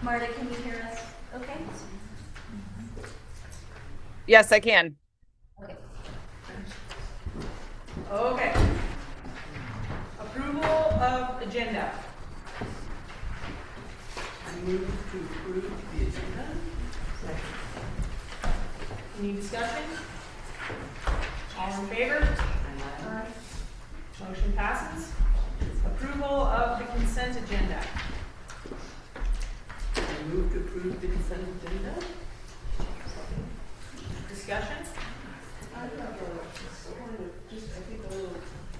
Marta, can you hear us? Okay. Yes, I can. Okay. Okay. Approval of agenda. I move to approve the agenda. Second. Any discussion? All in favor? Aye. Motion passes. Approval of the consent agenda. I move to approve the consent agenda. Discussion? I have I think a little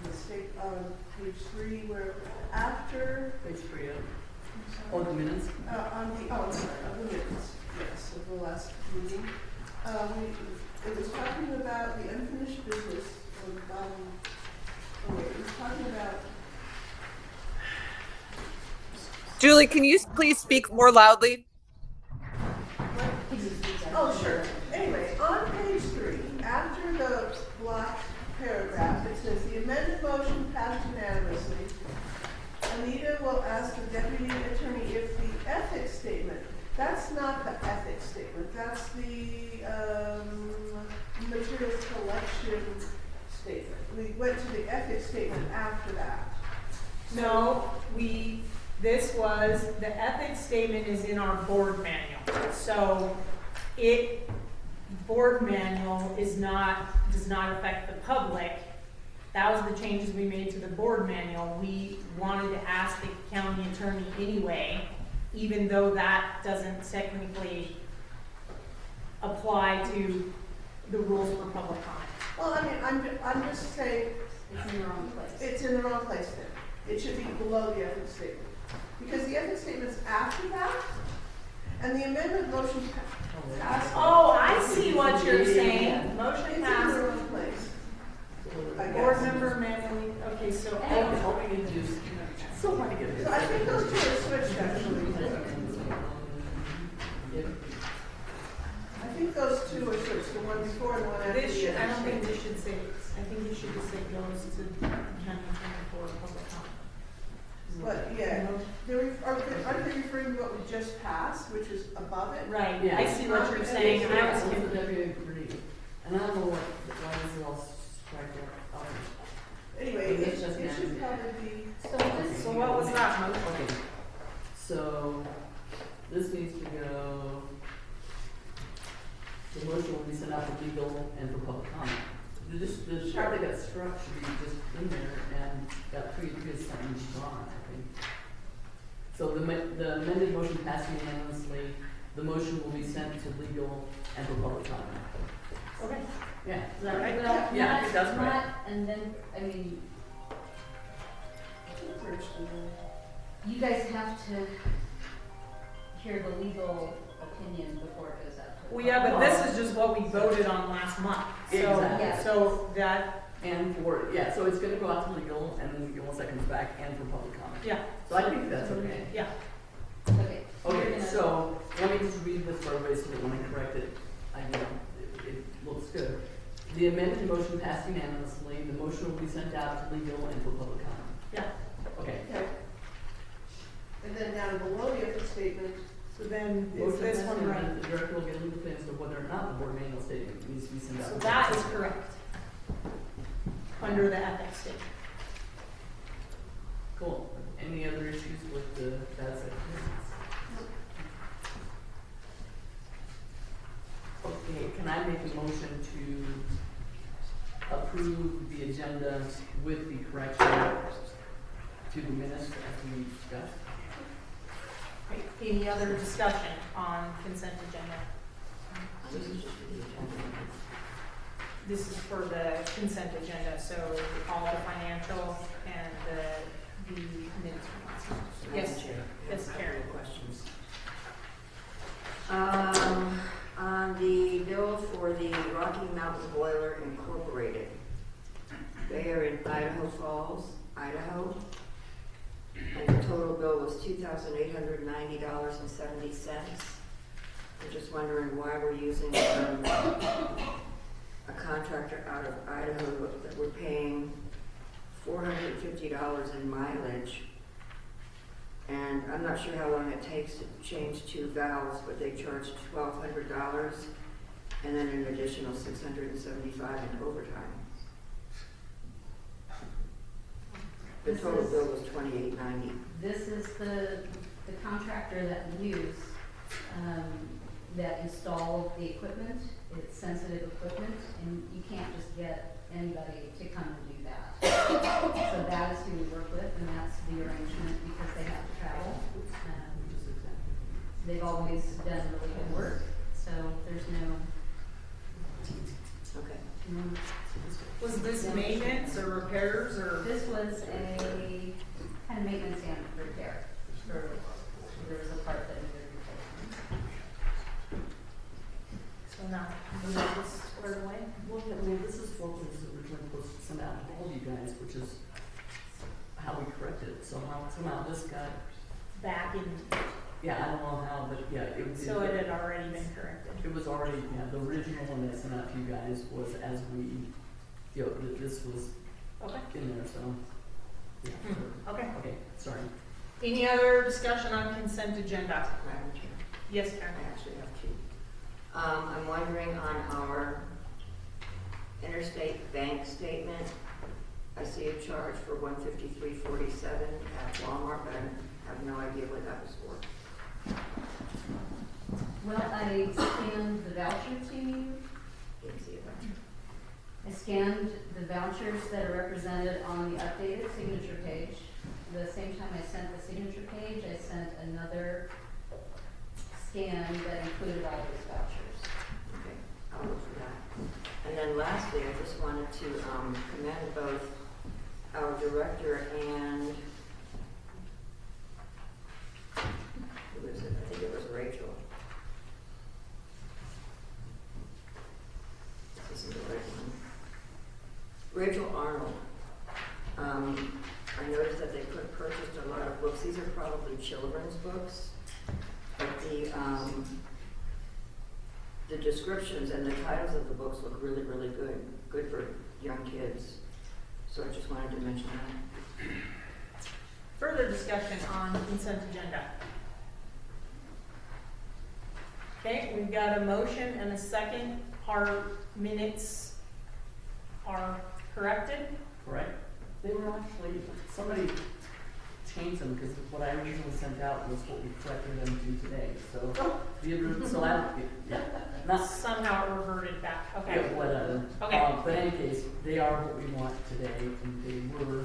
mistake on page 3 where after, Page 3 of, oh, the minutes. on the minutes, yes, of the last meeting. It was talking about the unfinished business on the bottom, it was talking about, Julie, can you please speak more loudly? oh, sure. Anyway, on page 3, after the blocked paragraph, it says the amended motion passed unanimously. Anita will ask the deputy attorney if the ethics statement, that's not the ethics statement, that's the materials collection statement. We went to the ethics statement after that. No, this was, the ethics statement is in our board manual. So board manual does not affect the public. That was the changes we made to the board manual. We wanted to ask the county attorney anyway, even though that doesn't technically apply to the rules for public comment. Well, I mean, I'm just saying, It's in the wrong place. it's in the wrong place then. It should be below the ethics statement. Because the ethics statement's after that, and the amendment motion passed. Oh, I see what you're saying. It's Motion in the passed. wrong place. I Board guess. member manually, okay, so. All we need to do is, so want to get it. So I think those two are switched actually. I think those two are switched, the one before and the one after. This the should, I ethics don't think statement. this should say, I think this should just say goes to county attorney for public comment. But, yeah, aren't they referring to what we just passed, which is above it? Right, Yeah. I see what you're saying, and I was the confused. deputy attorney, and I don't know why this is all striked out. Anyway, it It's just should now. probably be. So what was that motion? Okay, so this needs to go, the motion will be sent out for legal and for public comment. The part that got struck should be just in there and that previous sentence gone, I think. So the amended motion passed unanimously, the motion will be sent to legal and for public comment. Okay. Yeah. Is that right? Well, Yeah, it does, right. not, and then, I mean, you guys have to hear the legal opinion before it goes out to. Well, yeah, but this is just what we voted on last month. So, Exactly. so that, And for, yeah, so it's gonna go out to legal and then once that comes back and for public comment. yeah, So I think that's okay. yeah. Okay. You're Okay, gonna- so let me just read this for everybody so that when I correct it, I know it looks good. The amended motion passed unanimously, the motion will be sent out to legal and for public comment. Yeah. Okay. Okay. And then down below the ethics statement, So then, is Motion this passed one right? unanimously, the director will get legal opinions of whether or not the board manual statement needs to be sent out. So that is correct. Under the ethics statement. Cool. Any other issues with that section? Okay, can I make a motion to approve the agenda with the correction to the minutes as we discussed? Right. Any other discussion on consent agenda? This is for the consent agenda, so all the financial and the minutes from last month. Yes, yes, Karen. Questions. On the bill for the Rocky Mountain Boiler Incorporated, they are in Idaho Falls, Idaho. And the total bill was $2,890.70. I'm just wondering why we're using a contractor out of Idaho that we're paying $450 in mileage And I'm not sure how long it takes to change 2 valves, but they charge $1,200 and then an additional $675 in overtime. The This total is- bill was $28.90. This is the contractor that we use, that installed the equipment. It's sensitive equipment, and you can't just get anybody to come and do that. So that is who we work with, and that's the arrangement because they have to travel. They've always done really good work, so there's no, Okay. Was this maintenance or repairs or? This was a kind of maintenance and repair. There was a part that needed replacement. So now, we got this squared away? Well, I mean, this is what was originally supposed to send out to all you guys, which is how we corrected it. Somehow this got, Back in, yeah, I don't know how, but yeah, it was. so it had already been corrected. It was already, yeah, the original one that I sent out to you guys was as we, you know, this was Okay. in there, so. Yeah, Okay. okay, sorry. Any other discussion on consent agenda? Madam Chair. Yes, Karen? I actually have two. I'm wondering on our interstate bank statement, I see a charge for $153.47 at Walmart, but I have no idea what that was for. Well, I scanned the voucher to you. Didn't see it. I scanned the vouchers that are represented on the updated signature page. The same time I sent the signature page, I sent another scan that included all those vouchers. Okay, I'll look for that. And then lastly, I just wanted to commend both our director and, who was it? I think it was Rachel. This isn't the right one. Rachel Arnold. I noticed that they purchased a lot of books. These are probably children's books, but the descriptions and the titles of the books look really, really good. Good for young kids. So I just wanted to mention that. Further discussion on consent agenda. Okay, we've got a motion and a second. Our minutes are corrected. Correct? They were actually, somebody changed them, because what I originally sent out was what we corrected them to today, so yeah, not, Somehow it reverted back. Okay. yeah, whatever. Okay. But in any case, they are what we want today, and they were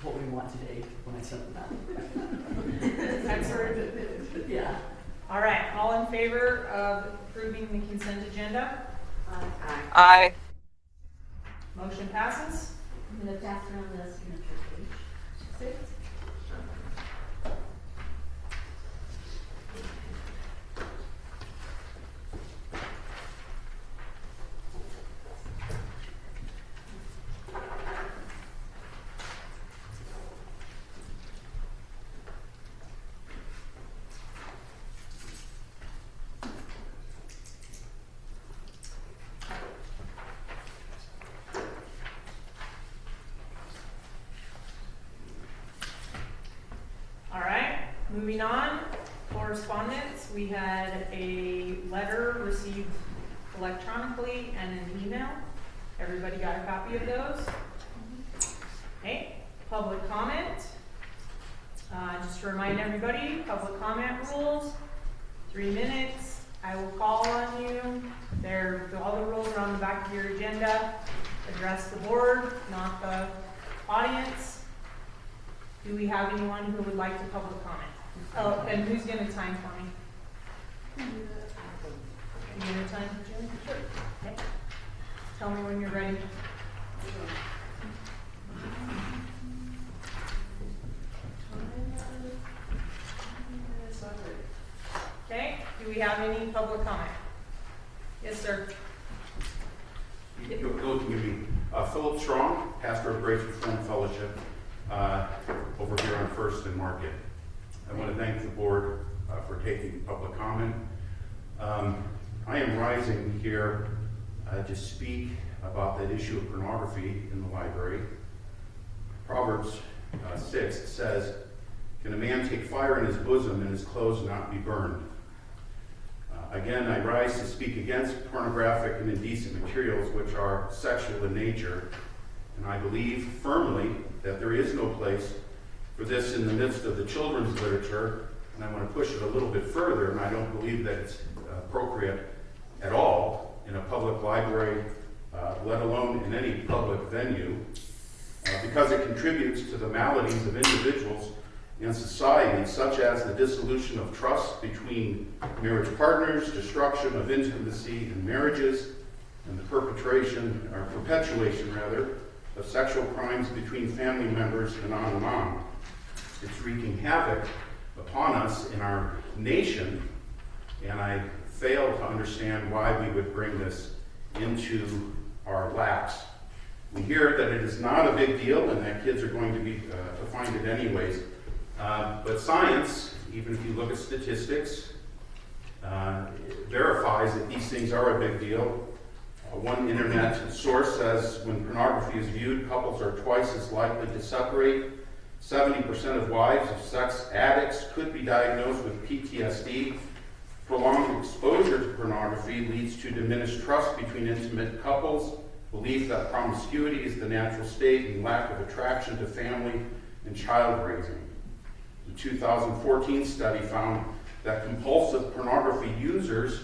what we want today when I sent them out. Excellent. Yeah. All right, all in favor of approving the consent agenda? Aye. Aye. Motion passes. I'm gonna pass around the signature page. 6. All right, moving on, correspondence. We had a letter received electronically and an email. Everybody got a copy of those? Okay, public comment. Just to remind everybody, public comment rules, 3 minutes. I will call on you. All the rules are on the back of your agenda. Address the board, not the audience. Do we have anyone who would like to public comment? Oh, and who's gonna time for me? You gonna time for June? Sure. Okay. Tell me when you're ready. Okay, do we have any public comment? Yes, sir. You'll give me Philip Strong, pastor of Grace Reformed Fellowship, over here on First and Market. I want to thank the board for taking public comment. I am rising here to speak about that issue of pornography in the library. Proverbs 6 says, Can a man take fire in his bosom and his clothes not be burned? Again, I rise to speak against pornographic and indecent materials which are sexual in nature, and I believe firmly that there is no place for this in the midst of the children's literature, and I want to push it a little bit further, and I don't believe that it's appropriate at all in a public library, let alone in any public venue, because it contributes to the maladies of individuals in society, such as the dissolution of trust between marriage partners, destruction of intimacy in marriages, and the perpetuation of sexual crimes between family members, and on and on. It's wreaking havoc upon us in our nation, and I fail to understand why we would bring this into our laps. We hear that it is not a big deal and that kids are going to be to find it anyways. But science, even if you look at statistics, verifies that these things are a big deal. One internet source says when pornography is viewed, couples are twice as likely to separate. 70% of wives of sex addicts could be diagnosed with PTSD. Prolonged exposure to pornography leads to diminished trust between intimate couples, belief that promiscuity is the natural state, and lack of attraction to family and child raising. The 2014 study found that compulsive pornography users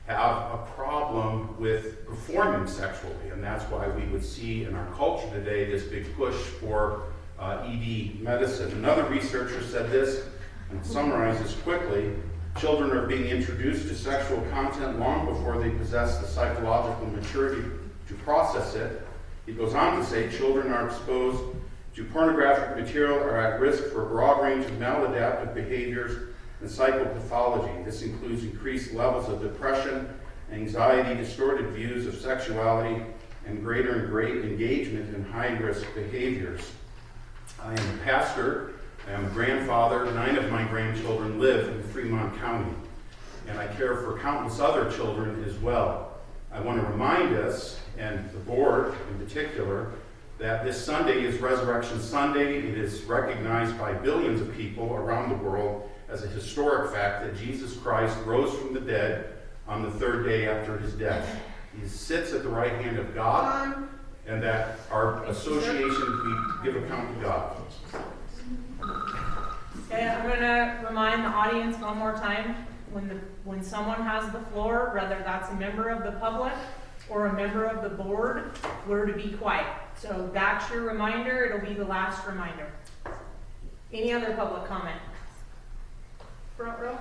have a problem with performing sexually, and that's why we would see in our culture today this big push for ED medicine. Another researcher said this, and summarizes quickly: children are being introduced to sexual content long before they possess the psychological maturity to process it. He goes on to say children are exposed to pornographic material are at risk for a broad range of maladaptive behaviors and psychopathology. This includes increased levels of depression, anxiety, distorted views of sexuality, and greater and great engagement in high-risk behaviors. I am a pastor. I am a grandfather. 9 of my grandchildren live in Fremont County, and I care for countless other children as well. I want to remind us, and the board in particular, that this Sunday is Resurrection Sunday. It is recognized by billions of people around the world as a historic fact that Jesus Christ rose from the dead on the 3rd day after his death. He sits at the right hand of God, and that our association, we give account to God. Okay, I'm going to remind the audience one more time, when someone has the floor, whether that's a member of the public or a member of the board, we're to be quiet. So that's your reminder. It'll be the last reminder. Any other public comment? Front row.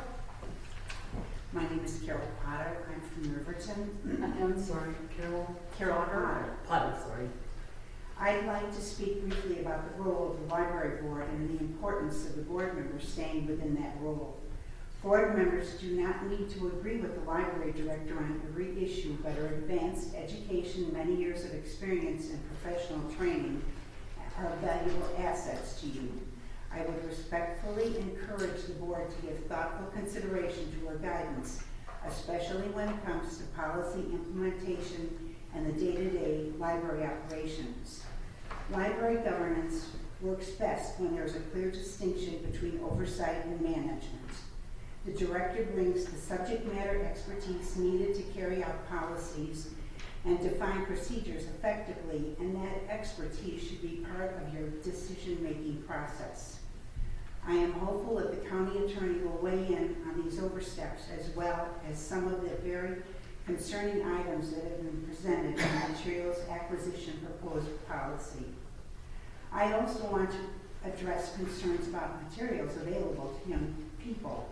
My name is Carol Potter. I'm from Riverton. I'm sorry, Carol Potter. Sorry. I'd like to speak briefly about the role of the library board and the importance of the board members staying within that role. Board members do not need to agree with the library director on every issue, but are advanced education, many years of experience, and professional training are valuable assets to you. I would respectfully encourage the board to give thoughtful consideration to our guidance, especially when it comes to policy implementation and the day-to-day library operations. Library governance works best when there's a clear distinction between oversight and management. The director brings the subject matter expertise needed to carry out policies and define procedures effectively, and that expertise should be part of your decision-making process. I am hopeful that the county attorney will weigh in on these oversteps, as well as some of the very concerning items that have been presented in the materials acquisition proposed policy. I also want to address concerns about materials available to young people.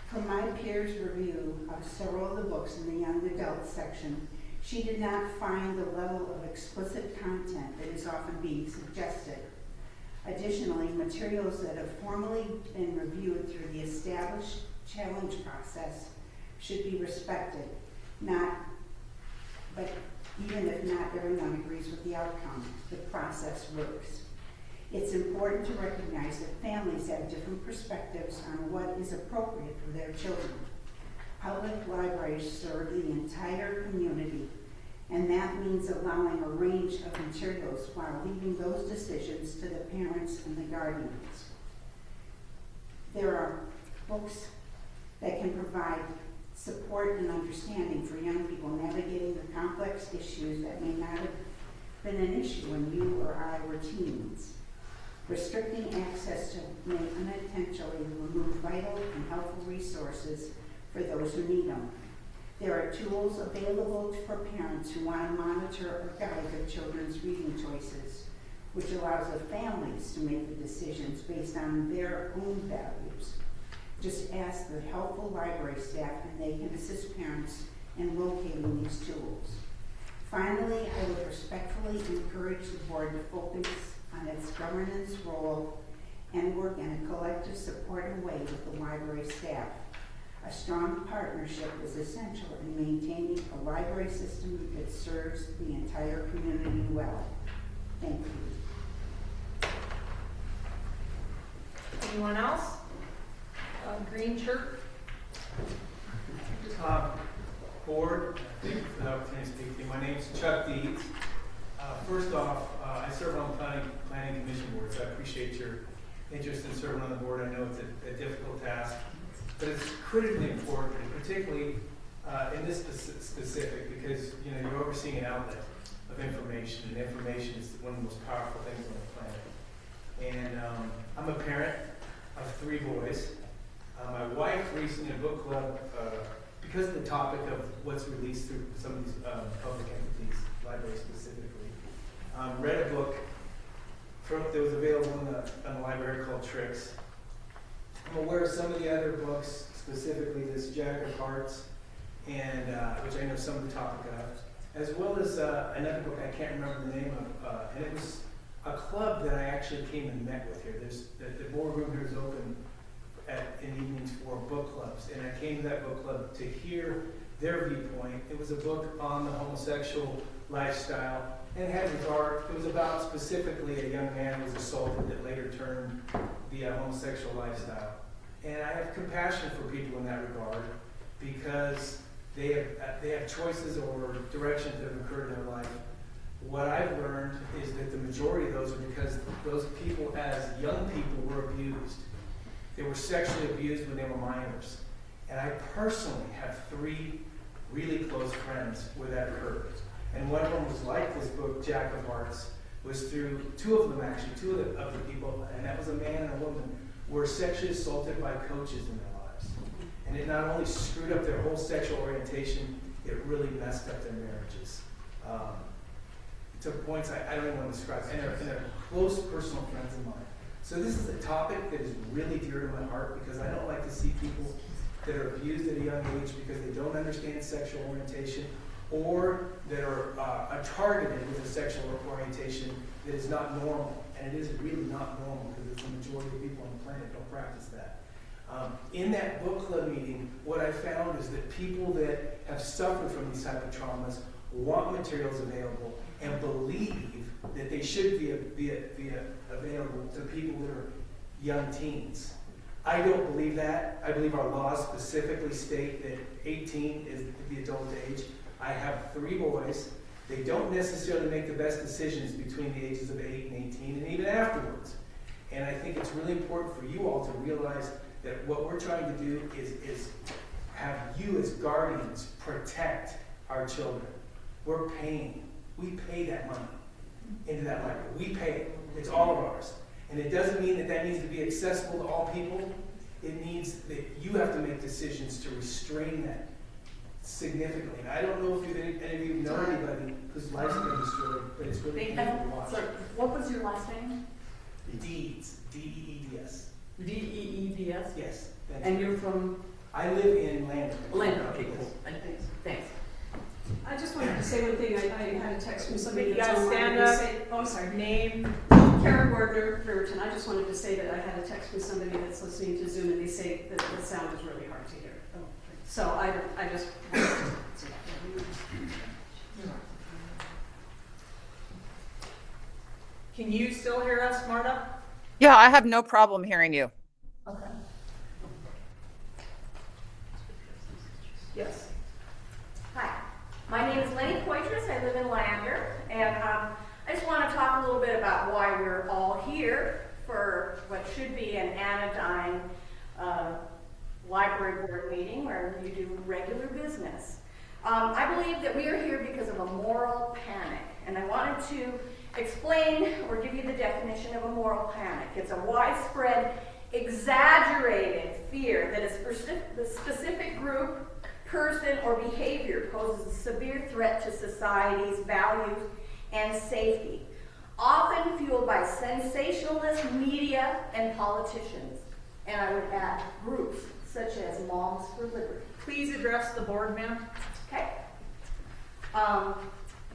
From my peer's review of several of the books in the young adult section, she did not find the level of explicit content that is often being suggested. Additionally, materials that have formally been reviewed through the established challenge process should be respected, but even if not everyone agrees with the outcome, the process works. It's important to recognize that families have different perspectives on what is appropriate for their children. Public libraries serve the entire community, and that means allowing a range of materials while leaving those decisions to the parents and the guardians. There are books that can provide support and understanding for young people navigating the complex issues that may not have been an issue when you or I were teens. Restricting access to may unintentionally remove vital and helpful resources for those who need them. There are tools available for parents who want to monitor or guide their children's reading choices, which allows the families to make the decisions based on their own values. Just ask the helpful library staff and they can assist parents in locating these tools. Finally, I would respectfully encourage the board to focus on its governance role and work in a collective supportive way with the library staff. A strong partnership is essential in maintaining a library system that serves the entire community well. Thank you. Anyone else? Green shirt? Board, thank you for the opportunity to speak to you. My name is Chuck Deeds. First off, I serve on the planning commission board, so I appreciate your interest in serving on the board. I know it's a difficult task, but it's critically important, particularly in this specific, because you're overseeing an outlet of information, and information is one of the most powerful things on the planet. And I'm a parent of 3 boys. My wife recently in a book club, because of the topic of what's released through some of these public entities, libraries specifically, read a book that was available in the library called Tricks. I'm aware of some of the other books, specifically this Jack of Hearts, and which I know some of the topic of, as well as another book I can't remember the name of, and it was a club that I actually came and met with here. There's the boardroom here is open in evenings for book clubs, and I came to that book club to hear their viewpoint. It was a book on the homosexual lifestyle, and it had regard. It was about specifically a young man who was assaulted that later turned the homosexual lifestyle. And I have compassion for people in that regard because they have choices or directions that have occurred in their life. What I've learned is that the majority of those are because those people, as young people, were abused. They were sexually abused when they were minors. And I personally have 3 really close friends where that occurred. And one of them was like this book, Jack of Hearts, was through 2 of them actually, 2 of the people, and that was a man and a woman, were sexually assaulted by coaches in their lives. And it not only screwed up their whole sexual orientation, it really messed up their marriages. To points I don't even want to describe, and they're close personal friends of mine. So this is a topic that is really dear to my heart because I don't like to see people that are abused at a young age because they don't understand sexual orientation or that are targeted with a sexual orientation that is not normal. And it is really not normal because the majority of people on the planet don't practice that. In that book club meeting, what I found is that people that have suffered from these type of traumas want materials available and believe that they should be available to people that are young teens. I don't believe that. I believe our laws specifically state that 18 is the adult age. I have 3 boys. They don't necessarily make the best decisions between the ages of 8 and 18 and even afterwards. And I think it's really important for you all to realize that what we're trying to do is have you as guardians protect our children. We're paying. We pay that money into that library. We pay it. It's all of ours. And it doesn't mean that that needs to be accessible to all people. It means that you have to make decisions to restrain that significantly. And I don't know if any of you know anybody whose life's been destroyed, but it's really painful to watch. So, what was your last name? Deeds. D-E-E-D-S. D-E-E-D-S? Yes. And you're from? I live in Lander. Lander. Okay, cool. Thanks. I just wanted to say one thing. I had a text from somebody You that's gotta online. stand to up. say- Oh, sorry. Name. Karen Gardner, Brewerton. I just wanted to say that I had a text from somebody that's listening to Zoom and they say that the sound is really hard to hear. So I just wanted to say that. Can you still hear us, Marta? Yeah, I have no problem hearing you. Okay. Yes. Hi, my name is Lenny Poitras. I live in Lander, and I just want to talk a little bit about why we're all here for what should be an anodyne library board meeting where you do regular business. I believe that we are here because of a moral panic, and I wanted to explain or give you the definition of a moral panic. It's a widespread, exaggerated fear that a specific group, person, or behavior poses a severe threat to society's values and safety, often fueled by sensationalist media and politicians. And I would add groups such as Moms for Liberty. Please address the board, ma'am. Okay.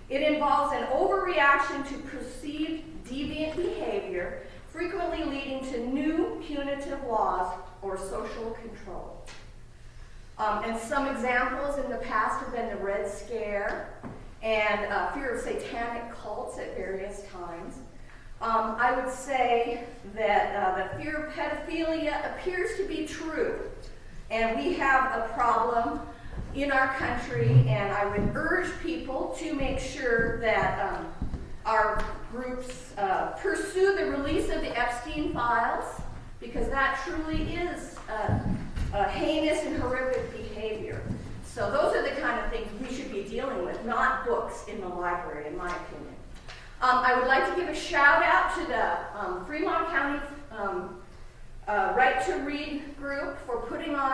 It involves an overreaction to perceived deviant behavior, frequently leading to new punitive laws or social control. And some examples in the past have been the Red Scare and fear of satanic cults at various times. I would say that the fear of pedophilia appears to be true, and we have a problem in our country, and I would urge people to make sure that our groups pursue the release of the Epstein files, because that truly is heinous and horrific behavior. So those are the kind of things we should be dealing with, not books in the library, in my opinion. I would like to give a shout out to the Fremont County Right to Read group for putting on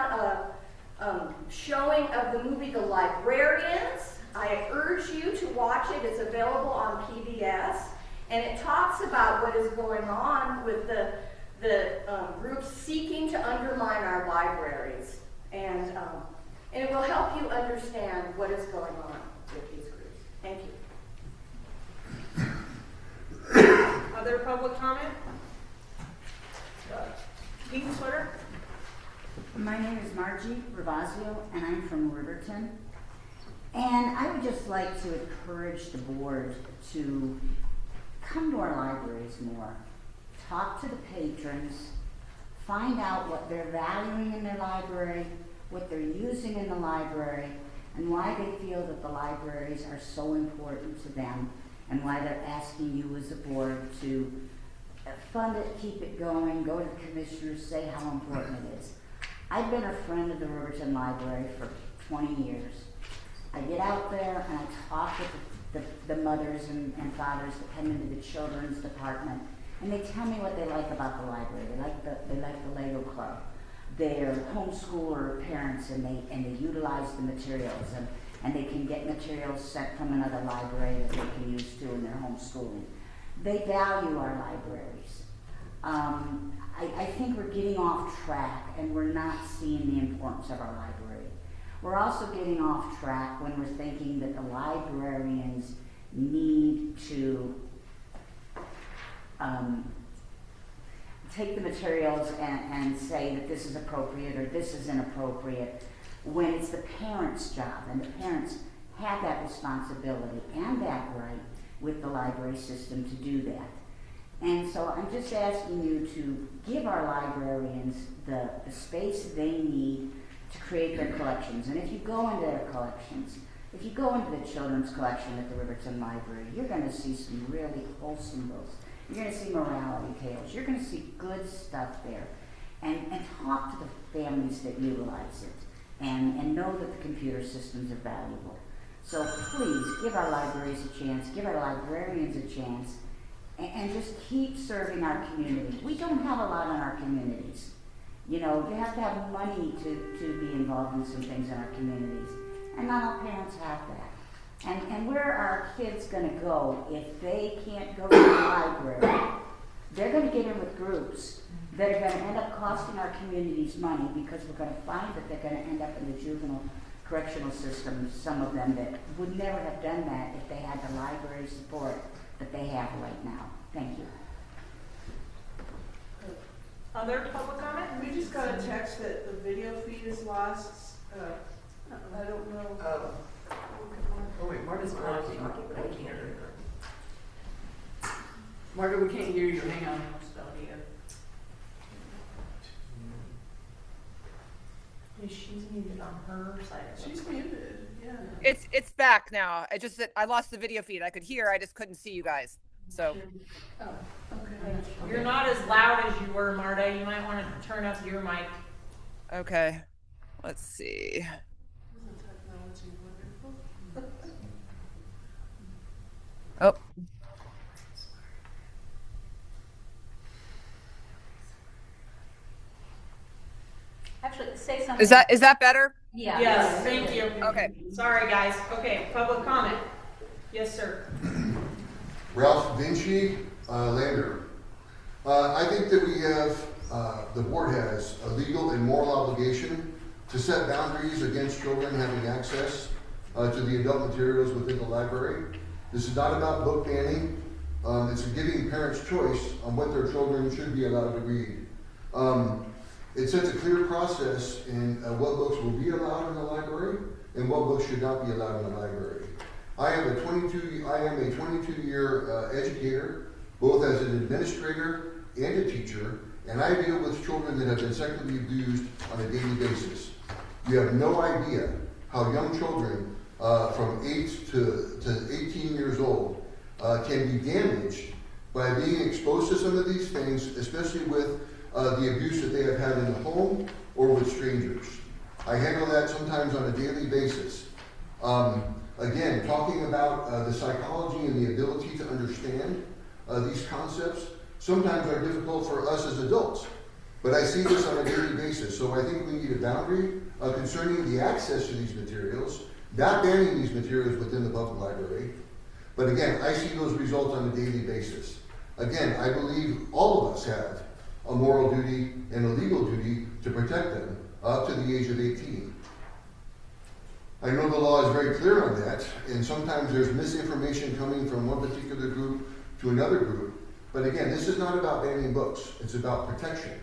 a showing of the movie The Librarians. I urge you to watch it. It's available on PBS, and it talks about what is going on with the groups seeking to undermine our libraries, and it will help you understand what is going on with these groups. Thank you. Other public comment? Dean Sweater? My name is Margie Ravazio, and I'm from Riverton. And I would just like to encourage the board to come to our libraries more, talk to the patrons, find out what they're valuing in their library, what they're using in the library, and why they feel that the libraries are so important to them, and why they're asking you as a board to fund it, keep it going, go to the commissioners, say how important it is. I've been a friend of the Riverton Library for 20 years. I get out there and I talk with the mothers and fathers that come into the children's department, and they tell me what they like about the library. They like the Lego Club. They're homeschooler parents, and they utilize the materials, and they can get materials sent from another library that they can use too in their homeschooling. They value our libraries. I think we're getting off track, and we're not seeing the importance of our library. We're also getting off track when we're thinking that the librarians need to take the materials and say that this is appropriate or this is inappropriate, when it's the parents' job, and the parents have that responsibility and that right with the library system to do that. And so I'm just asking you to give our librarians the space they need to create their collections. And if you go into their collections, if you go into the children's collection at the Riverton Library, you're going to see some really wholesome books. You're going to see morality tales. You're going to see good stuff there. And talk to the families that utilize it. And know that the computer systems are valuable. So please, give our libraries a chance, give our librarians a chance, and just keep serving our community. We don't have a lot in our communities. You know, you have to have money to be involved in some things in our communities. And not all parents have that. And where are our kids going to go if they can't go to the library? They're going to get in with groups that are going to end up costing our communities money, because we're going to find that they're going to end up in the juvenile correctional system, some of them that would never have done that if they had the library support that they have right now. Thank you. Other public comment? We just got a text that the video feed is lost. I don't know. Oh wait, Marta's talking. Marta, we can't hear you. Hang on. She's muted on her side. She's muted, yeah. It's back now. I just I lost the video feed. I could hear, I just couldn't see you guys. So Oh, okay. You're not as loud as you were, Marta. You might want to turn up your mic. okay. Let's see. Isn't technology wonderful? Oh, it. Actually, say something. is that better? Yeah. Yes, thank you. Okay. Sorry, guys. Okay, public comment. Yes, sir. Ralph Vinci, Lander. I think that we have, the board has a legal and moral obligation to set boundaries against children having access to the adult materials within the library. This is not about book banning. It's giving parents choice on what their children should be allowed to read. It sets a clear process in what books will be allowed in the library and what books should not be allowed in the library. I am a 22-year educator, both as an administrator and a teacher, and I deal with children that have been sexually abused on a daily basis. You have no idea how young children from 8 to 18 years old can be damaged by being exposed to some of these things, especially with the abuse that they have had in the home or with strangers. I handle that sometimes on a daily basis. Again, talking about the psychology and the ability to understand these concepts sometimes are difficult for us as adults. But I see this on a daily basis, so I think we need a boundary concerning the access to these materials, not banning these materials within the public library. But again, I see those results on a daily basis. Again, I believe all of us have a moral duty and a legal duty to protect them up to the age of 18. I know the law is very clear on that, and sometimes there's misinformation coming from one particular group to another group. But again, this is not about banning books, it's about protection.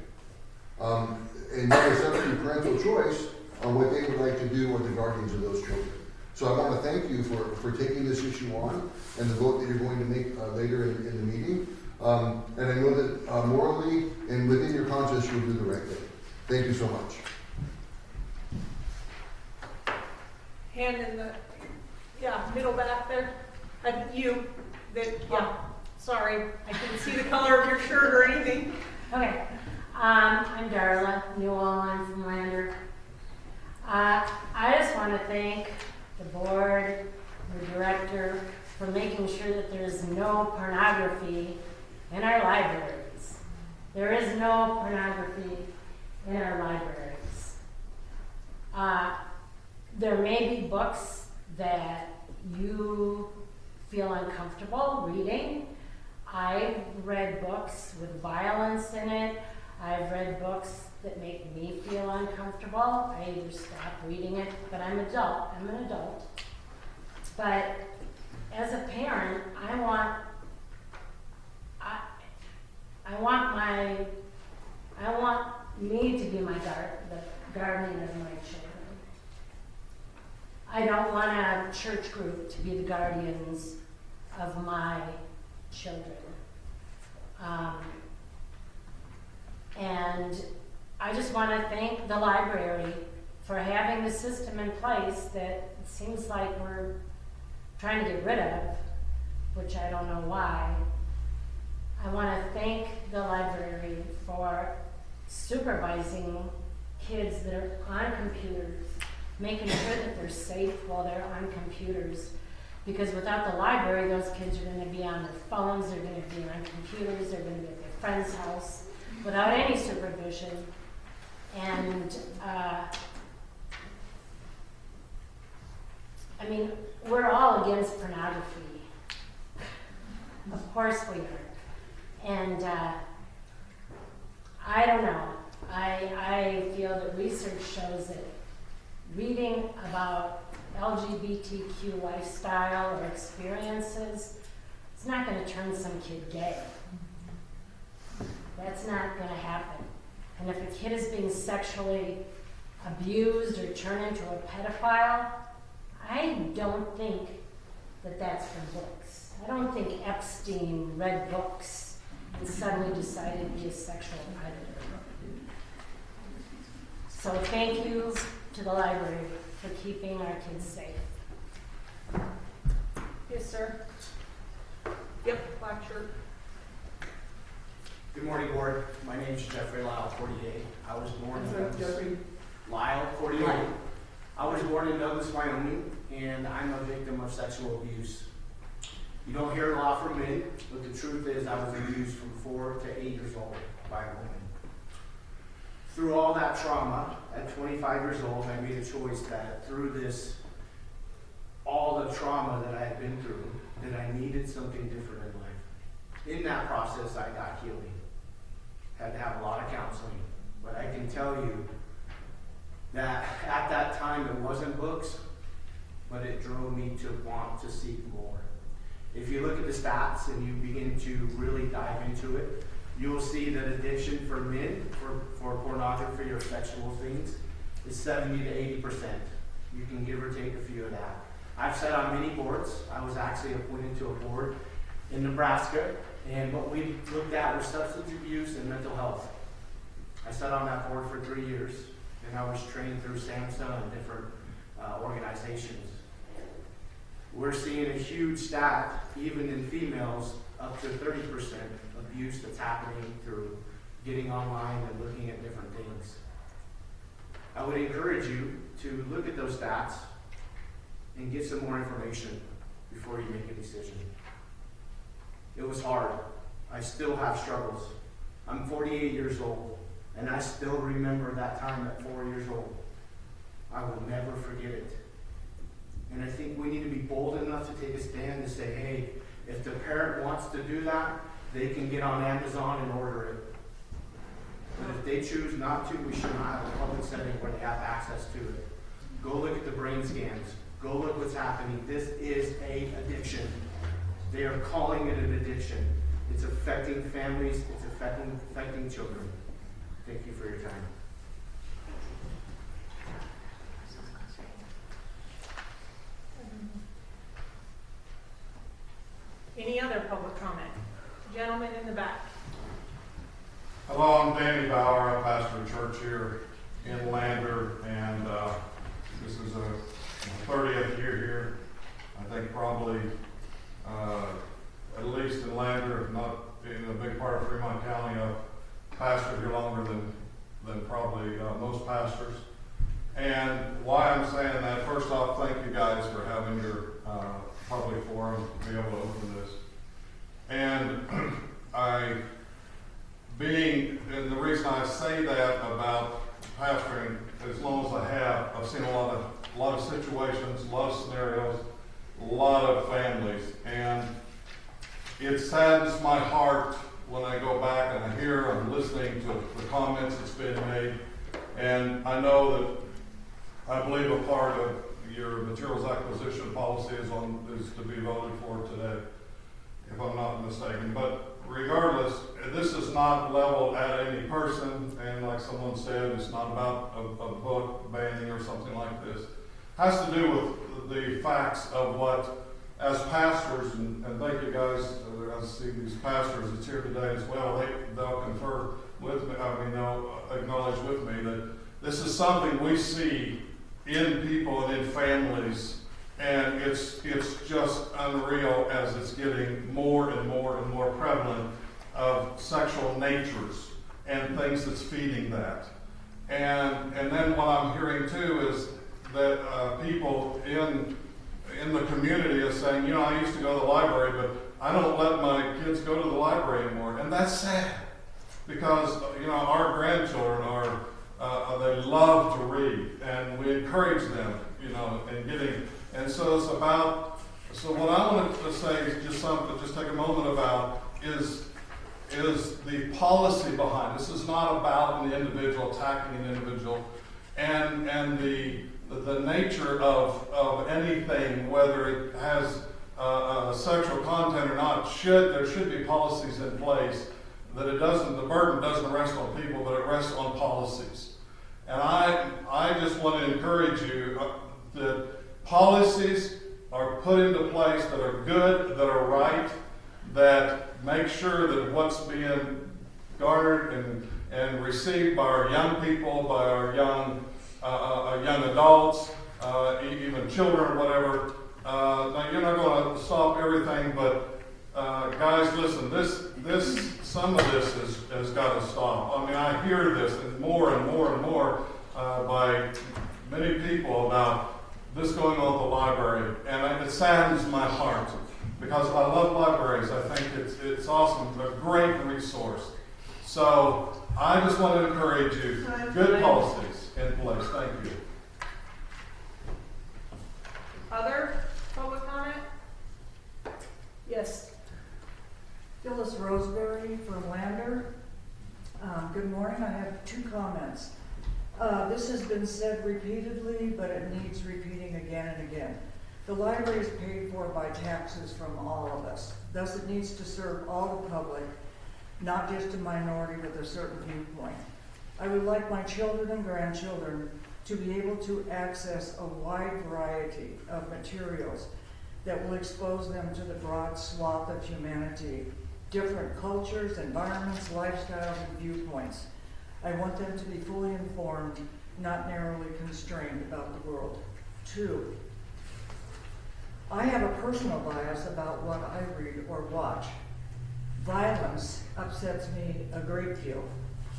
And then it's up to parental choice on what they would like to do or the guardians of those children. So I want to thank you for taking this issue on and the vote that you're going to make later in the meeting. And I know that morally and within your conscience you'll do the right thing. Thank you so much. Hand in the, middle back there. Sorry, I couldn't see the color of your shirt or anything. Okay, I'm Darla Newell, I'm from Lander. I just want to thank the board, the director, for making sure that there's no pornography in our libraries. There is no pornography in our libraries. There may be books that you feel uncomfortable reading. I've read books with violence in it. I've read books that make me feel uncomfortable. I either stop reading it, but I'm an adult. But as a parent, I want me to be the guardian of my children. I don't want a church group to be the guardians of my children. And I just want to thank the library for having the system in place that it seems like we're trying to get rid of, which I don't know why. I want to thank the library for supervising kids that are on computers, making sure that they're safe while they're on computers. Because without the library, those kids are going to be on their phones, they're going to be on computers, they're going to be at their friend's house without any supervision. And I mean, we're all against pornography. Of course we are. And I don't know. I feel that research shows that reading about LGBTQ lifestyle or experiences, it's not going to turn some kid gay. That's not going to happen. And if a kid is being sexually abused or turned into a pedophile, I don't think that that's for books. I don't think Epstein read books and suddenly decided to be a sexual predator. So thank you to the library for keeping our kids safe. Yes, sir. Yep, black shirt. Good morning, board. My name is Jeffrey Lyle, 48. I was born in Jeffrey. Lyle, 48. 48. I was born in Douglas, Wyoming, and I'm a victim of sexual abuse. You don't hear a lot from men, but the truth is I was abused from 4 to 8 years old by a woman. Through all that trauma, at 25 years old, I made a choice that through this, all the trauma that I had been through, that I needed something different in life. In that process, I got healing. Had to have a lot of counseling. But I can tell you that at that time it wasn't books, but it drove me to want to seek more. If you look at the stats and you begin to really dive into it, you'll see that addiction for men, for pornography or sexual things, is 70 to 80%. You can give or take a few of that. I've sat on many boards. I was actually appointed to a board in Nebraska, and what we looked at was substance abuse and mental health. I sat on that board for 3 years, and I was trained through SAMHSA and different organizations. We're seeing a huge stat, even in females, up to 30% abuse that's happening through getting online and looking at different things. I would encourage you to look at those stats and get some more information before you make a decision. It was hard. I still have struggles. I'm 48 years old, and I still remember that time at 4 years old. I will never forget it. And I think we need to be bold enough to take a stand and say, hey, if the parent wants to do that, they can get on Amazon and order it. But if they choose not to, we should not have a public setting where they have access to it. Go look at the brain scans. Go look what's happening. This is an addiction. They are calling it an addiction. It's affecting families. It's affecting children. Thank you for your time. Any other public comment? Gentleman in the back. Hello, I'm Danny Bauer. I pastor a church here in Lander, and this is a 30th year here. I think probably at least in Lander, if not in a big part of Fremont County, I've pastored here longer than probably most pastors. And why I'm saying that, first off, thank you guys for having your public forum to be able to open this. And and the reason I say that about pastoring, as long as I have, I've seen a lot of situations, a lot of scenarios, a lot of families, and it saddens my heart when I go back and I hear and listening to the comments that's been made. And I know that I believe a part of your materials acquisition policy is to be voted for today, if I'm not mistaken. But regardless, this is not leveled at any person, and like someone said, it's not about a book banning or something like this. It has to do with the facts of what, as pastors, and thank you guys, I see these pastors that's here today as well, they'll confer with me, they'll acknowledge with me that this is something we see in people and in families, and it's just unreal as it's getting more and more and more prevalent of sexual natures and things that's feeding that. And then what I'm hearing too is that people in the community is saying, I used to go to the library, but I don't let my kids go to the library anymore. And that's sad, because our grandchildren they love to read, and we encourage them, in getting. And so it's about. So what I wanted to say is just take a moment about is the policy behind this. Is not about an individual attacking an individual, and the nature of anything, whether it has sexual content or not. There should be policies in place that the burden doesn't rest on people, but it rests on policies. And I just want to encourage you that policies are put into place that are good, that are right, that make sure that what's being garnered and received by our young people, by our young adults, even children, whatever. Now you're not going to stop everything, but guys, listen. Some of this has got to stop. I hear this and more by many people about this going on at the library, and it saddens my heart because I love libraries. I think it's awesome, a great resource. So I just want to encourage you, good policies in place. Thank you. Other public comment? Yes. Phyllis Roseberry from Lander. Good morning. I have 2 comments. This has been said repeatedly, but it needs repeating again and again. The library is paid for by taxes from all of us. Thus, it needs to serve all the public, not just a minority with a certain viewpoint. I would like my children and grandchildren to be able to access a wide variety of materials that will expose them to the broad swath of humanity, different cultures, environments, lifestyles, and viewpoints. I want them to be fully informed, not narrowly constrained about the world. 2, I have a personal bias about what I read or watch. Violence upsets me a great deal,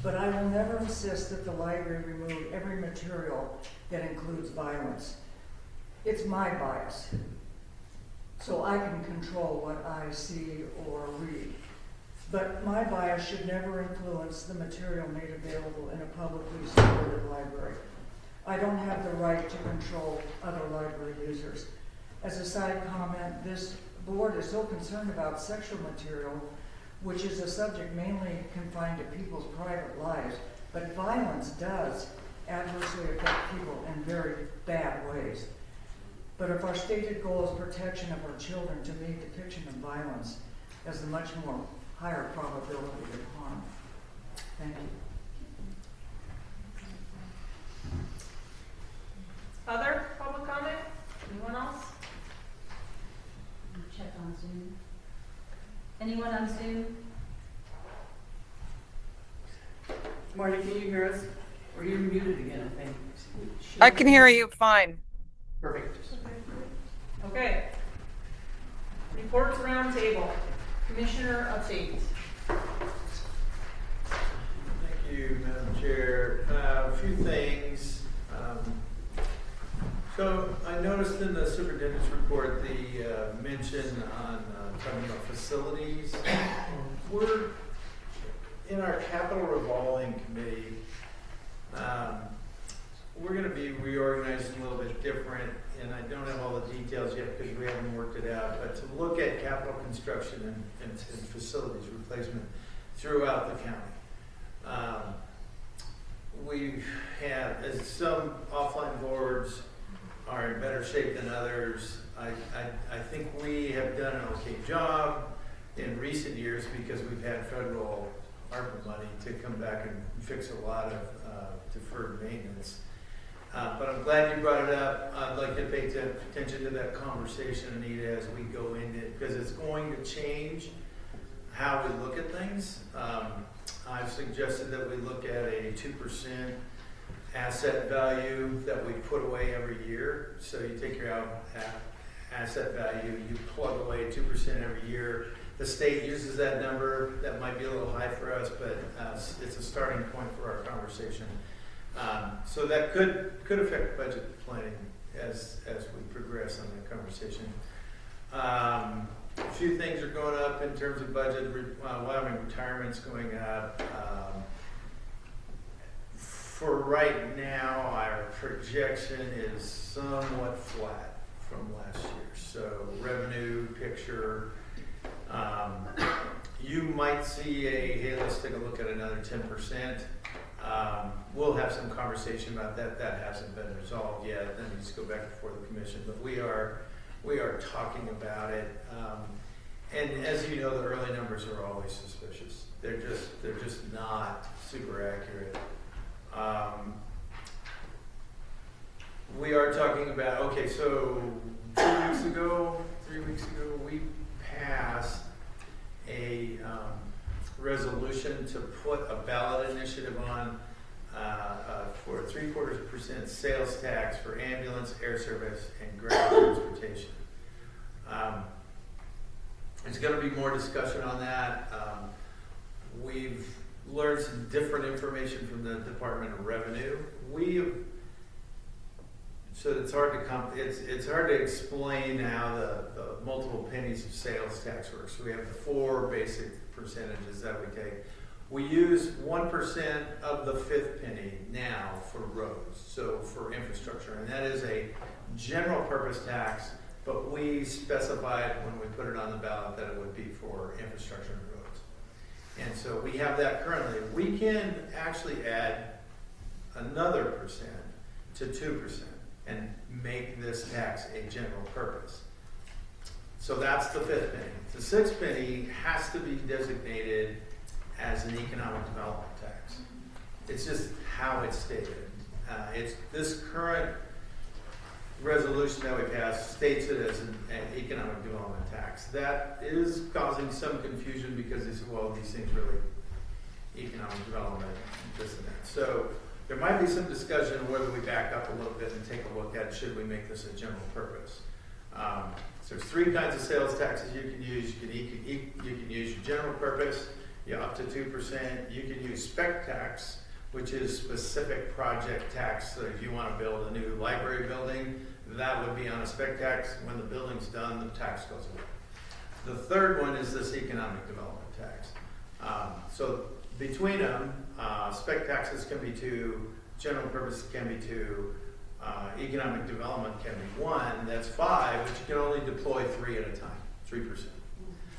but I will never insist that the library remove every material that includes violence. It's my bias, so I can control what I see or read. But my bias should never influence the material made available in a publicly supported library. I don't have the right to control other library users. As a side comment, this board is so concerned about sexual material, which is a subject mainly confined to people's private lives, but violence does adversely affect people in very bad ways. But if our stated goal is protection of our children, to me, depiction of violence has a much more higher probability of harm. Thank you. Other public comment? Anyone else? Check on Zoom. Anyone on Zoom? Marty, can you hear us? Or you're muted again, I think. I can hear you fine. Perfect. Okay. Reports roundtable. Commissioner update. Thank you, Madam Chair. A few things. So I noticed in the superintendent's report the mention on talking about facilities. We're in our capital revolving committee. We're going to be reorganizing a little bit different, and I don't have all the details yet because we haven't worked it out, but to look at capital construction and facilities replacement throughout the county. We've had, as some offline boards are in better shape than others, I think we have done an okay job in recent years because we've had federal ARPA money to come back and fix a lot of deferred maintenance. But I'm glad you brought it up. I'd like to pay attention to that conversation, Anita, as we go into it, because it's going to change how we look at things. I've suggested that we look at a 2% asset value that we put away every year. So you take your asset value, you plug away 2% every year. The state uses that number. That might be a little high for us, but it's a starting point for our conversation. So that could affect budget planning as we progress on that conversation. A few things are going up in terms of budget. Wyoming retirement's going up. For right now, our projection is somewhat flat from last year. So revenue picture, you might see hey, let's take a look at another 10%. We'll have some conversation about that. That hasn't been resolved yet. That needs to go back before the commission. But we are talking about it. And as you know, the early numbers are always suspicious. They're just not super accurate. We are talking about, okay, so 3 weeks ago, we passed a resolution to put a ballot initiative on for a 0.75% sales tax for ambulance, air service, and ground transportation. There's going to be more discussion on that. We've learned some different information from the Department of Revenue. So it's hard to it's hard to explain how the multiple pennies of sales tax works. So we have the 4 basic percentages that we take. We use 1% of the 5th penny now for roads, so for infrastructure, and that is a general purpose tax, but we specified when we put it on the ballot that it would be for infrastructure and roads. And so we have that currently. We can actually add another percent to 2% and make this tax a general purpose. So that's the 5th penny. The 6th penny has to be designated as an economic development tax. It's just how it's stated. It's this current resolution that we passed states it as an economic development tax. That is causing some confusion because they say, well, these things really economic development, this and that. So there might be some discussion on whether we back up a little bit and take a look at should we make this a general purpose. So there's 3 kinds of sales taxes you can use. You can use your general purpose, up to 2%. You can use spec tax, which is specific project tax. So if you want to build a new library building, that would be on a spec tax. When the building's done, the tax goes away. The third one is this economic development tax. So between them, spec taxes can be 2, general purpose can be 2, economic development can be 1. That's 5, but you can only deploy 3 at a time, 3%.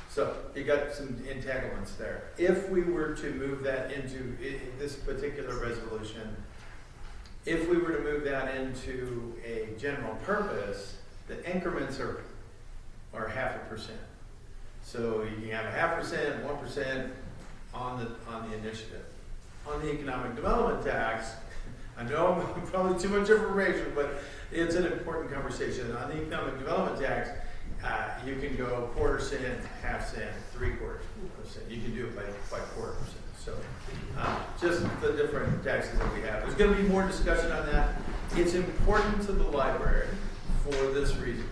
So you got some entanglements there. If we were to move that into this particular resolution, if we were to move that into a general purpose, the increments are 0.5%. So you can have 0.5%, 1% on the initiative. On the economic development tax, I know I'm probably too much information, but it's an important conversation. On the economic development tax, you can go 1/4 cent, 1/2 cent, 3/4%. You can do it by 1/4%. So just the different taxes that we have. There's going to be more discussion on that. It's important to the library for this reason.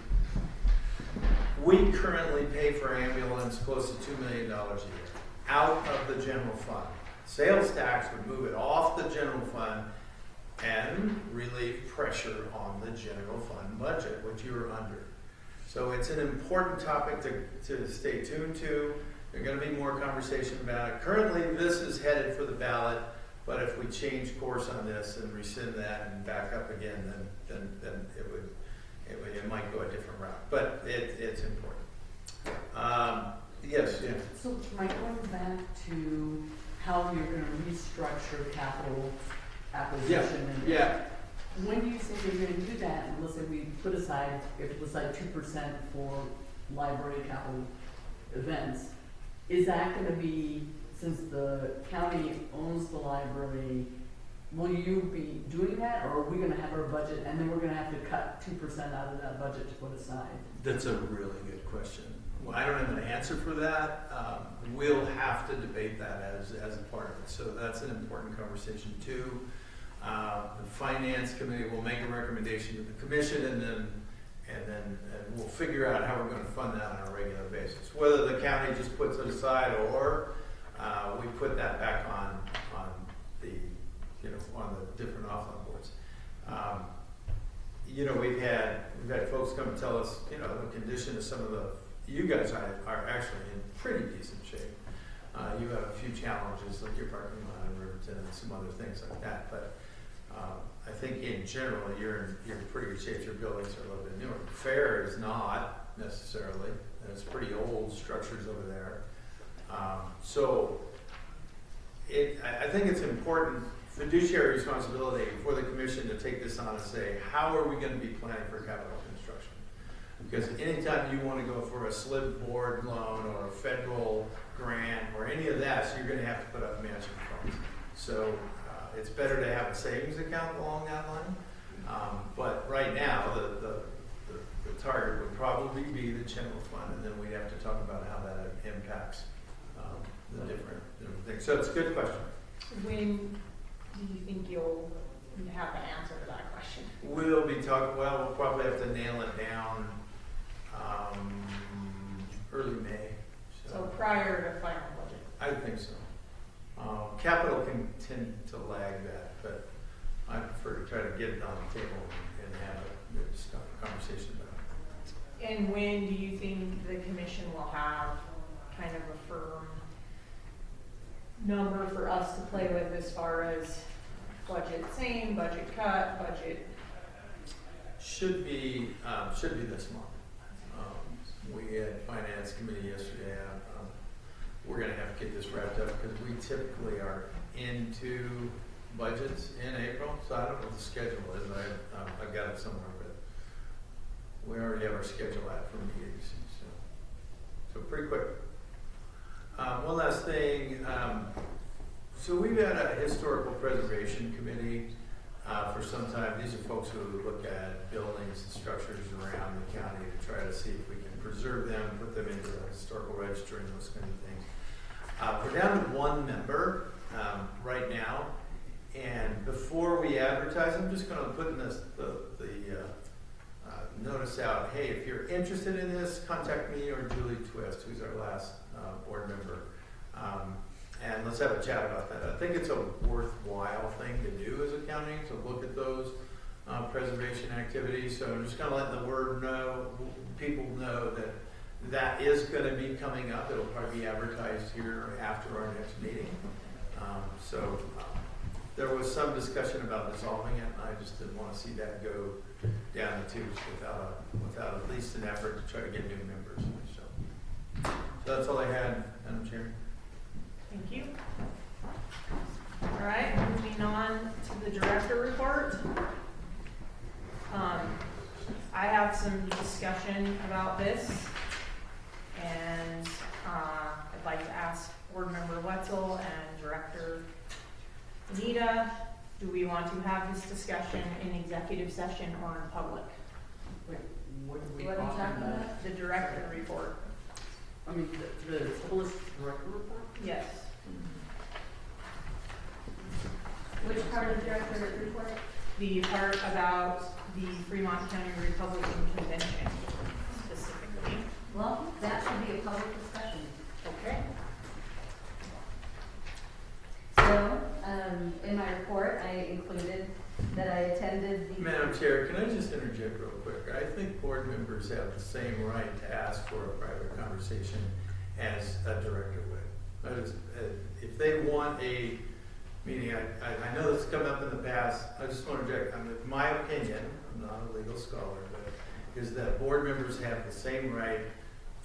We currently pay for ambulance close to $2 million a year out of the general fund. Sales tax would move it off the general fund and relieve pressure on the general fund budget, which you are under. So it's an important topic to stay tuned to. There's going to be more conversation about it. Currently, this is headed for the ballot, but if we change course on this and rescind that and back up again, then it might go a different route. But it's important. Yes, yeah. So, Mike, going back to how you're going to restructure capital acquisition. Yeah. When do you think you're going to do that? And let's say we put aside 2% for library capital events. Is that going to be, since the county owns the library, will you be doing that, or are we going to have our budget and then we're going to have to cut 2% out of that budget to put aside? That's a really good question. Well, I don't have an answer for that. We'll have to debate that as a part of it. So that's an important conversation too. The finance committee will make a recommendation to the commission, and then we'll figure out how we're going to fund that on a regular basis. Whether the county just puts it aside or we put that back on the on the different off-on boards. We've had folks come and tell us the condition of some of you guys are actually in pretty decent shape. You have a few challenges like your parking lot in Riverton and some other things like that, but I think in general you're in pretty good shape. Your buildings are a little bit newer. Fair is not necessarily, and it's pretty old structures over there. So I think it's important fiduciary responsibility for the commission to take this on and say, how are we going to be planning for capital construction? Because anytime you want to go for a SLIB board loan or a federal grant or any of that, so you're going to have to put up matching funds. So it's better to have a savings account along that line. But right now, the target would probably be the general fund, and then we'd have to talk about how that impacts the different things. So it's a good question. When do you think you'll have the answer to that question? We'll be talking, we'll probably have to nail it down early May. So prior to final budget? I think so. Capital can tend to lag that, but I prefer to try to get it on the table and have it just have a conversation about it. And when do you think the commission will have kind of a firm number for us to play with as far as budget same, budget cut, budget? Should be this month. We had finance committee yesterday. We're gonna have to get this wrapped up because we typically are into budgets in April. So I don't know what the schedule is. I've got it somewhere, but we already have our schedule out for meetings. So pretty quick. One last thing. So we've had a historical preservation committee for some time. These are folks who look at buildings and structures around the county to try to see if we can preserve them, put them into the historical register and those kind of things. We're down to one member right now, and before we advertise, I'm just going to put in the notice out, hey, if you're interested in this, contact me or Julie Twist, who's our last board member. And let's have a chat about that. I think it's a worthwhile thing to do as a county, to look at those preservation activities. So I'm just going to let the word know, people know that that is going to be coming up. It'll probably be advertised here after our next meeting. There was some discussion about dissolving it, and I just didn't want to see that go down the tubes without at least an effort to try to get new members. So that's all I had, Madam Chair. Thank you. All right, moving on to the director report. I have some discussion about this, and I'd like to ask Board Member Wetzel and Director Anita, do we want to have this discussion in executive session or in public? Wait, what are we What are you talking about? The director report. I mean, the holistic director report? Yes. Which part of the director report? The part about the Fremont County Republican Convention specifically. Well, that should be a public discussion. Okay. So, in my report, I included that I attended the. Madam Chair, can I just interject real quick? I think board members have the same right to ask for a private conversation as a director would. If they want a meeting, I know this has come up in the past, I just want to interject, my opinion, I'm not a legal scholar, but is that board members have the same right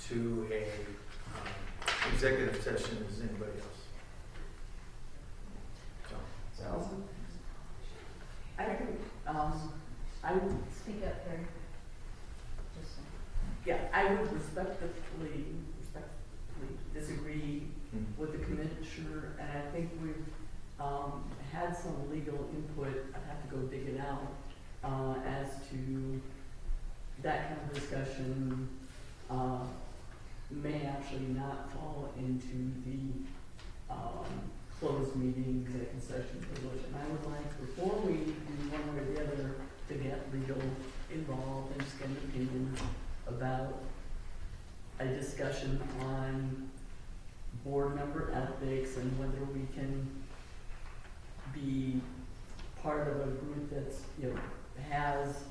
to a executive session as anybody else. So, I think, I would, Speak up there. yeah, I would respectfully disagree with the commissioner, and I think we've had some legal input. I'd have to go dig it out as to that kind of discussion may actually not fall into the closed meeting executive session resolution. I would like, before we do one way or the other, to get legal involved and just get an opinion about a discussion on board member ethics and whether we can be part of a group that's, has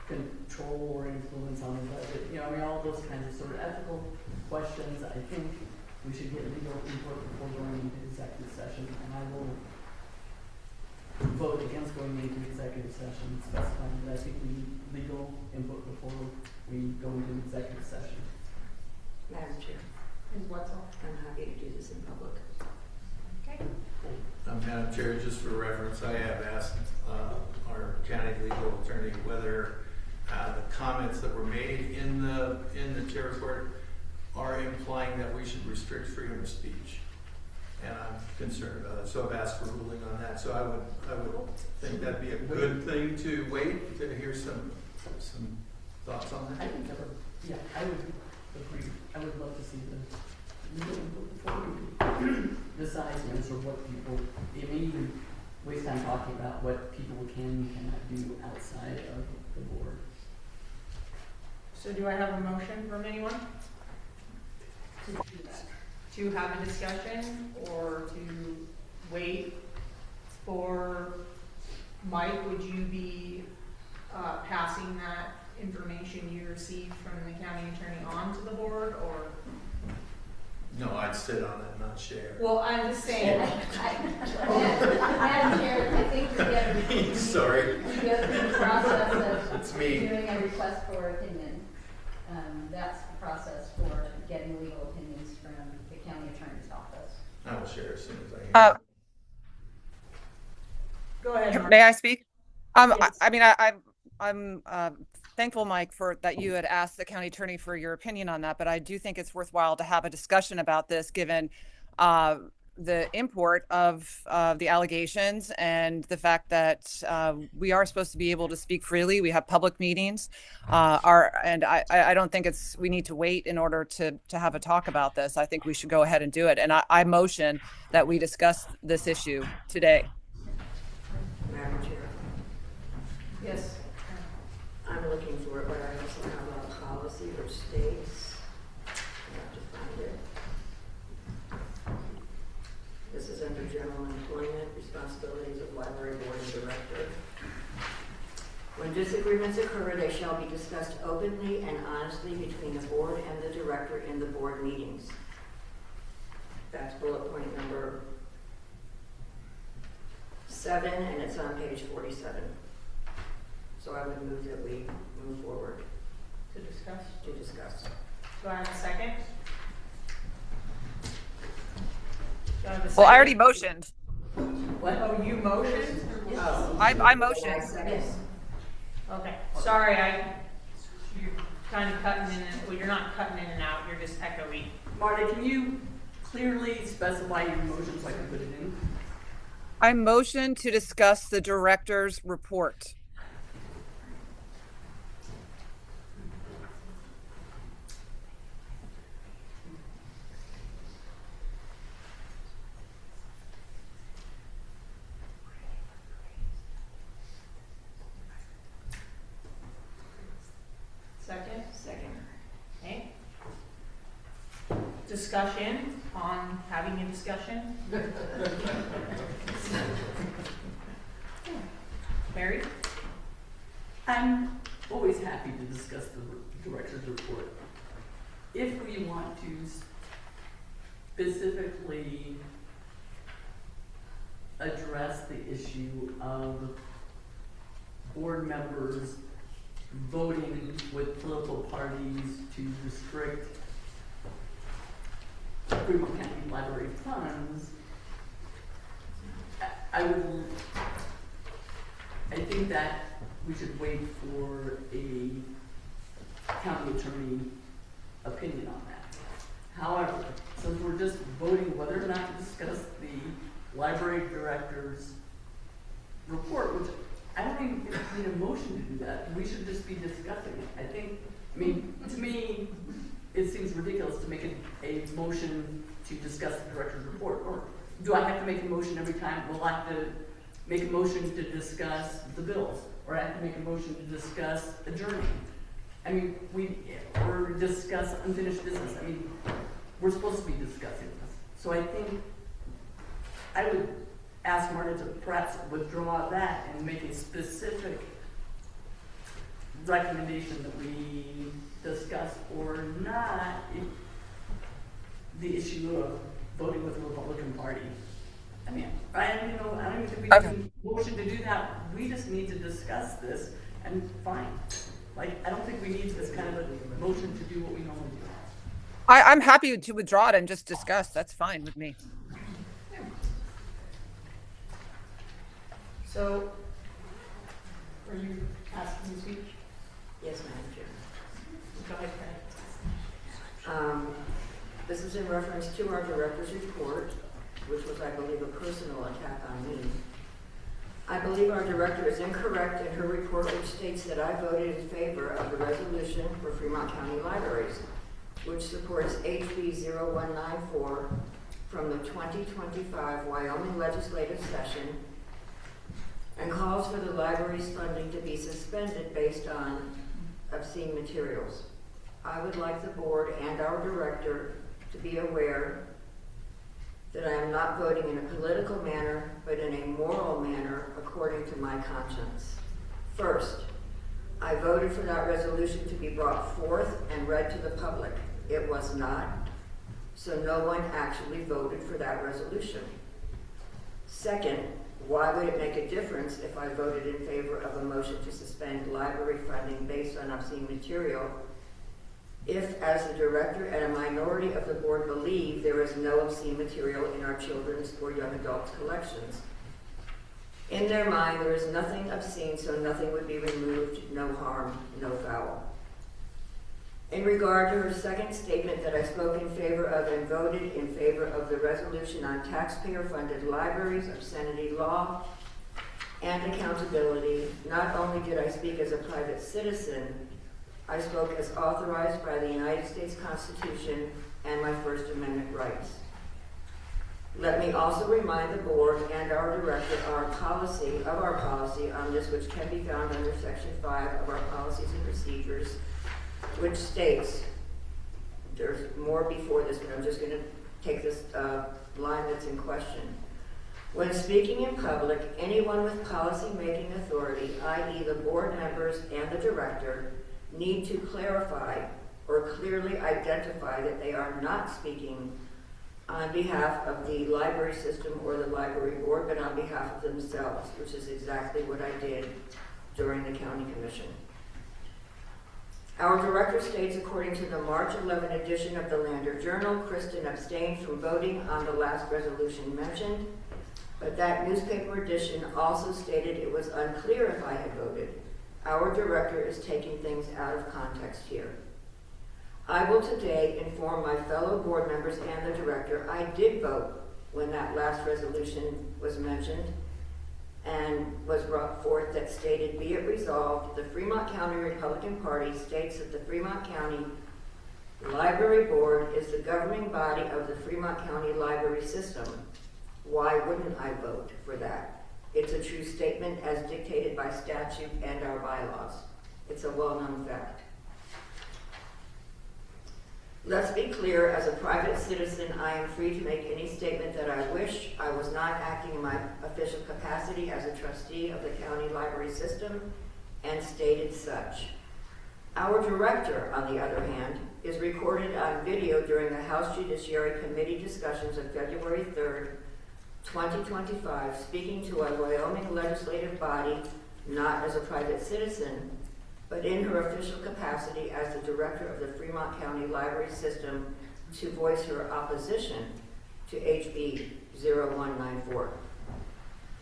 control or influence on the budget. I mean, all those kinds of sort of ethical questions. I think we should get legal input before going into executive session, and I will vote against going into executive session, specifying that I think we need legal input before we go into executive session. Madam Chair, Ms. Wetzel? I'm happy to do this in public. Okay. Madam Chair, just for reference, I have asked our county legal attorney whether the comments that were made in the chair report are implying that we should restrict freedom of speech, and I'm concerned about it. So I've asked for ruling on that. So I would think that'd be a good thing to wait to hear some thoughts on that. I think that would, yeah, I would agree. I would love to see the legal input before we decide or what people, it may even waste time talking about what people can and cannot do outside of the board. So do I have a motion from anyone? To have a discussion or to wait for Mike? Would you be passing passing that information you received from the county attorney on to the board, or? No, I'd sit on it, not share. Well, I'm just saying. Madam Chair, I think we get, Sorry. we go through the process of It's me. doing a request for opinion. That's the process for getting legal opinions from the county attorney's office. I will share as soon as I can. Go ahead, Mark. May I speak? Yes. I mean, I'm thankful, Mike, for that you had asked the county attorney for your opinion on that, but I do think it's worthwhile to have a discussion about this, given the import of the allegations and the fact that we are supposed to be able to speak freely. We have public meetings, and I don't think we need to wait in order to have a talk about this. I think we should go ahead and do it. And I motion that we discuss this issue today. Madam Chair, Yes. I'm looking for it, but I also have a policy which states, I have to find it. This is under general employment responsibilities of library board and director. When disagreements occur, they shall be discussed openly and honestly between the board and the director in the board meetings. That's bullet point number 7, and it's on page 47. So I would move that we move forward To discuss. to discuss. Do I have a second? Do I have a Well, I second? already motioned. What? Oh, you motioned? Oh. I motioned. Yes. Okay, sorry, you're kind of cutting in and, well, you're not cutting in and out, you're just echoey. Marta, can you clearly specify your motion so I can put it in? I motion to discuss the director's report. Second? Second. Okay. Discussion on having a discussion? Mary? I'm always happy to discuss the director's report. If we want to specifically address the issue of board members voting with political parties to restrict Fremont County Library funds, I think that we should wait for a county attorney opinion on that. However, since we're just voting whether or not to discuss the library director's report, which I don't even think we need a motion to do that. We should just be discussing it. To me, it seems ridiculous to make a motion to discuss the director's report. Or do I have to make a motion every time? Will I have to make a motion to discuss the bills? Or I have to make a motion to discuss adjourning? Or discuss unfinished business. We're supposed to be discussing this. So I think I would ask Marta to perhaps withdraw that and make a specific recommendation that we discuss or not the issue of voting with the Republican Party. I don't even think we need a motion to do that. We just need to discuss this and fine. I don't think we need this kind of a motion to do what we normally do. I'm happy to withdraw it and just discuss. That's fine with me. So, are you asking to speak? Yes, Madam Chair. Go ahead, Fran. This is in reference to our director's report, which was, I believe, a personal attack on me. I believe our director is incorrect in her report, which states that I voted in favor of the resolution for Fremont County Libraries, which supports HB 0194 from the 2025 Wyoming legislative session and calls for the library's funding to be suspended based on obscene materials. I would like the board and our director to be aware that I am not voting in a political manner, but in a moral manner according to my conscience. First, I voted for that resolution to be brought forth and read to the public. It was not, so no one actually voted for that resolution. Second, why would it make a difference if I voted in favor of a motion to suspend library funding based on obscene material if, as the director and a minority of the board believe, there is no obscene material in our children's or young adults' collections? In their mind, there is nothing obscene, so nothing would be removed, no harm, no foul. In regard to her second statement that I spoke in favor of and voted in favor of the resolution on taxpayer-funded libraries, obscenity law, and accountability, not only did I speak as a private citizen, I spoke as authorized by the United States Constitution and my First Amendment rights. Let me also remind the board and our director our policy on this, which can be found under Section 5 of our policies and procedures, which states, there's more before this, but I'm just going to take this line that's in question. When speaking in public, anyone with policy-making authority, i.e. the board members and the director, need to clarify or clearly identify that they are not speaking on behalf of the library system or the library board, but on behalf of themselves, which is exactly what I did during the county commission. Our director states, according to the March 11 edition of the Lander Journal, Kristen abstained from voting on the last resolution mentioned, but that newspaper edition also stated it was unclear if I had voted. Our director is taking things out of context here. I will today inform my fellow board members and the director I did vote when that last resolution was mentioned and was brought forth that stated, be it resolved, the Fremont County Republican Party states that the Fremont County Library Board is the governing body of the Fremont County Library System. Why wouldn't I vote for that? It's a true statement as dictated by statute and our bylaws. It's a well-known fact. Let's be clear, as a private citizen, I am free to make any statement that I wish. I was not acting in my official capacity as a trustee of the county library system and stated such. Our director, on the other hand, is recorded on video during the House Judiciary Committee discussions of February 3rd, 2025, speaking to a Wyoming legislative body, not as a private citizen, but in her official capacity as the director of the Fremont County Library System to voice her opposition to HB 0194.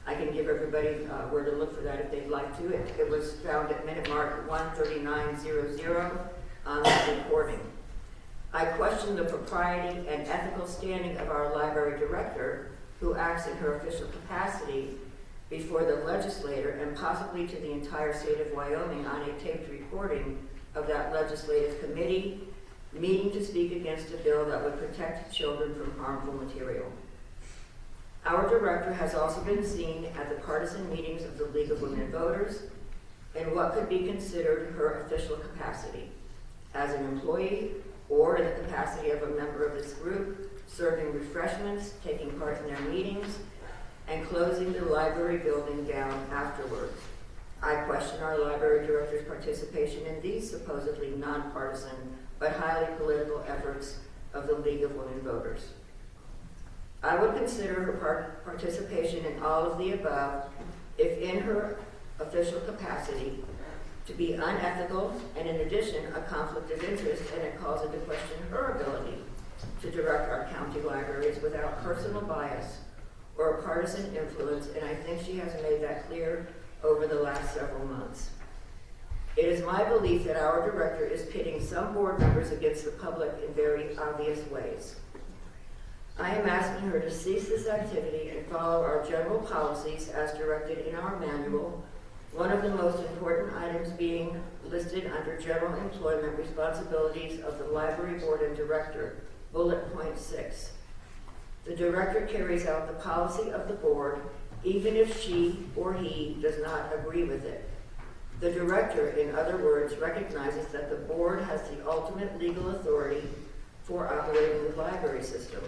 I can give everybody where to look for that if they'd like to. It was found at minute mark 13900 on the recording. I question the propriety and ethical standing of our library director, who acts in her official capacity before the legislator and possibly to the entire state of Wyoming on a taped recording of that legislative committee meeting to speak against a bill that would protect children from harmful material. Our director has also been seen at the partisan meetings of the League of Women Voters in what could be considered her official capacity as an employee or in the capacity of a member of this group, serving refreshments, taking part in their meetings, and closing the library building down afterwards. I question our library director's participation in these supposedly nonpartisan but highly political efforts of the League of Women Voters. I would consider her participation in all of the above, if in her official capacity, to be unethical and in addition a conflict of interest, and it calls into question her ability to direct our county libraries without personal bias or a partisan influence, and I think she has made that clear over the last several months. It is my belief that our director is pitting some board members against the public in very obvious ways. I am asking her to cease this activity and follow our general policies as directed in our manual, one of the most important items being listed under general employment responsibilities of the library board and director, bullet point 6. The director carries out the policy of the board, even if she or he does not agree with it. The director, in other words, recognizes that the board has the ultimate legal authority for operating the library system.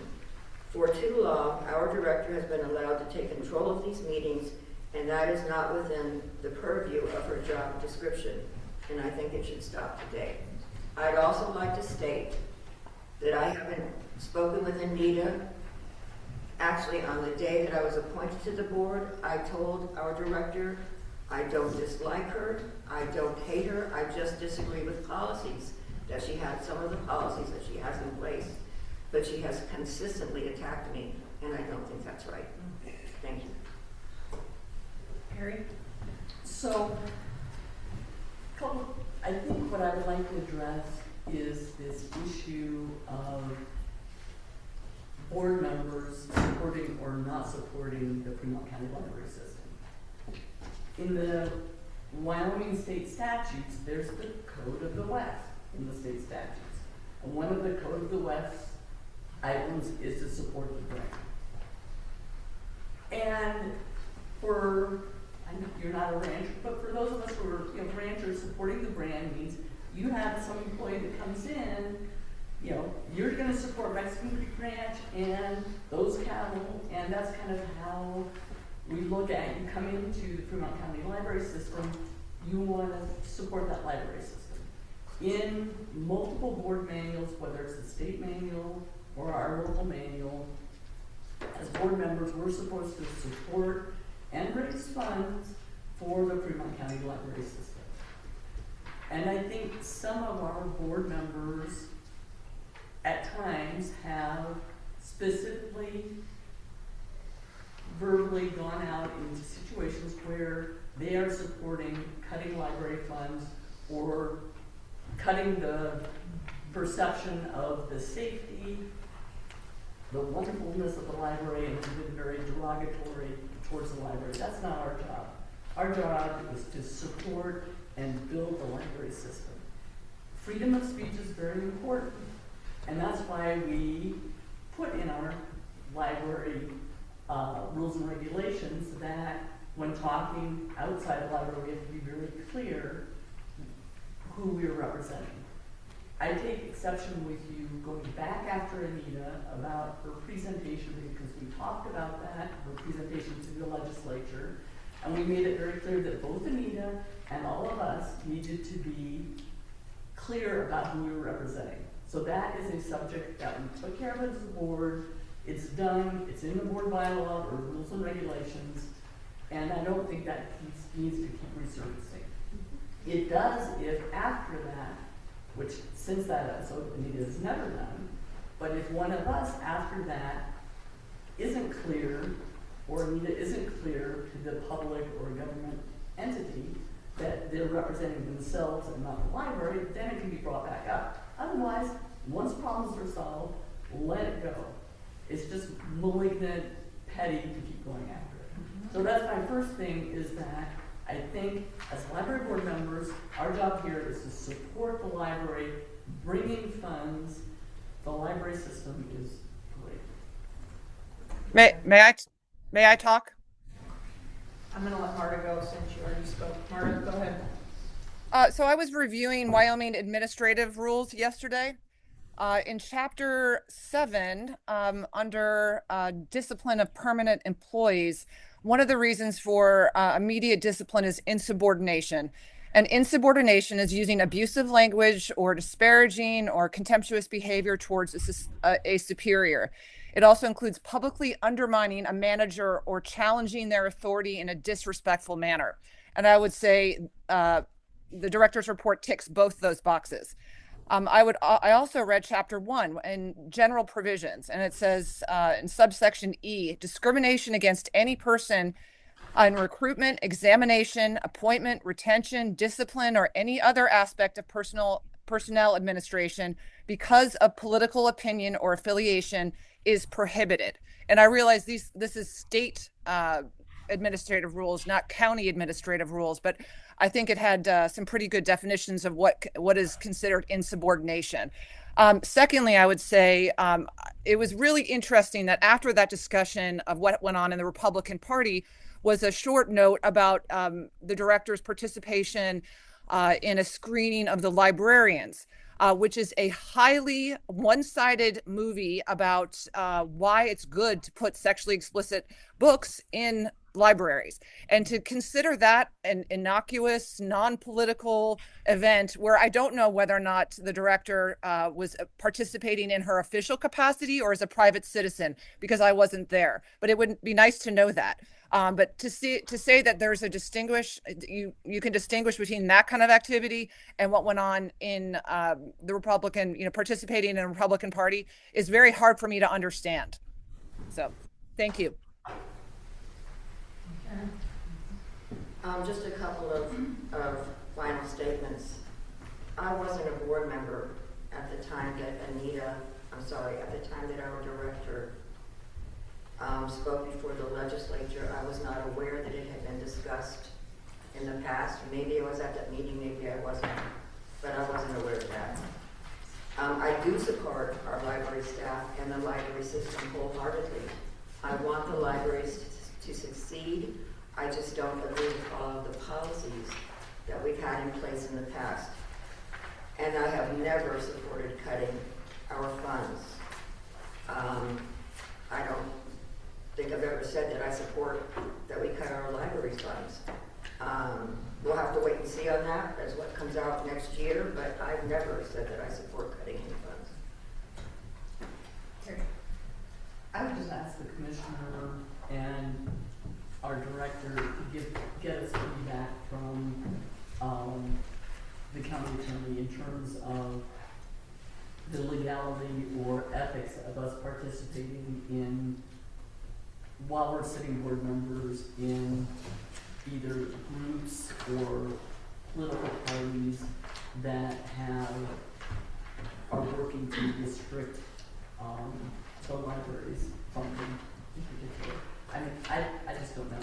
For too long, our director has been allowed to take control of these meetings, and that is not within the purview of her job description. and I think it should stop today. I'd also like to state that I haven't spoken with Anita. Actually, on the day that I was appointed to the board, I told our director, I don't dislike her, I don't hate her, I just disagree with policies, that she had some of the policies that she has in place, but she has consistently attacked me, and I don't think that's right. Thank you. Harry? So, I think what I would like to address is this issue of board members supporting or not supporting the Fremont County Library System. In the Wyoming state statutes, there's the Code of the West in the state statutes. And one of the Code of the West items is to support the brand. And I know you're not a rancher, but for those of us who are ranchers, supporting the brand means you have some employee that comes in, you're going to support Mexican Creek Ranch and those cattle, and that's kind of how we look at you come into the Fremont County Library System, you want to support that library system. In multiple board manuals, whether it's the state manual or our local manual, as board members, we're supposed to support and raise funds for the Fremont County Library System. And I think some of our board members at times have specifically verbally gone out into situations where they are supporting cutting library funds or cutting the perception of the safety, the wonderfulness of the library, and have been very derogatory towards the library. That's not our job. Our job is to support and build the library system. Freedom of speech is very important, and that's why we put in our library rules and regulations that when talking outside the library, we have to be very clear who we are representing. I take exception with you going back after Anita about her presentation, because we talked about that, her presentation to the legislature, and we made it very clear that both Anita and all of us needed to be clear about who we were representing. So that is a subject that we took care of as a board. It's done, it's in the board bylaw or rules and regulations, and I don't think that needs to keep resurfacing. It does if after that, which since that episode Anita has never done, but if one of us after that isn't clear, or Anita isn't clear to the public or government entity that they're representing themselves and not the library, then it can be brought back up. Otherwise, once problems are solved, let it go. It's just malignant, petty to keep going after it. So that's my first thing, is that I think as library board members, our job here is to support the library, bringing funds. The library system is great. May I talk? I'm gonna let Marta go since you already spoke. Marta, go ahead. So I was reviewing Wyoming administrative rules yesterday. In chapter 7, under discipline of permanent employees, one of the reasons for immediate discipline is insubordination. And insubordination is using abusive language or disparaging or contemptuous behavior towards a superior. It also includes publicly undermining a manager or challenging their authority in a disrespectful manner. And I would say the director's report ticks both those boxes. I also read chapter 1 in general provisions, and it says in subsection E, discrimination against any person on recruitment, examination, appointment, retention, discipline, or any other aspect of personnel administration because of political opinion or affiliation is prohibited. And I realize this is state administrative rules, not county administrative rules, but I think it had some pretty good definitions of what is considered insubordination. Secondly, I would say it was really interesting that after that discussion of what went on in the Republican Party was a short note about the director's participation in a screening of The Librarians, which is a highly one-sided movie about why it's good to put sexually explicit books in libraries. And to consider that an innocuous, non-political event where I don't know whether or not the director was participating in her official capacity or as a private citizen, because I wasn't there. But it would be nice to know that. But to say that there's a you can distinguish between that kind of activity and what went on in the Republican, participating in a Republican Party is very hard for me to understand. So, thank you. Just a couple of final statements. I wasn't a board member at the time that at the time that our director spoke before the legislature. I was not aware that it had been discussed in the past. Maybe I was at that meeting, maybe I wasn't, but I wasn't aware of that. I do support our library staff and the library system wholeheartedly. I want the libraries to succeed. I just don't agree with all of the policies that we've had in place in the past. And I have never supported cutting our funds. I don't think I've ever said that I support that we cut our library funds. We'll have to wait and see on that as what comes out next year, but I've never said that I support cutting any funds. I would just ask the commissioner and our director to get us feedback from the county attorney in terms of the legality or ethics of us participating in, while we're sitting board members, in either groups or political parties that are working to restrict the library's funding in particular. I mean, I just don't know.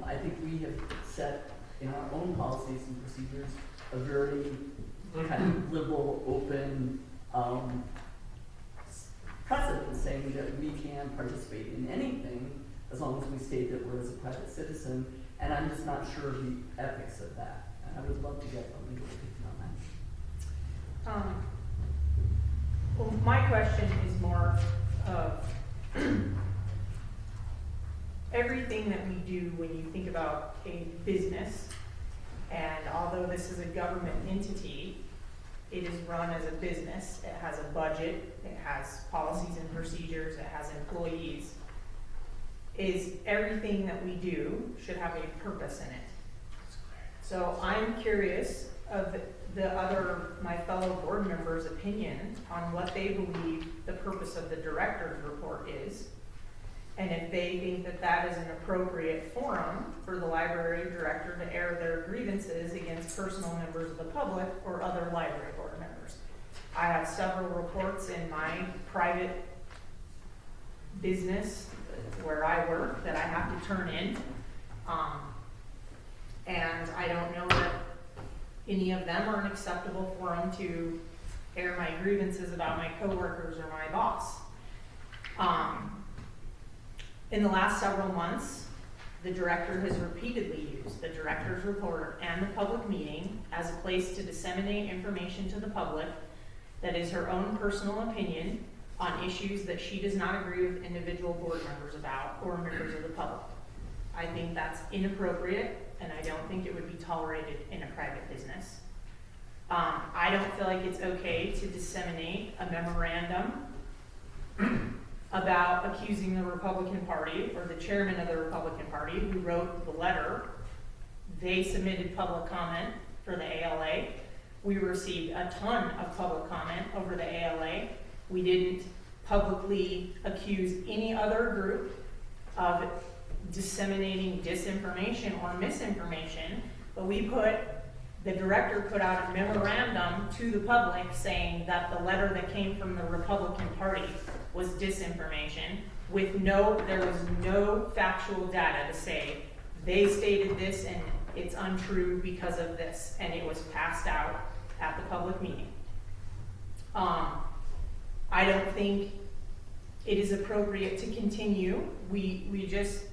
I think we have set in our own policies and procedures a very kind of liberal, open precedent saying that we can participate in anything as long as we state that we're as a private citizen, and I'm just not sure of the ethics of that. And I would love to get a legal opinion on that. Well, my question is more of everything that we do when you think about a business, and although this is a government entity, it is run as a business. It has a budget, it has policies and procedures, it has employees. Is everything that we do should have a purpose in it. So I'm curious of my fellow board members' opinion on what they believe the purpose of the director's report is, and if they think that that is an appropriate forum for the library director to air their grievances against personal members of the public or other library board members. I have several reports in my private business where I work that I have to turn in, and I don't know that any of them are an acceptable forum to air my grievances about my coworkers or my boss. In the last several months, the director has repeatedly used the director's report and the public meeting as a place to disseminate information to the public that is her own personal opinion on issues that she does not agree with individual board members about or members of the public. I think that's inappropriate, and I don't think it would be tolerated in a private business. I don't feel like it's okay to disseminate a memorandum about accusing the Republican Party or the chairman of the Republican Party who wrote the letter. They submitted public comment for the ALA. We received a ton of public comment over the ALA. We didn't publicly accuse any other group of disseminating disinformation or misinformation, but the director put out a memorandum to the public saying that the letter that came from the Republican Party was disinformation there was no factual data to say they stated this and it's untrue because of this, and it was passed out at the public meeting. I don't think it is appropriate to continue. We just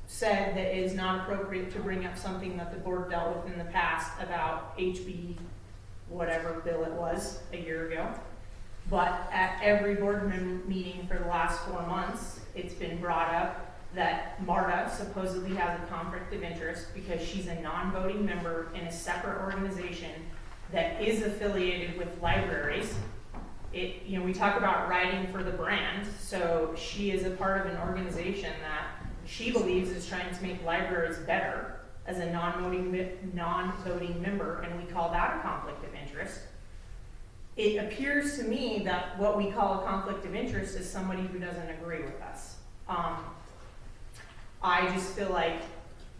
said that it is not appropriate to bring up something that the board dealt with in the past about HB, whatever bill it was, a year ago. But at every board meeting for the last 4 months, it's been brought up that Marta supposedly has a conflict of interest because she's a non-voting member in a separate organization that is affiliated with libraries. We talk about writing for the brand, so she is a part of an organization that she believes is trying to make libraries better as a non-voting member, and we call that a conflict of interest. It appears to me that what we call a conflict of interest is somebody who doesn't agree with us. I just feel like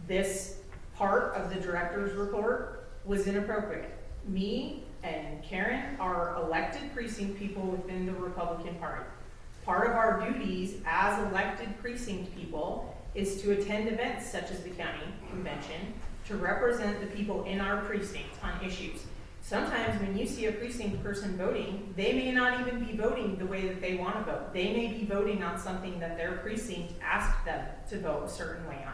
this part of the director's report was inappropriate. Me and Karen are elected precinct people within the Republican Party. Part of our duties as elected precinct people is to attend events such as the county convention to represent the people in our precinct on issues. Sometimes when you see a precinct person voting, they may not even be voting the way that they want to vote. They may be voting on something that their precinct asked them to vote a certain way on.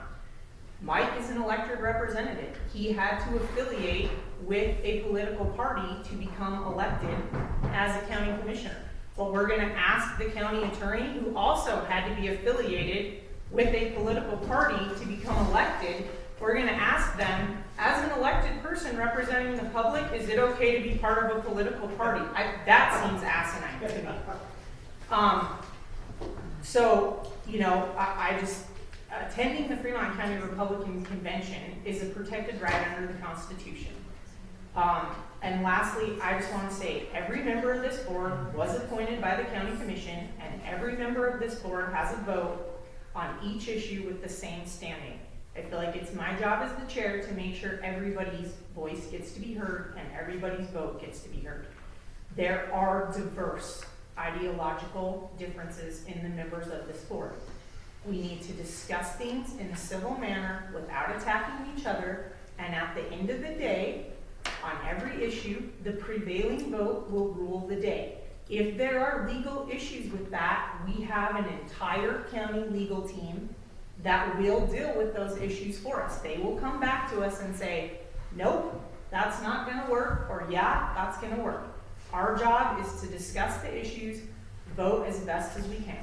Mike is an elected representative. He had to affiliate with a political party to become elected as a county commissioner. But we're going to ask the county attorney, who also had to be affiliated with a political party to become elected, we're going to ask them, as an elected person representing the public, is it okay to be part of a political party? That seems asinine to me. I just, attending the Fremont County Republican Convention is a protected right under the Constitution. And lastly, I just want to say, every member of this board was appointed by the county commission, and every member of this board has a vote on each issue with the same standing. I feel like it's my job as the chair to make sure everybody's voice gets to be heard and everybody's vote gets to be heard. There are diverse ideological differences in the members of this board. We need to discuss things in a civil manner without attacking each other, and at the end of the day, on every issue, the prevailing vote will rule the day. If there are legal issues with that, we have an entire county legal team that will deal with those issues for us. They will come back to us and say, nope, that's not going to work, or yeah, that's going to work. Our job is to discuss the issues, vote as best as we can.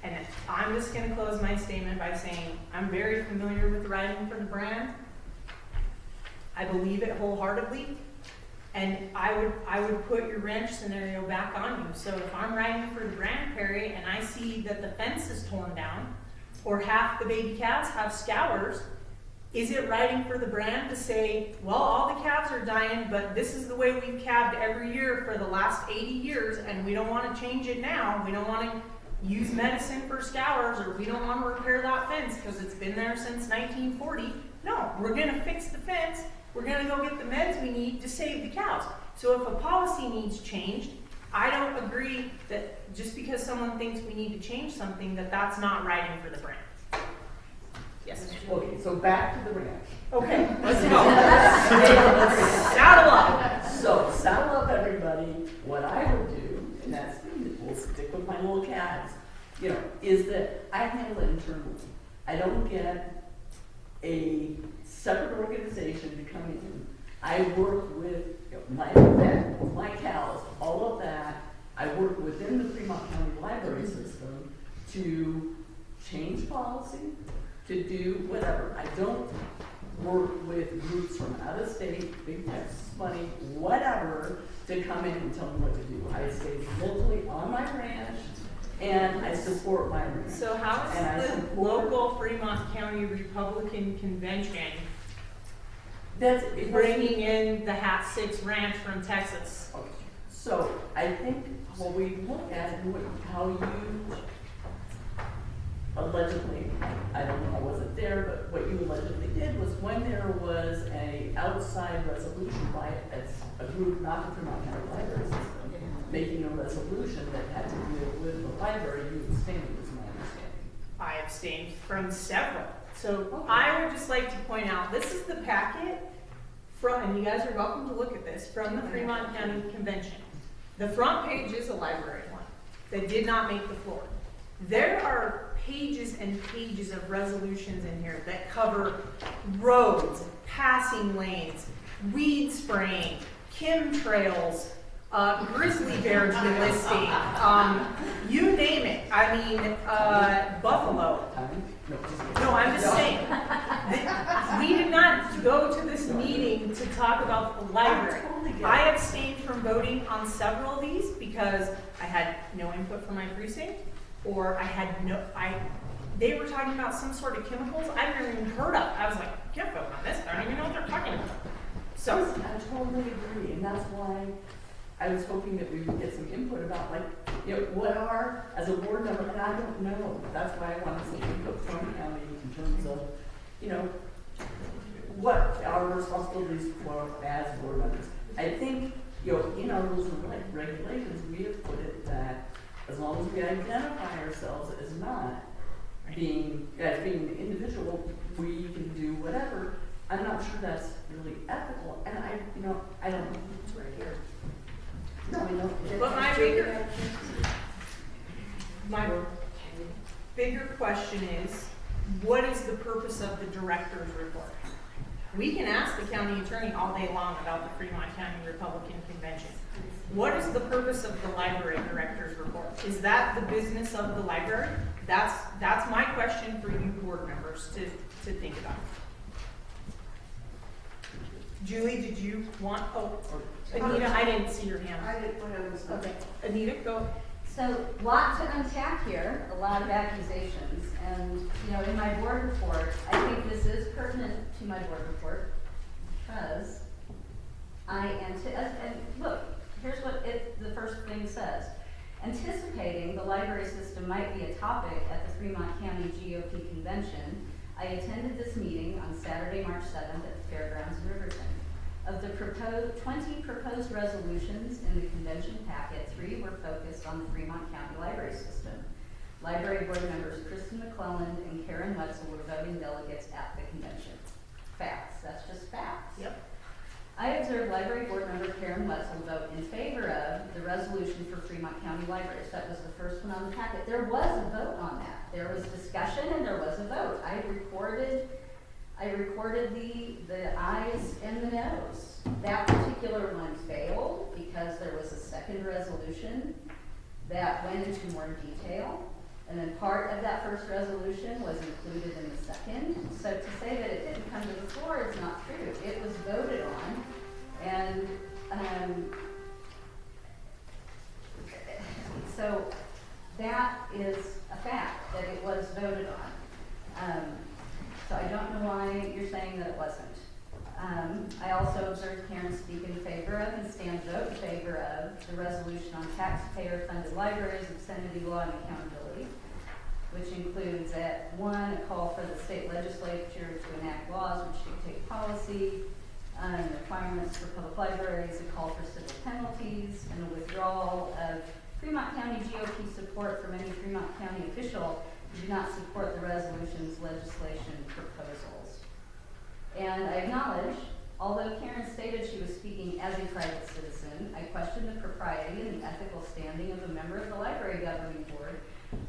And I'm just going to close my statement by saying I'm very familiar with writing for the brand. I believe it wholeheartedly. And I would put your ranch scenario back on you. So if I'm writing for the brand, Perry, and I see that the fence is torn down, or half the baby calves have scours, is it writing for the brand to say, well, all the calves are dying, but this is the way we've calved every year for the last 80 years, and we don't want to change it now. We don't want to use medicine for scours, or we don't want to repair that fence because it's been there since 1940. No, we're going to fix the fence. We're going to go get the meds we need to save the cows. So if a policy needs changed, I don't agree that just because someone thinks we need to change something, that that's not writing for the brand. Yes. Okay, so back to the ranch. Okay, let's go. Saddle up. So saddle up, everybody. What I will do, and that's we'll stick with my little calves, is that I handle it internally. I don't get a separate organization to come in. I work with my vet, my cows, all of that. I work within the Fremont County Library System to change policy, to do whatever. I don't work with groups from out of state, big Texas money, whatever, to come in and tell me what to do. I stay locally on my ranch, and I support my ranch. So how is the local Fremont County Republican Convention bringing in the Hat 6 Ranch from Texas? Okay. So I think what we look at and how you allegedly, I don't know, I wasn't there, but what you allegedly did was when there was a outside resolution by a group, not the Fremont County Library System, making a resolution that had to deal with the library, you abstained, was my understanding. I abstained from several. So I would just like to point out, this is the packet and you guys are welcome to look at this, from the Fremont County Convention. The front page is a library one that did not make the floor. There are pages and pages of resolutions in here that cover roads, passing lanes, weed spraying, chemtrails, grizzly bear delisting, you name it. I mean, buffalo. No, I'm just saying. We did not go to this meeting to talk about the library. I abstained from voting on several of these because I had no input from my precinct, or they were talking about some sort of chemicals I've never even heard of. I was like, I can't vote on this. I don't even know what they're talking about. So I totally agree, and that's why I was hoping that we would get some input about, like, you know, what are, as a board member, and I don't know. That's why I wanted some input from county in terms of, you know, what our responsibilities were as board members. I think, you know, in our rules and regulations, we have put it that as long as we identify ourselves as not being an individual, we can do whatever. I'm not sure that's really ethical, and I don't know. It's right here. No, I know. But my bigger question is, what is the purpose of the director's report? We can ask the county attorney all day long about the Fremont County Republican Convention. What is the purpose of the library director's report? Is that the business of the library? That's my question for you board members to think about. Julie, did you want, Anita, I didn't see your hand. I didn't, when I was. Okay, Anita, go. So, lot to unpack here, a lot of accusations, and, you know, in my board report, I think this is pertinent to my board report, because and look, here's what the first thing says. Anticipating the library system might be a topic at the Fremont County GOP convention, I attended this meeting on Saturday, March 7th at the Fairgrounds in Riverton. Of the 20 proposed resolutions in the convention packet, 3 were focused on the Fremont County library system. Library board members Kristen McClelland and Karen Wetzel were voting delegates at the convention. Facts, that's just facts. Yep. I observed library board member Karen Wetzel vote in favor of the resolution for Fremont County Libraries. That was the first one on the packet. There was a vote on that. There was discussion and there was a vote. I recorded the ayes and the noes. That particular one failed because there was a second resolution that went into more detail. And then part of that first resolution was included in the second. So to say that it didn't come to the floor is not true. It was voted on, and so that is a fact, that it was voted on. So I don't know why you're saying that it wasn't. I also observed Karen speak in favor of and Stan vote in favor of the resolution on taxpayer-funded libraries, obscenity law, and accountability, which includes at 1, a call for the state legislature to enact laws which dictate policy, requirements for public libraries, a call for civil penalties, and a withdrawal of Fremont County GOP support from any Fremont County official who do not support the resolution's legislation proposals. And I acknowledge, although Karen stated she was speaking as a private citizen, I question the propriety and the ethical standing of a member of the library governing board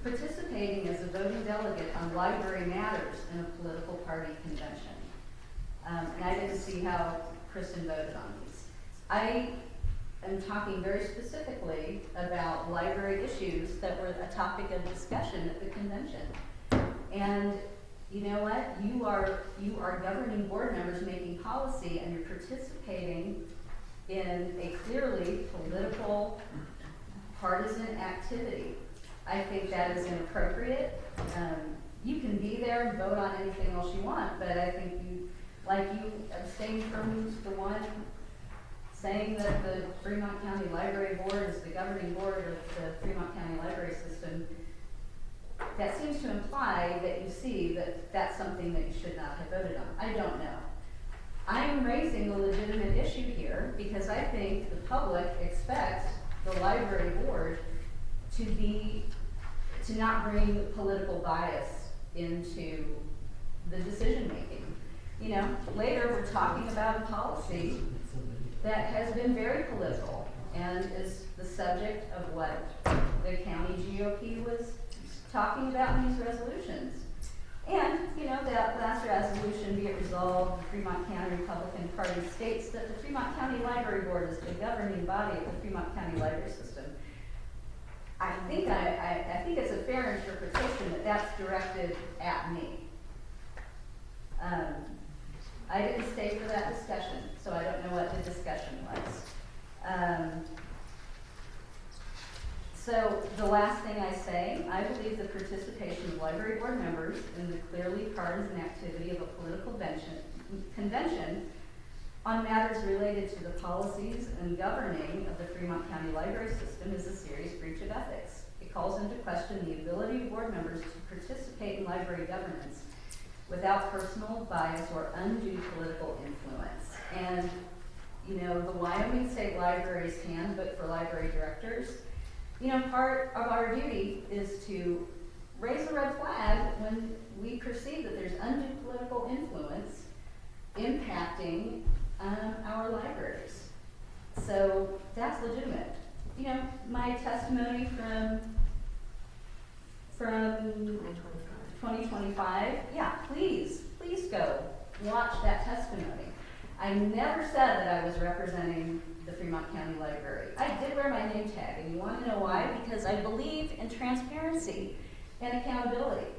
participating as a voting delegate on library matters in a political party convention. And I didn't see how Kristen voted on these. I am talking very specifically about library issues that were a topic of discussion at the convention. And you know what? You are governing board members making policy, and you're participating in a clearly political, partisan activity. I think that is inappropriate. You can be there and vote on anything else you want, but I think you abstained from the one saying that the Fremont County Library Board is the governing board of the Fremont County Library System. That seems to imply that you see that that's something that you should not have voted on. I don't know. I'm raising a legitimate issue here because I think the public expects the library board to not bring political bias into the decision making. You know, later we're talking about a policy that has been very political and is the subject of what the county GOP was talking about in these resolutions. And, you know, that last resolution, be it resolved, the Fremont County Republican Party states that the Fremont County Library Board is the governing body of the Fremont County Library System. I think it's a fair interpretation that that's directed at me. I didn't stay for that discussion, so I don't know what the discussion was. So the last thing I say, I believe the participation of library board members in the clearly partisan activity of a political convention on matters related to the policies and governing of the Fremont County Library System is a serious breach of ethics. It calls into question the ability of board members to participate in library governance without personal bias or undue political influence. And, you know, the Wyoming State Library's Handbook for Library Directors, you know, part of our duty is to raise a red flag when we perceive that there's undue political influence impacting our libraries. So that's legitimate. You know, my testimony from 2025, yeah, please go watch that testimony. I never said that I was representing the Fremont County Library. I did wear my name tag, and you want to know why? Because I believe in transparency and accountability.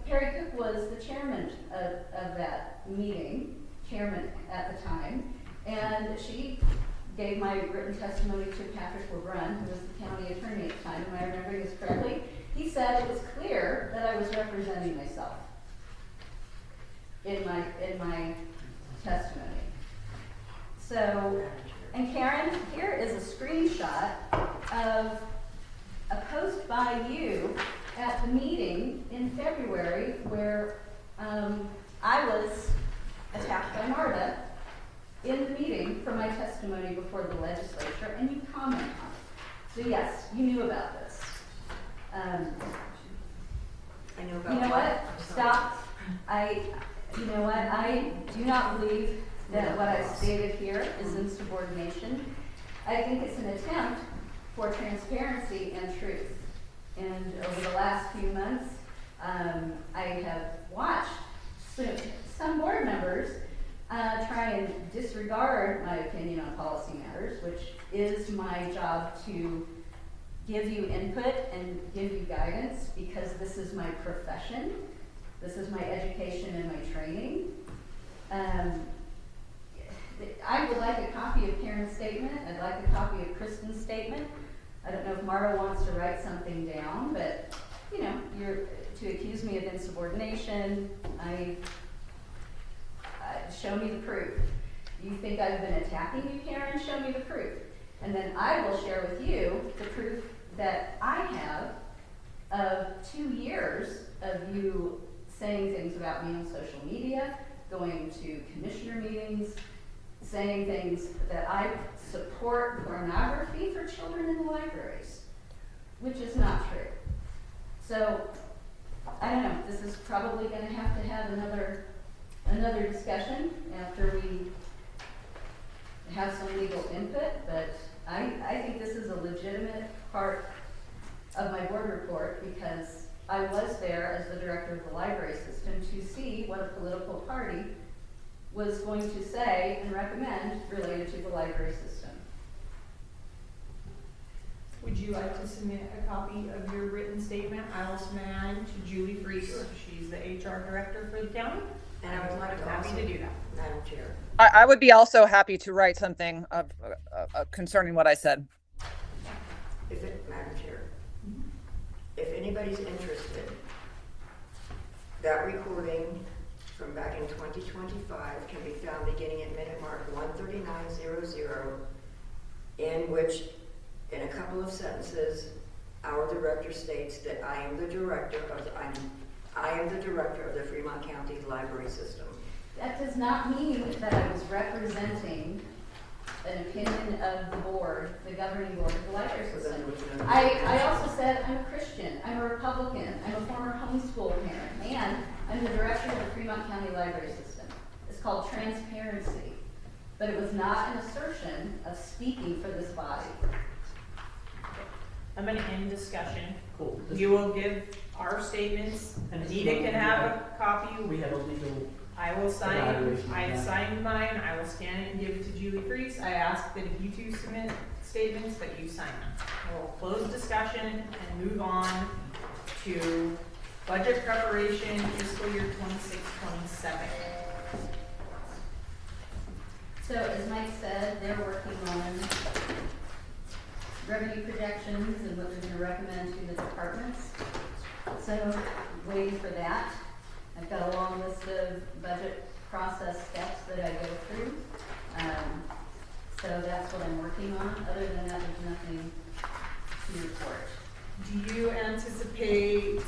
Perry Cook was the chairman of that meeting, chairman at the time, and she gave my written testimony to Patrick LeBrun, who was the county attorney at the time. Am I remembering this correctly? He said it was clear that I was representing myself in my testimony. So, and Karen, here is a screenshot of a post by you at the meeting in February where I was attacked by Marta in the meeting for my testimony before the legislature, and you comment on it. So yes, you knew about this. I know about you know what? Stop. You know what? I do not believe that what I've stated here is insubordination. I think it's an attempt for transparency and truth. And over the last few months, I have watched some board members try and disregard my opinion on policy matters, which is my job to give you input and give you guidance because this is my profession. This is my education and my training. I would like a copy of Karen's statement. I'd like a copy of Kristen's statement. I don't know if Mara wants to write something down, but you know, to accuse me of insubordination, show me the proof. You think I've been attacking you, Karen? Show me the proof. And then I will share with you the proof that I have of 2 years of you saying things about me on social media, going to commissioner meetings, saying things that I support pornography for children in the libraries, which is not true. So, I don't know, this is probably going to have another discussion after we have some legal input, but I think this is a legitimate part of my board report because I was there as the director of the library system to see what a political party was going to say and recommend related to the library system. Would you like to submit a copy of your written statement? I will submit it to Julie Freeser. She's the HR director for the county. And I would like to happy also, to do that. Madam Chair. I would be also happy to write something concerning what I said. Madam Chair, if anybody's interested, that recording from back in 2025 can be found beginning at minute mark 139:00, in which, in a couple of sentences, our director states that I am the director of the Fremont County Library System. That does not mean that I was representing an opinion of the board, the governing board of the library system. I also said I'm a Christian, I'm a Republican, I'm a former homeschool parent, and I'm the director of the Fremont County Library System. It's called transparency, but it was not an assertion of speaking for this body. I'm going to end discussion. Cool. You will give our statements. And it's Anita not- can have a copy. We have a legal, I will sign, Evaluation, I yeah. signed mine, I will scan it and give it to Julie Priest. I ask that if you two submit statements, that you sign them. We'll close discussion and move on to budget preparation fiscal year 26-27. So as Mike said, they're working on revenue projections and what they're gonna recommend to the departments. So waiting for that. I've got a long list of budget process steps that I go through. So that's what I'm working on. Other than that, there's nothing to report. Do you anticipate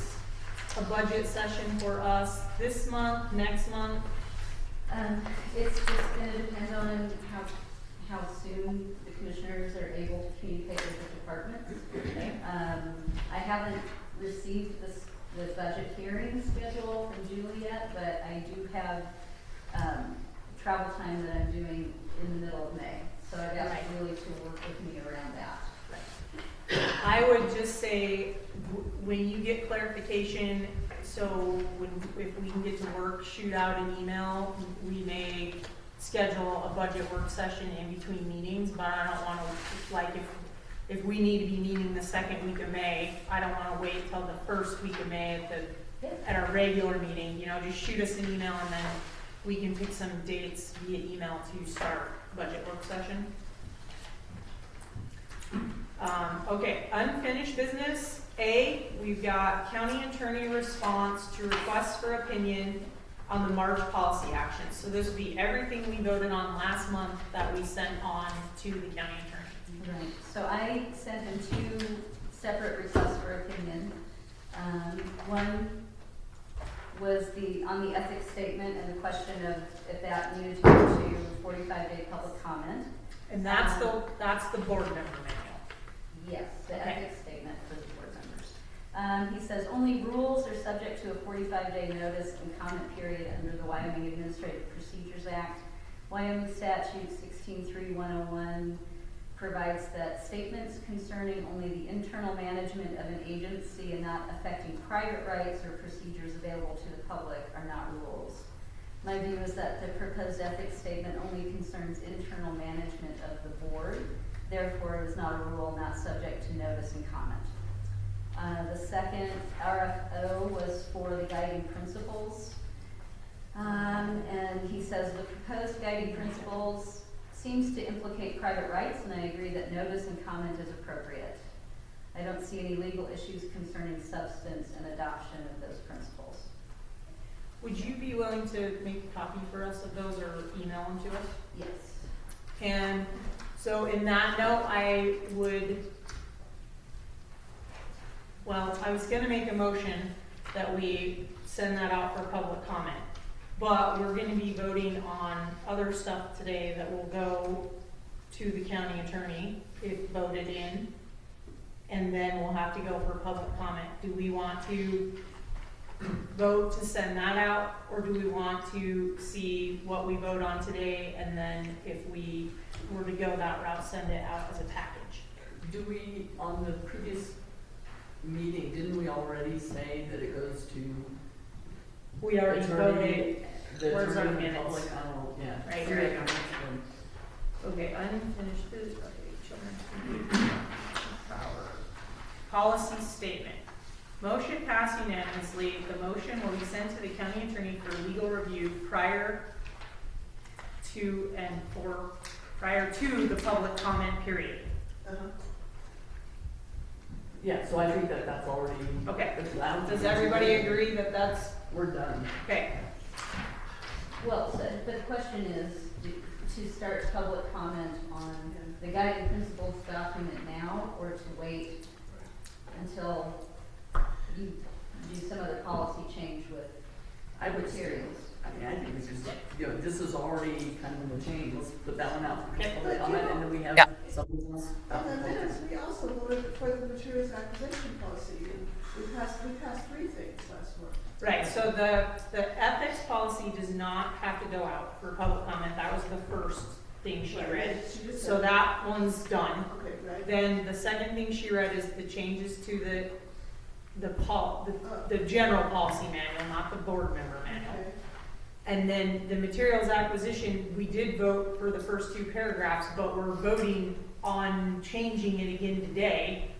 a budget session for us this month, next month? It's just gonna depend on how soon the commissioners are able to communicate with the departments. Okay. I haven't received the budget hearing schedule from Julie yet, but I do have, travel time that I'm doing in the middle of May. So I've asked Julie to work with me around that. I would just say, when you get clarification, so if we can get to work, shoot out an email. We may schedule a budget work session in between meetings, but I don't wanna, like, if we need to be meeting the second week of May, I don't wanna wait till the first week of May at our regular meeting, you know, just shoot us an email and then we can pick some dates via email to start budget work session. Okay, unfinished business. A, we've got county attorney response to requests for opinion on the March policy actions. So this will be everything we voted on last month that we sent on to the county attorney. Right, so I sent him 2 separate requests for opinion. One was on the ethics statement and the question of if that needed to go to 45-day public comment. And that's the board member manual. Yes, the Okay. ethics statement for the board members. He says only rules are subject to a 45-day notice and comment period under the Wyoming Administrative Procedures Act. Wyoming Statute 163101 provides that statements concerning only the internal management of an agency and not affecting private rights or procedures available to the public are not rules. My view is that the proposed ethics statement only concerns internal management of the board. Therefore, it is not a rule, not subject to notice and comment. The second RFO was for the guiding principles. And he says the proposed guiding principles seems to implicate private rights, and I agree that notice and comment is appropriate. I don't see any legal issues concerning substance and adoption of those principles. Would you be willing to make a copy for us of those or email them to us? Yes. And so in that note, I was gonna make a motion that we send that out for public comment. But we're gonna be voting on other stuff today that will go to the county attorney if voted in. And then we'll have to go for public comment. Do we want to vote to send that out, or do we want to see what we vote on today, and then if we were to go that route, send it out as a package? do we, on the previous meeting, didn't we already say that it goes to? We already attorney, voted. the Where's our attorney minutes? public, I don't know, yeah. Right Somebody here. can mention Okay, unfinished business, okay, children's power. Policy statement. Motion passed unanimously. The motion will be sent to the county attorney for legal review prior to the public comment period. Yeah, so I think that that's already. Okay. allowed. Does everybody agree that that's, We're done. okay, Well said, but the question is, to start public comment on the guiding principles document now, or to wait until you do some other policy change with I would materials? I think we just, this is already kind of a change, let's put that one out for Okay. public comment, and then we have Yeah. something else. On the minutes, we also voted for the materials acquisition policy, and we passed 3 things last month. right, so the ethics policy does not have to go out for public comment. That was the first thing she read. She just So said- that one's done. Okay, right. Then the second thing she read is the changes to the general policy manual, not the board member manual. Okay. And then the materials acquisition, we did vote for the first 2 paragraphs, but we're voting on changing it again today.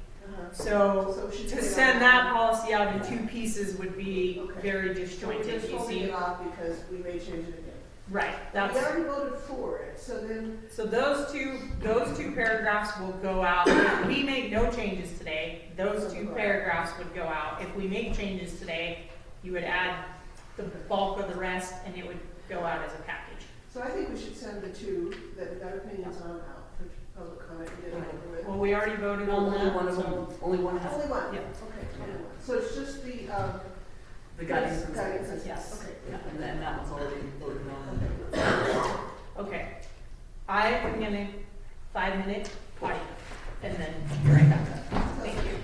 So we should to take it send out. that policy out in 2 pieces would be Okay. very So we're disjointed, just you holding see? it off because we may change it again. Right, We that's, already voted for it, so then, so those two paragraphs will go out. If we make no changes today, those 2 paragraphs would go out. If we make changes today, you would add the bulk of the rest and it would go out as a package. so I think we should send the 2 that we got opinions on out for public comment and get it over with. Well, we already voted on Only that, one of so- them, only one has. Only one? Yeah. Okay, only one. So it's just the guiding guiding principles. principles? Yes. Okay. Yeah, and then that was already voted on. Okay. I am gonna 5-minute potty and then be right back. Thank you.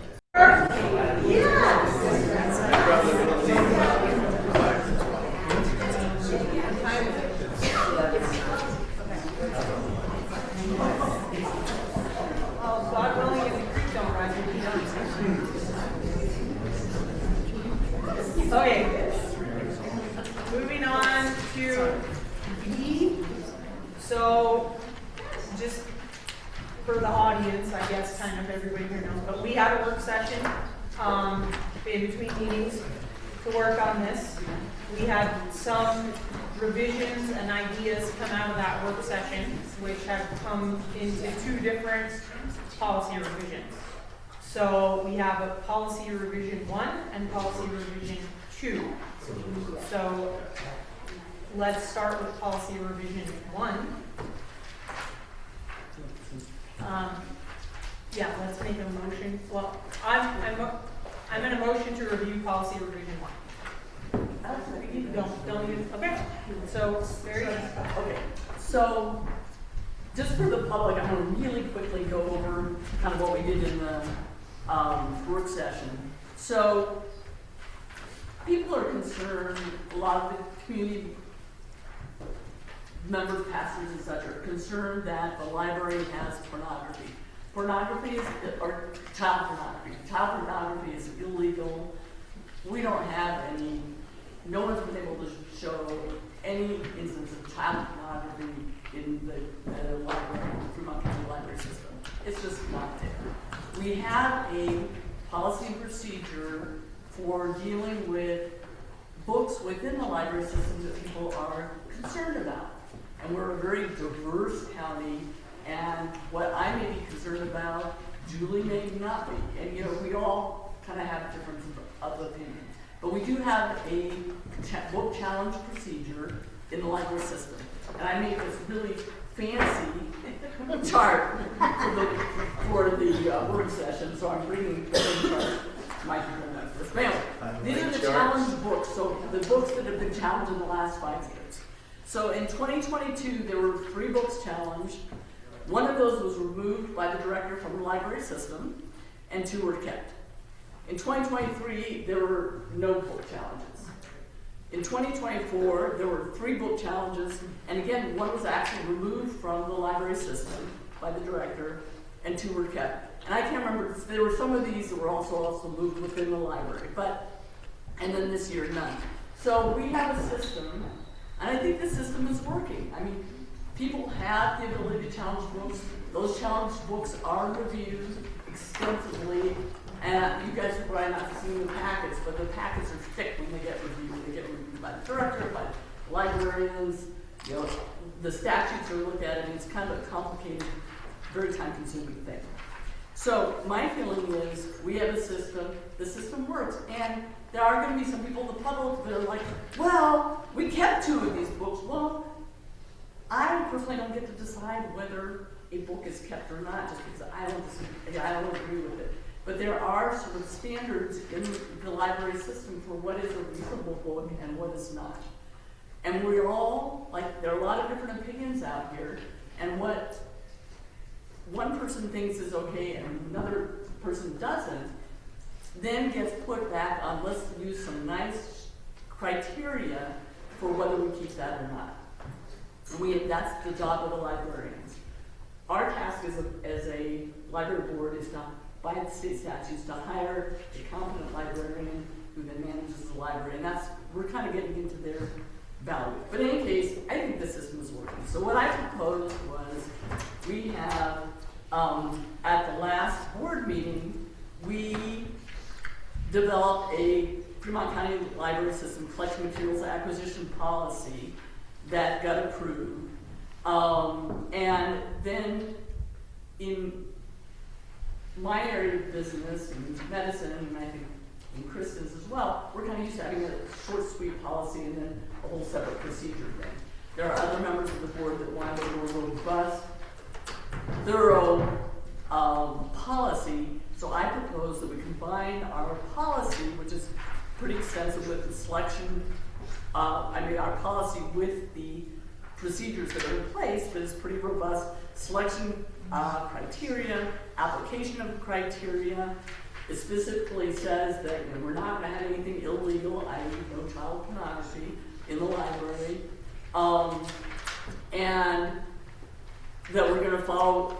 Oh, God willing, if the creek don't rise, we'll be done. Okay. Moving on to B. So, just for the audience, I guess, kind of everybody here knows, but we had a work session, in between meetings to work on this. We had some revisions and ideas come out of that work session, which have come into 2 different policy revisions. So we have a policy revision 1 and policy revision 2. So let's start with policy revision 1. Yeah, let's make a motion. Well, I'm in a motion to review policy revision 1. Don't you? Okay. So, very good. Okay, so, just for the public, I'm gonna really quickly go over kind of what we did in the, work session. So, people are concerned, a lot of the community members, pastors, et cetera, are concerned that the library has pornography. Pornography is, or child pornography. Child pornography is illegal. We don't have any, no one's been able to show any instance of child pornography in the library, Fremont County Library System. It's just not there. We have a policy and procedure for dealing with books within the library system that people are concerned about. And we're a very diverse county, and what I may be concerned about, Julie may not be. And you know, we all kind of have differences of opinion. But we do have a book challenge procedure in the library system. And I made this really fancy chart for the work session, so I'm bringing the chart. Microphone up for family. These are the challenge books, so the books that have been challenged in the last 5 years. So in 2022, there were 3 books challenged. One of those was removed by the director from the library system, and 2 were kept. In 2023, there were no book challenges. In 2024, there were 3 book challenges, and again, one was actually removed from the library system by the director, and 2 were kept. And I can't remember, there were some of these that were also moved within the library, and then this year, none. So we have a system, and I think the system is working. I mean, people have the ability to challenge books. Those challenged books are reviewed extensively, and you guys have probably not seen the packets, but the packets are thick when they get reviewed. They get reviewed by the director, by librarians, you know, the statutes are looked at, and it's kind of a complicated, very time-consuming thing. So my feeling is we have a system, the system works, and there are going to be some people in the public that are like, well, we kept 2 of these books. Well, I personally don't get to decide whether a book is kept or not, just because I don't agree with it. But there are sort of standards in the library system for what is a reasonable book and what is not. And we're all, like, there are a lot of different opinions out here, and what one person thinks is okay and another person doesn't, then gets put back on, let's use some nice criteria for whether we keep that or not. And that's the job of the librarians. Our task as a library board is to by the state statutes to hire a competent librarian who then manages the library, and we're kind of getting into their value. But in any case, I think the system is working. So what I proposed was we have, at the last board meeting, we developed a Fremont County Library System collection materials acquisition policy that got approved. And then in my area of business and medicine, and I think in Kristen's as well, we're kind of used to having a short, sweet policy and then a whole separate procedure thing. There are other members of the board that want a more robust, thorough policy. So I propose that we combine our policy, which is pretty extensive with the selection, our policy with the procedures that are in place, but it's pretty robust selection criteria, application of criteria. It specifically says that we're not going to have anything illegal, i.e. no child pornography in the library, and that we're going to follow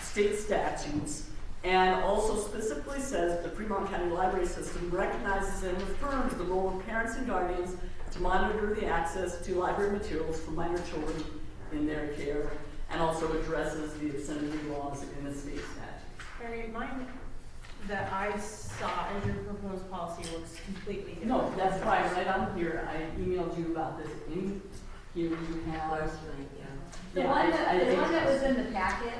state statutes, and also specifically says the Fremont County Library System recognizes and affirms the role of parents and guardians to monitor the access to library materials for minor children in their care, and also addresses the obscenity laws in the state statutes. Mary, mine that I saw as your proposed policy looks completely different. No, that's why right on here, I emailed you about this. In here you have. The one that was in the packet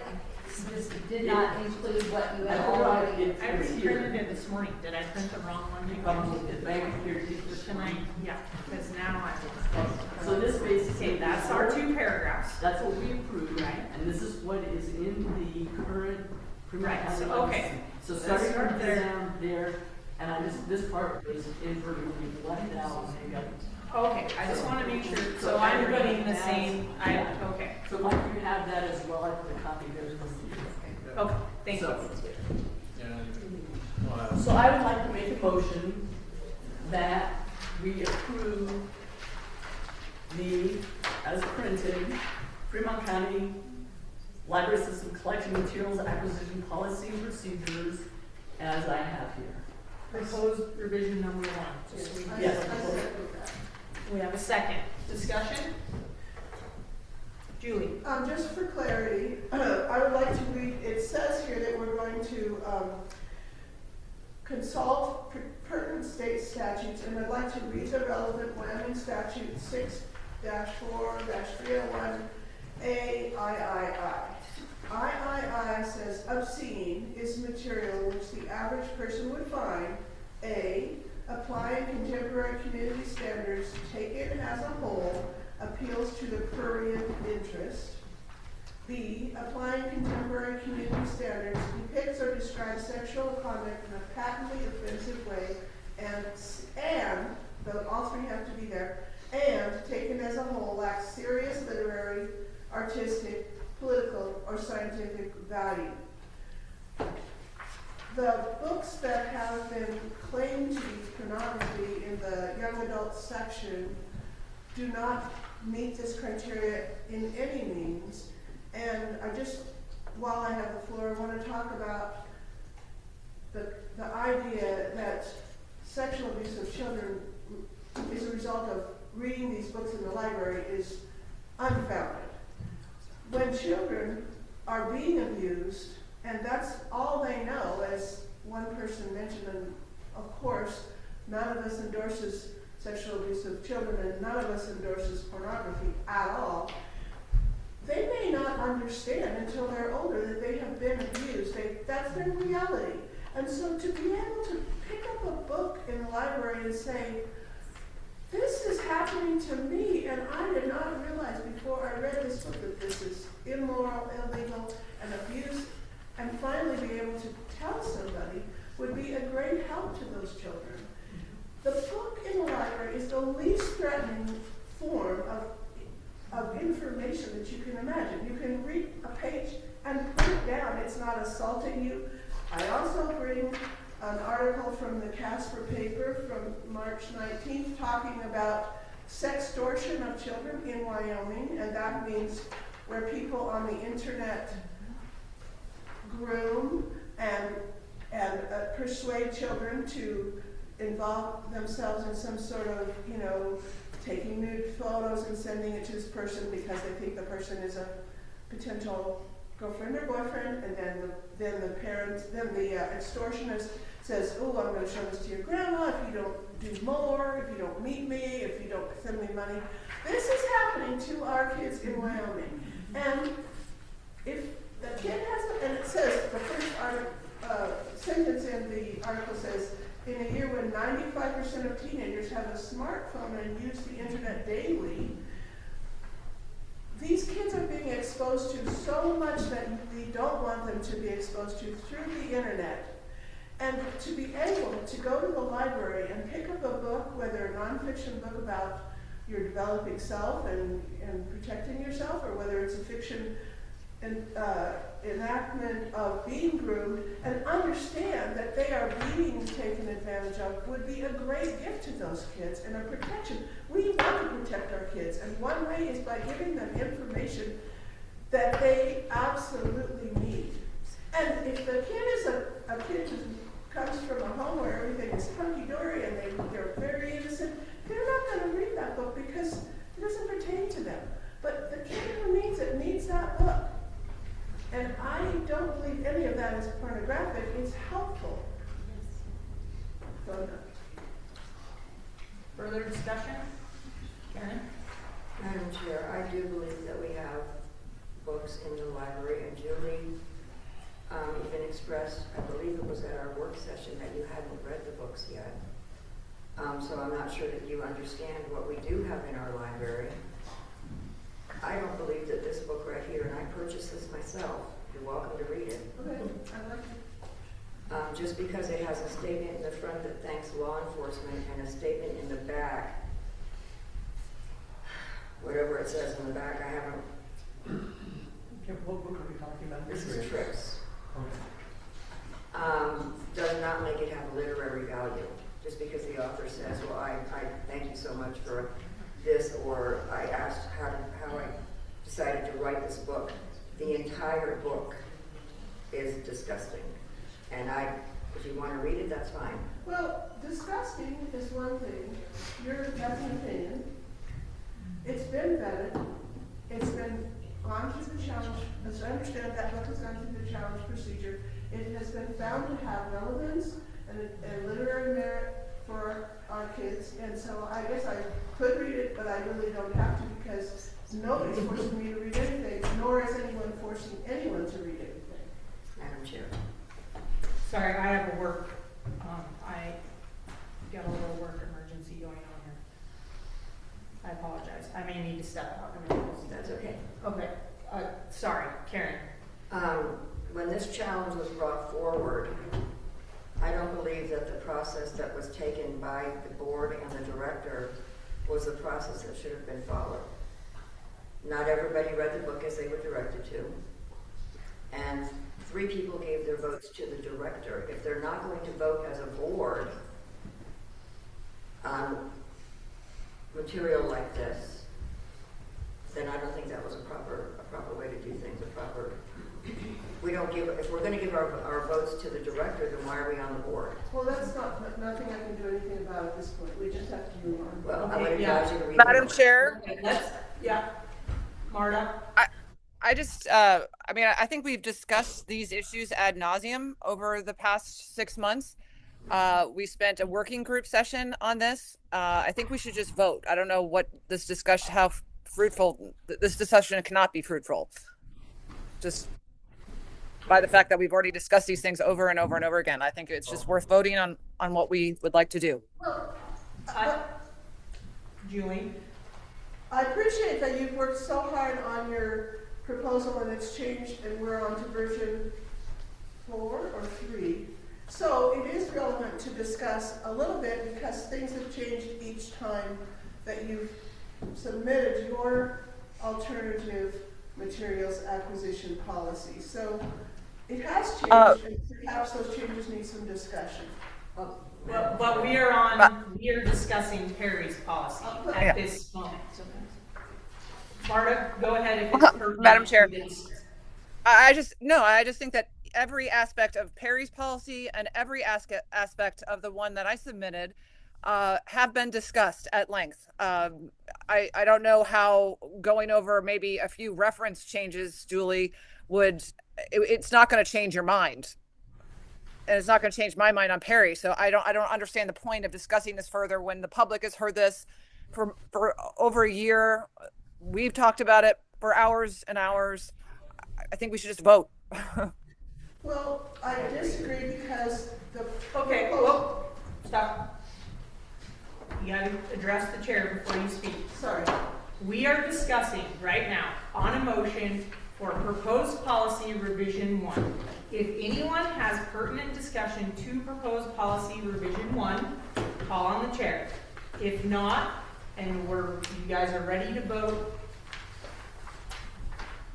just did not include what you had already. I printed it this morning. Did I print the wrong one? You probably did. Back here, Tonight, yeah, because now I. So this basically. Okay, that's our 2 paragraphs. That's what we approved, right? And this is what is in the current. Right, so, okay. So starting from down there, and this part is inadvertently left out. Okay, I just want to make sure, so I'm reading the same, okay. So Mike, you have that as well, I put a copy there. Okay, thank you. So I would like to make a motion that we approve the, as printed, Fremont County Library System collection materials acquisition policy and procedures as I have here. Proposed revision number 1. Yes. We have a second. Discussion? Julie? Just for clarity, I would like to read, it says here that we're going to consult pertinent state statutes, and I'd like to read the relevant Wyoming statute 6-4-301 III. III says obscene is material which the average person would find A, applying contemporary community standards taken as a whole appeals to the prurient interest. B, applying contemporary community standards depicts or describes sexual conduct in a patently offensive way, and though all 3 have to be there, and taken as a whole lacks serious literary, artistic, political, or scientific value. The books that have been claimed to be pornography in the young adult section do not meet this criteria in any means. And I just, while I have the floor, I want to talk about the idea that sexual abuse of children is a result of reading these books in the library is unfounded. When children are being abused, and that's all they know, as one person mentioned, and of course, none of us endorses sexual abuse of children, and none of us endorses pornography at all. They may not understand until they're older that they have been abused. That's their reality. And so to be able to pick up a book in the library and say, this is happening to me, and I did not realize before I read this book that this is immoral, illegal, and abuse, and finally be able to tell somebody would be a great help to those children. The book in the library is the least threatening form of information that you can imagine. You can read a page and put it down. It's not assaulting you. I also bring an article from the Casper paper from March 19th talking about sextortion of children in Wyoming, and that means where people on the internet groom and persuade children to involve themselves in some sort of, you know, taking nude photos and sending it to this person because they think the person is a potential girlfriend or boyfriend, and then the extortionist says, oh, I'm going to show this to your grandma if you don't do more, if you don't meet me, if you don't send me money. This is happening to our kids in Wyoming. And if the kid has, and it says, the first sentence in the article says, in a year when 95% of teenagers have a smartphone and use the internet daily, these kids are being exposed to so much that we don't want them to be exposed to through the internet. And to be able to go to the library and pick up a book, whether a nonfiction book about your developing self and protecting yourself, or whether it's a fiction enactment of being groomed, and understand that they are being taken advantage of, would be a great gift to those kids and a protection. We want to protect our kids, and one way is by giving them information that they absolutely need. And if the kid is a kid who comes from a home where everything is hunky-dory and they're very innocent, they're not going to read that book because it doesn't pertain to them. But the kid who needs it needs that book. And I don't believe any of that is pornographic. It's helpful. So, Further discussion? Karen? Madam Chair, I do believe that we have books in the library, and Julie even expressed, I believe it was at our work session, that you hadn't read the books yet. So I'm not sure that you understand what we do have in our library. I don't believe that this book right here, and I purchased this myself, you're welcome to read it. okay, I like it. Just because it has a statement in the front that thanks law enforcement and a statement in the back, whatever it says in the back, I haven't. What book are we talking about? This is Tricks. Okay. Does not make it have literary value. Just because the author says, well, I thank you so much for this, or I asked how I decided to write this book. The entire book is disgusting. And if you want to read it, that's fine. Well, disgusting is one thing. That's an opinion. It's been vetted. It's been gone through the challenge. As I understand, that book has gone through the challenge procedure. It has been found to have relevance and literary merit for our kids. And so I guess I could read it, but I really don't have to, because nobody's forcing me to read anything, nor is anyone forcing anyone to read anything. Madam Chair. Sorry, I have a work, I got a little work emergency going on here. I apologize. I may need to step out. That's okay. Okay, sorry, Karen. When this challenge was brought forward, I don't believe that the process that was taken by the board and the director was the process that should have been followed. Not everybody read the book as they were directed to, and 3 people gave their votes to the director. If they're not going to vote as a board on material like this, then I don't think that was a proper way to do things. We don't give, if we're going to give our votes to the director, then why are we on the board? Well, that's nothing I can do anything about at this point. We just have to move on. Well, Okay, I would yeah. advise you to read Madam the book. Chair, Yeah, Marta? I just, mean, I think we've discussed these issues ad nauseum over the past 6 months. We spent a working group session on this. I think we should just vote. I don't know what this discussion, how fruitful, this discussion cannot be fruitful. Just by the fact that we've already discussed these things over and over and over again. I think it's just worth voting on what we would like to do. Julie? I appreciate that you've worked so hard on your proposal and it's changed, and we're on to version 4 or 3. So it is relevant to discuss a little bit, because things have changed each time that you've submitted your alternative materials acquisition policy. So it has changed, and perhaps those changes need some discussion. But we are discussing Terry's policy at this moment. Marta, go ahead if it's Madam Chair, pertinent. I just think that every aspect of Perry's policy and every aspect of the one that I submitted have been discussed at length. I don't know how going over maybe a few reference changes, Julie, it's not going to change your mind. And it's not going to change my mind on Perry. So I don't understand the point of discussing this further when the public has heard this for over a year. We've talked about it for hours and hours. I think we should just vote. Well, I disagree because the. Okay, whoa, stop. You gotta address the chair before you speak. Sorry. We are discussing right now on a motion for proposed policy revision 1. If anyone has pertinent discussion to proposed policy revision 1, call on the chair. If not, and you guys are ready to vote,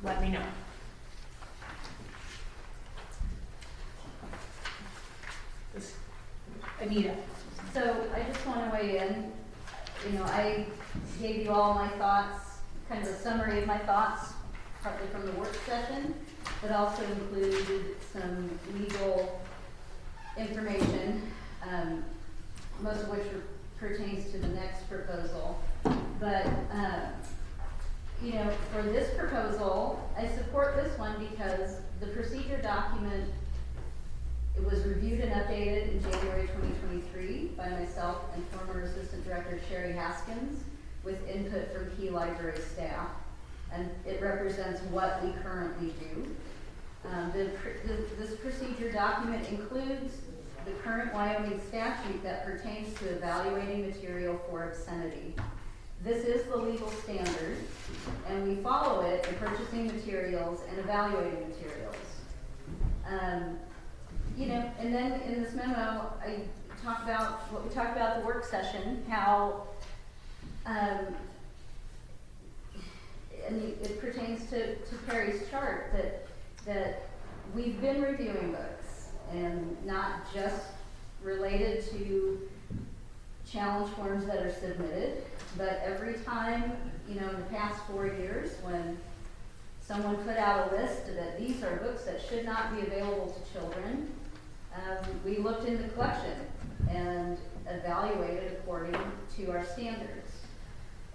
let me know. Anita. So I just want to weigh in. You know, I gave you all my thoughts, kind of a summary of my thoughts, partly from the work session, but also included some legal information, most of which pertains to the next proposal. But, you know, for this proposal, I support this one because the procedure document, it was reviewed and updated in January 2023 by myself and former Assistant Director Sherry Haskins with input from key library staff. And it represents what we currently do. This procedure document includes the current Wyoming statute that pertains to evaluating material for obscenity. This is the legal standard, and we follow it in purchasing materials and evaluating materials. You know, and then in this memo, I talk about what we talked about at the work session, how and it pertains to Perry's chart that we've been reviewing books, and not just related to challenge forms that are submitted, but every time, you know, in the past 4 years when someone put out a list that these are books that should not be available to children, we looked in the collection and evaluated according to our standards.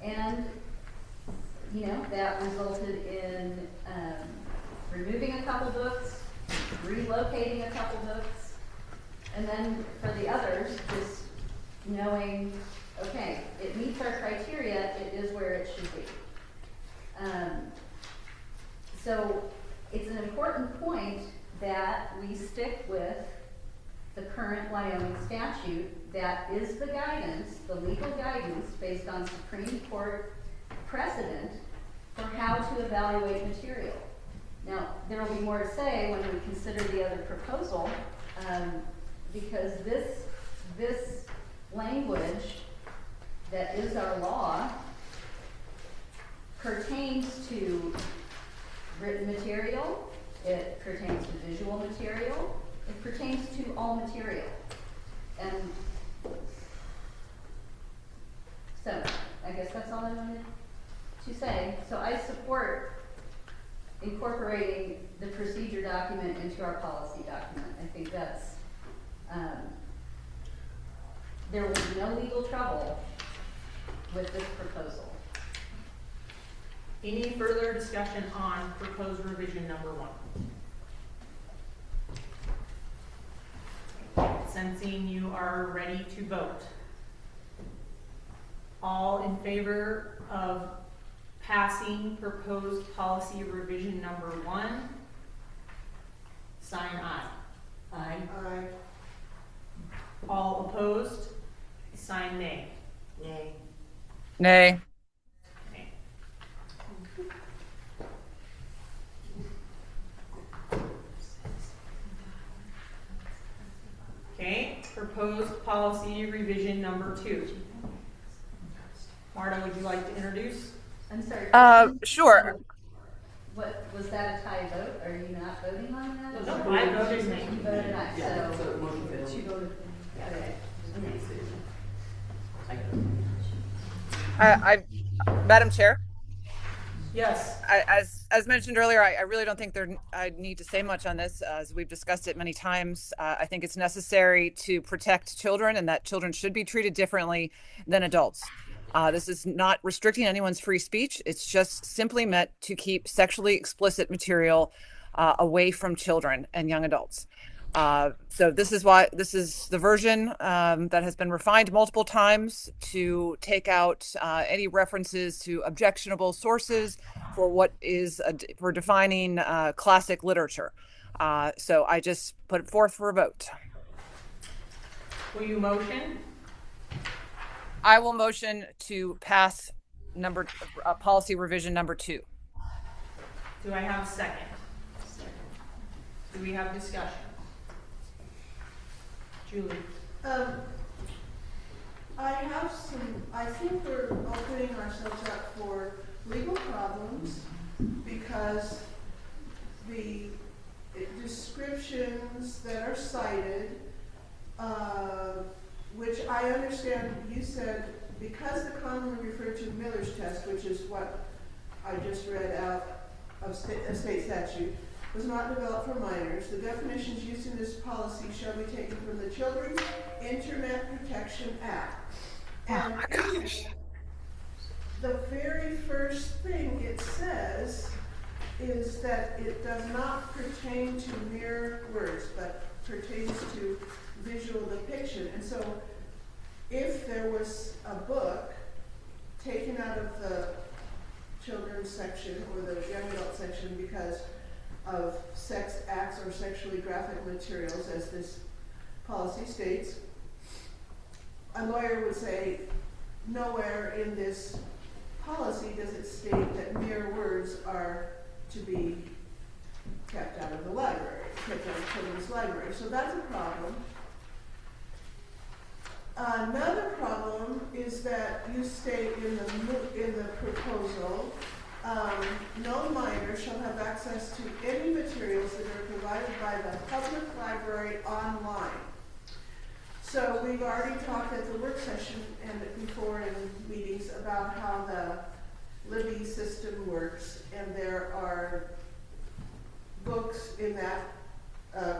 And, you know, that resulted in removing a couple books, relocating a couple books, and then for the others, just knowing, okay, it meets our criteria, it is where it should be. So it's an important point that we stick with the current Wyoming statute that is the guidance, the legal guidance based on Supreme Court precedent for how to evaluate material. Now, there will be more to say when we consider the other proposal, because this language that is our law pertains to written material, it pertains to visual material, it pertains to all material. And so, I guess that's all I wanted to say. So I support incorporating the procedure document into our policy document. I think that's, there will be no legal trouble with this proposal. Any further discussion on proposed revision number 1? Sensing you are ready to vote. All in favor of passing proposed policy revision number 1, sign aye. Aye. Aye. All opposed, sign nay. Nay. Nay. Okay, proposed policy revision number 2. Marta, would you like to introduce? I'm sorry. Sure. What, was that a tie vote? Are you not voting on that? No, I voted nay. You voted aye, Yeah, so. so motion failed. She voted. Okay. Madam Chair, Yes. as as mentioned earlier, I really don't think I need to say much on this, as we've discussed it many times. I think it's necessary to protect children, and that children should be treated differently than adults. This is not restricting anyone's free speech. It's just simply meant to keep sexually explicit material away from children and young adults. So this is the version that has been refined multiple times to take out any references to objectionable sources for what is for defining classic literature. So I just put it forth for a vote. Will you motion? I will motion to pass policy revision number 2. Do I have a second? Do we have discussion? Julie? I think we're opening ourselves up for legal problems because the descriptions that are cited, which I understand you said, because the commonly referred to Miller's test, which is what I just read out of state statute, was not developed for minors. The definitions used in this policy shall be taken from the Children's Internet Protection Act. And the very first thing it says is that it does not pertain to mere words, but pertains to visual depiction. And so if there was a book taken out of the children's section or the young adult section because of sex acts or sexually graphic materials, as this policy states, a lawyer would say, nowhere in this policy does it state that mere words are to be kept out of the library, kept out of children's library. So that's a problem. Another problem is that you state in the proposal, no minor shall have access to any materials that are provided by the public library online. So we've already talked at the work session and before in meetings about how the Libby system works, and there are books in that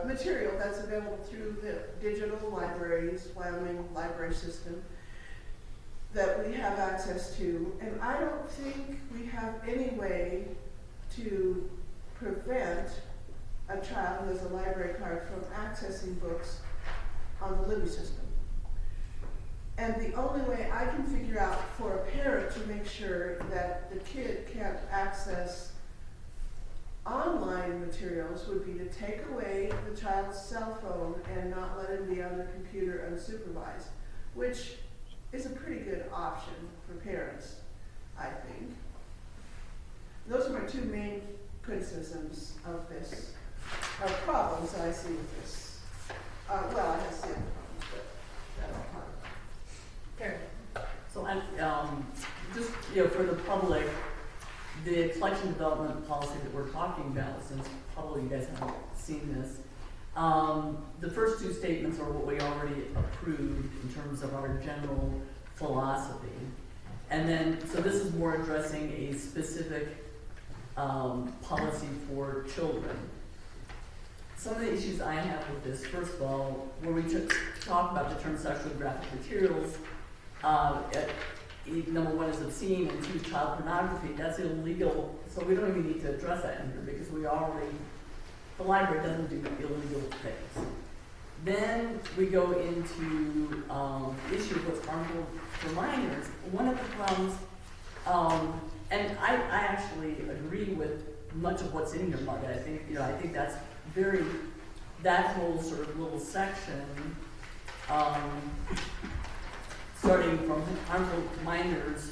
material that's available through the digital libraries, Wyoming library system, that we have access to. And I don't think we have any way to prevent a child who has a library card from accessing books on the Libby system. And the only way I can figure out for a parent to make sure that the kid can't access online materials would be to take away the child's cell phone and not let him be on the computer unsupervised, which is a pretty good option for parents, I think. Those are my two main criticisms of this, problems that I see with this. Well, I have seen problems, but that's part of it. Karen? So I'm, just, for the public, the collection development policy that we're talking about, since probably you guys haven't seen this, the first two statements are what we already approved in terms of our general philosophy. And then, so this is more addressing a specific policy for children. Some of the issues I have with this, first of all, where we talk about the term sexually graphic materials, number one is obscene, and two, child pornography. That's illegal, so we don't even need to address that in here because the library doesn't do illegal things. Then we go into the issue of what's harmful for minors. One of the problems, and I actually agree with much of what's in here, Margaret. I think that's that whole sort of little section, starting from harmful to minors,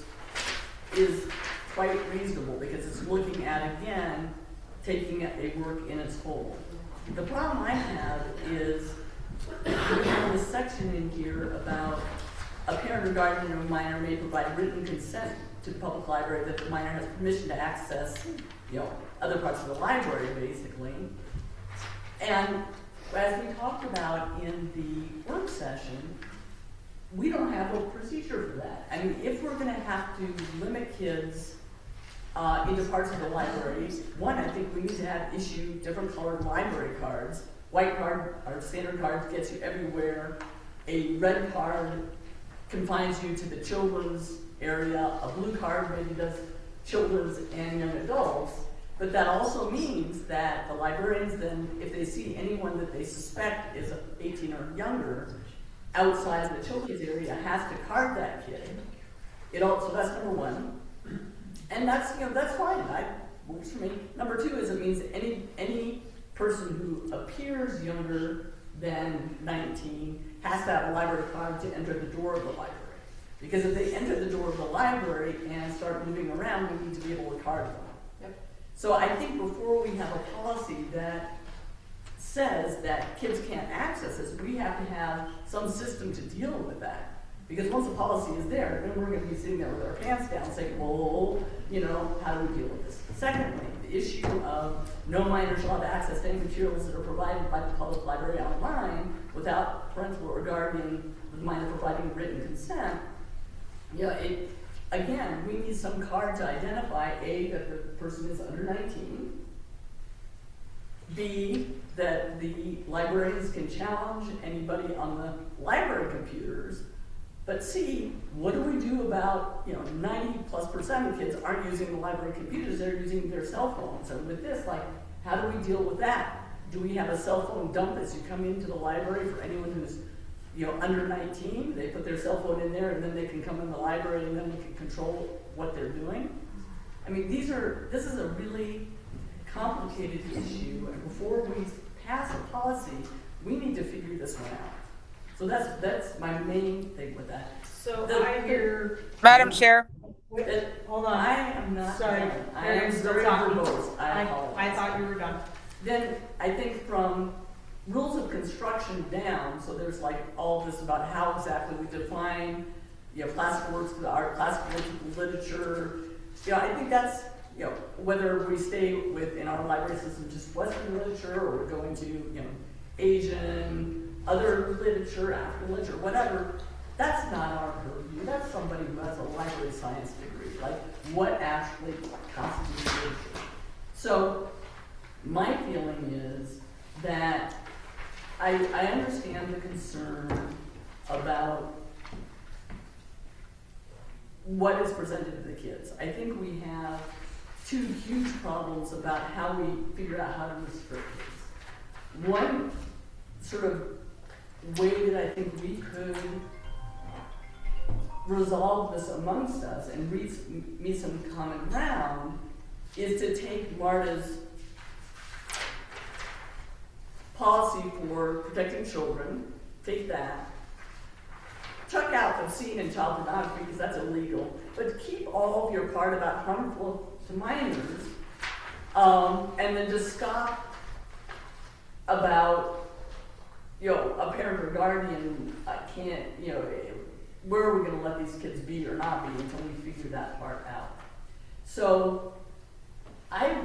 is quite reasonable because it's looking at, again, taking a work in its whole. The problem I have is we have this section in here about a parent or guardian of a minor may provide written consent to the public library that the minor has permission to access, other parts of the library, basically. And as we talked about in the work session, we don't have a procedure for that. I mean, if we're going to have to limit kids into parts of the libraries. One, I think we need to issue different colored library cards. White card or standard cards gets you everywhere. A red card confines you to the children's area. A blue card maybe does children's and young adults. But that also means that the librarians then, if they see anyone that they suspect is 18 or younger outside of the children's area, has to card that kid. So that's number one. And that's fine. That works for me. Number two is it means any person who appears younger than 19 has to have a library card to enter the door of the library. Because if they enter the door of the library and start moving around, we need to be able to card them. Yep. So I think before we have a policy that says that kids can't access this, we have to have some system to deal with that. Because once the policy is there, then we're going to be sitting there with our pants down saying, well, how do we deal with this? Secondly, the issue of no minor shall have access to any materials that are provided by the public library online without parental or guardian, with minor providing written consent. Again, we need some card to identify, A, that the person is under 19, B, that the librarians can challenge anybody on the library computers, but C, what do we do about, 90+% of kids aren't using the library computers, they're using their cell phones. And with this, how do we deal with that? Do we have a cell phone dump as you come into the library for anyone who's, under 19? They put their cell phone in there and then they can come in the library and then we can control what they're doing? I mean, this is a really complicated issue, and before we pass a policy, we need to figure this one out. So that's my main thing with that. So I hear. Madam Chair. Hold on. I am not. Sorry. Done. I am still very talking. verbose. I thought you were done. Then I think from rules of construction down, so there's all this about how exactly we define, classical works of art, classical literature. I think that's, whether we stay in our library system just Western literature, or we're going to, Asian, other literature, African literature, whatever, that's not our purview. That's somebody who has a library science degree, what actually constitutes literature. So my feeling is that I understand the concern about what is presented to the kids. I think we have two huge problems about how we figure out how to restrict kids. One sort of way that I think we could resolve this amongst us and meet some common ground is to take MARTA's policy for protecting children, take that, chuck out obscene and child pornography because that's illegal, but keep all of your part about harmful to minors, and then just stop about, a parent or guardian can't, where are we going to let these kids be or not be until we figure that part out. So I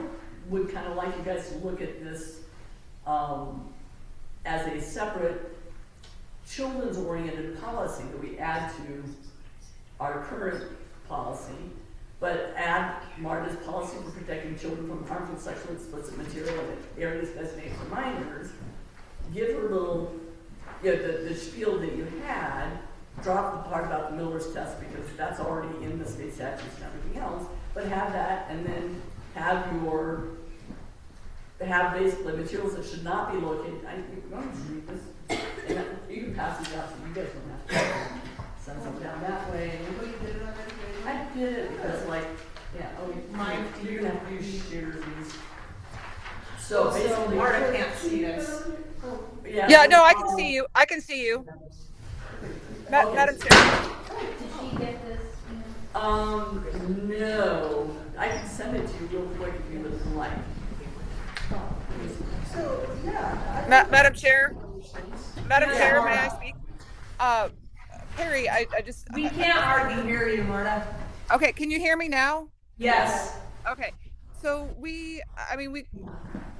would kind of like you guys to look at this as a separate children's-oriented policy that we add to our current policy, but add MARTA's policy for protecting children from harmful sexually explicit material in areas designated for minors, give her a little, the spiel that you had, drop the part about the Miller's test because that's already in the state statutes and everything else, but have that and then have basically materials that should not be located. I'm going to read this. And you can pass these out so you guys don't have to send them down that way. Oh, you did it already? I did it because mine, you're going to have to share these. So basically, Marta can't see this. Yeah, no, I can see you. I can see you. Madam Chair. Did she get this? No. I can send it to you real quick if you would like. So, yeah. Madam Chair. Madam Chair, may I speak? Perry, I just. We can't hardly hear you, Marta. Okay, can you hear me now? Yes. Okay, so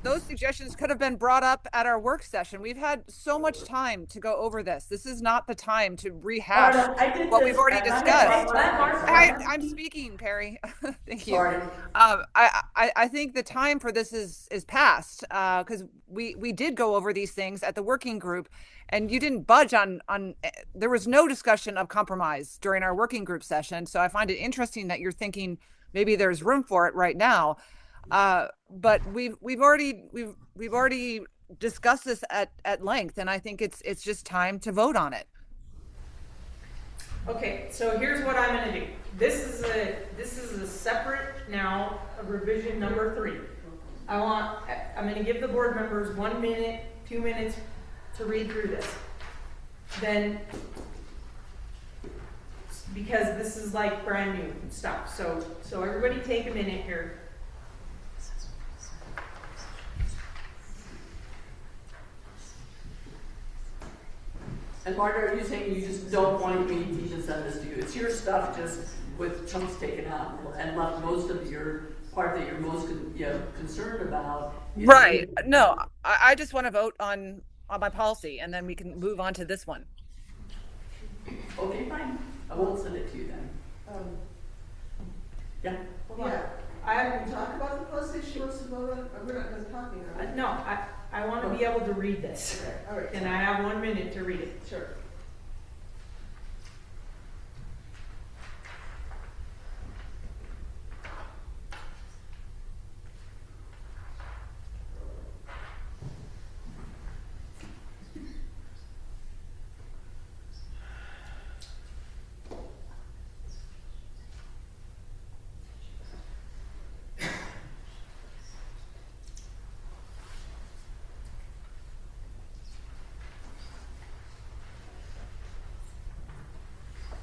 those suggestions could have been brought up at our work session. We've had so much time to go over this. This is not the time to rehash what we've already discussed. I'm speaking, Perry. Thank you. Sorry. I think the time for this is past, because we did go over these things at the working group, and you didn't budge on there was no discussion of compromise during our working group session. So I find it interesting that you're thinking maybe there's room for it right now. But we've already discussed this at length, and I think it's just time to vote on it. Okay, so here's what I'm gonna do. This is a separate now, a revision number 3. I'm gonna give the board members 1 minute, 2 minutes to read through this. Then, because this is like brand new stuff, so everybody take a minute here. And Marta, are you saying you just don't want me to send this to you? It's your stuff, just with chunks taken out and left most of your part that you're most concerned about. Right. No, I just want to vote on my policy, and then we can move on to this one. Okay, fine. I won't send it to you then. Yeah. Yeah. Can we talk about the policy she wants to vote on? We're not done talking, are we? No, I want to be able to read this. Okay, all right. Can I have 1 minute to read it? Sure.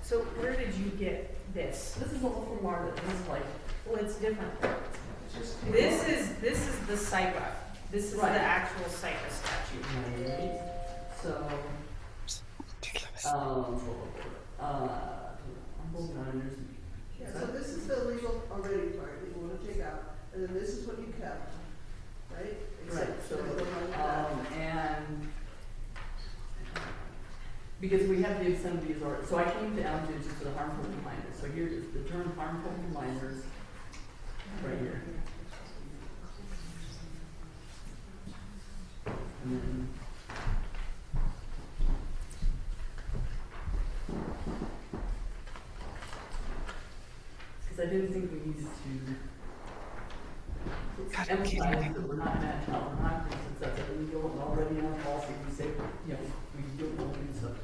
So where did you get this? This is all from Marta. This is like, Well, it's different. This is the CIPA. This is the actual CIPA statute. right. So, I'm holding on. Yeah, so this is the legal already part that you want to take out, and then this is what you kept, right? Right, so, for the one you got. and because we have the obscenities already, so I came down to just the harmful reminders. So here is the term harmful reminders, right here. And then, because I didn't think we needed to emphasize that we're not mad child pornography, since that's illegal and already in our policy, we say, we don't want to do stuff.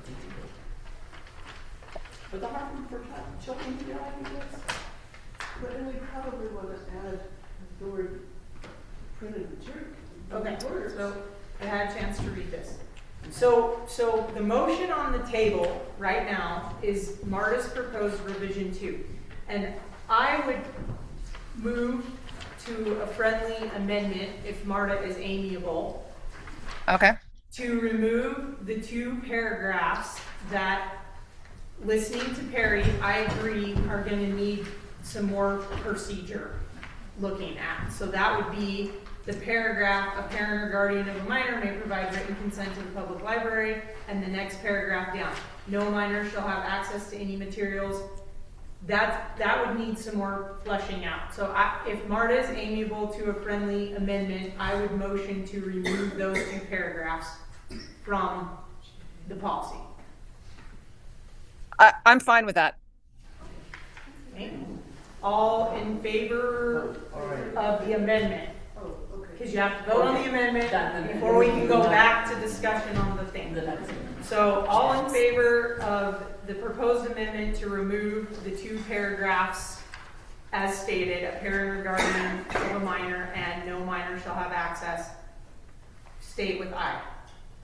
But the harm for children, yeah, I think that's. But then we probably want to add the word printed material. Okay, so I had a chance to read this. So the motion on the table right now is Marta's proposed revision 2. And I would move to a friendly amendment, if Marta is amiable, Okay. to remove the 2 paragraphs that, listening to Perry, I agree are going to need some more procedure looking at. So that would be the paragraph, a parent or guardian of a minor may provide written consent to the public library, and the next paragraph down. No minor shall have access to any materials. That would need some more fleshing out. So if Marta is amiable to a friendly amendment, I would motion to remove those 2 paragraphs from the policy. I'm fine with that. Okay. All in favor of the amendment? Oh, okay. Because you have to vote on the amendment before we can go back to discussion on the thing. So all in favor of the proposed amendment to remove the 2 paragraphs as stated, a parent or guardian of a minor and no minor shall have access, state with aye.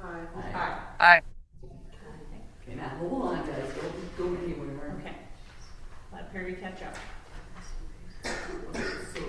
Aye. Aye. Okay, now hold on, guys. Don't go anywhere. Okay. Let Perry catch up. So,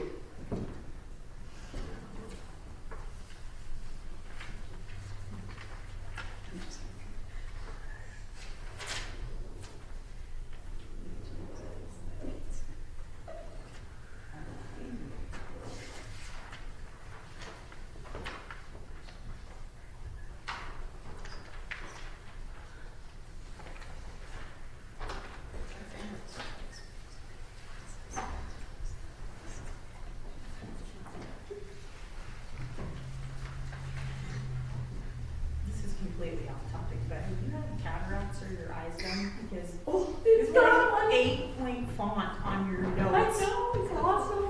but have you had cataracts or your eyes done? Because It's it's not like like- 8-point font on your I notes. know, it's awesome.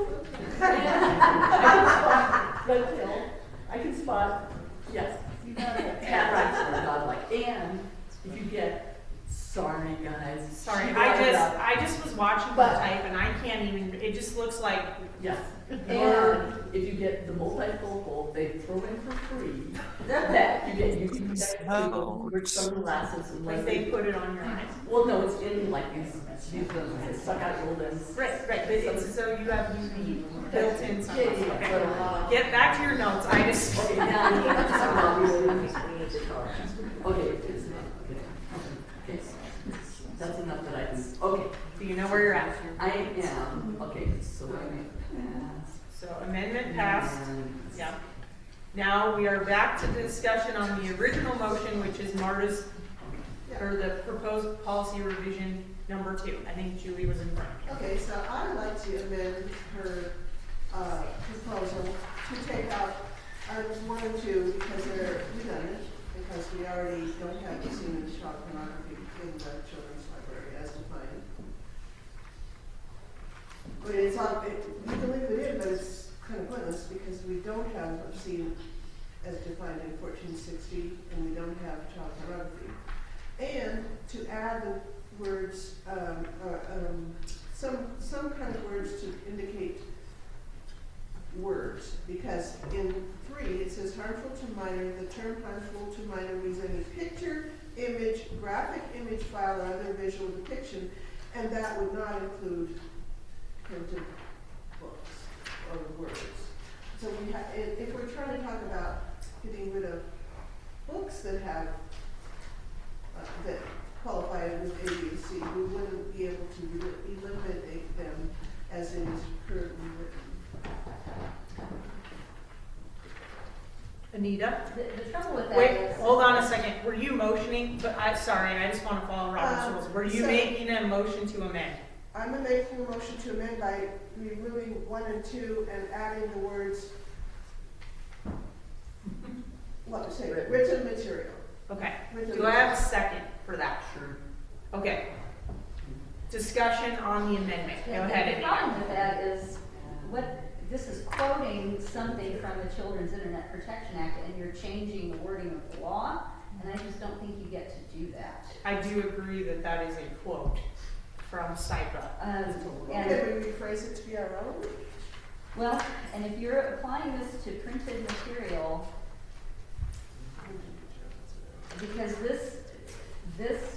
But still, I can spot, yes, you got it. Cataracts are godlike, and if you get, sorry guys. Sorry, she brought it up. I just was watching her But- type and I can't even, it just looks like, Yes, and if you get the multifocal, they throw in for free, that you can protect people with sunglasses and like they put it on your eyes. Well, no, it's in like these ones that suck out your lens. Right, but it's, so you have UV built-in Yeah, sunglasses. yeah, Okay. but, Get back to your notes, I just. okay, now, We need to talk. okay, it's not, okay, that's enough that I can, okay, So you know where you're at. I am, okay, so I So amendment passed, and- yeah. Now we are back to the discussion on the original motion, which is Marta's, or the proposed policy revision number 2. I think Julie was in front. Okay, so I would like to amend her, proposal to take out items 1 and 2 because they're redundant, because we already don't have the scene of child pornography in the children's library as defined. But it's on, you can leave it in, but it's kind of pointless because we don't have obscene as defined in 1460, and we don't have child pornography. And to add the words, some kind of words to indicate words, because in 3 it says harmful to minor. The term harmful to minor means any picture, image, graphic image file, or other visual depiction, and that would not include printed books or words. So we have, if we're trying to talk about getting rid of books that have that qualify with A, B, and C, we wouldn't be able to eliminate them as it is currently written. Anita? The trouble with that Wait, is. hold on a second. Were you motioning? But sorry, I just want to follow Robert's rules. Were you so- making a motion to amend? I'm making a motion to amend by removing 1 and 2 and adding the words, what to say, written material. Okay. Written Do I have a material. second for that? Sure. Okay. Discussion on the amendment. Go Yeah, ahead, the Anita. problem with that is, this is quoting something from the Children's Internet Protection Act, and you're changing the wording of the law, and I just don't think you get to do that. I do agree that that is a quote from SIPA. And, Can we rephrase it to be our own? well, and if you're applying this to printed material, because this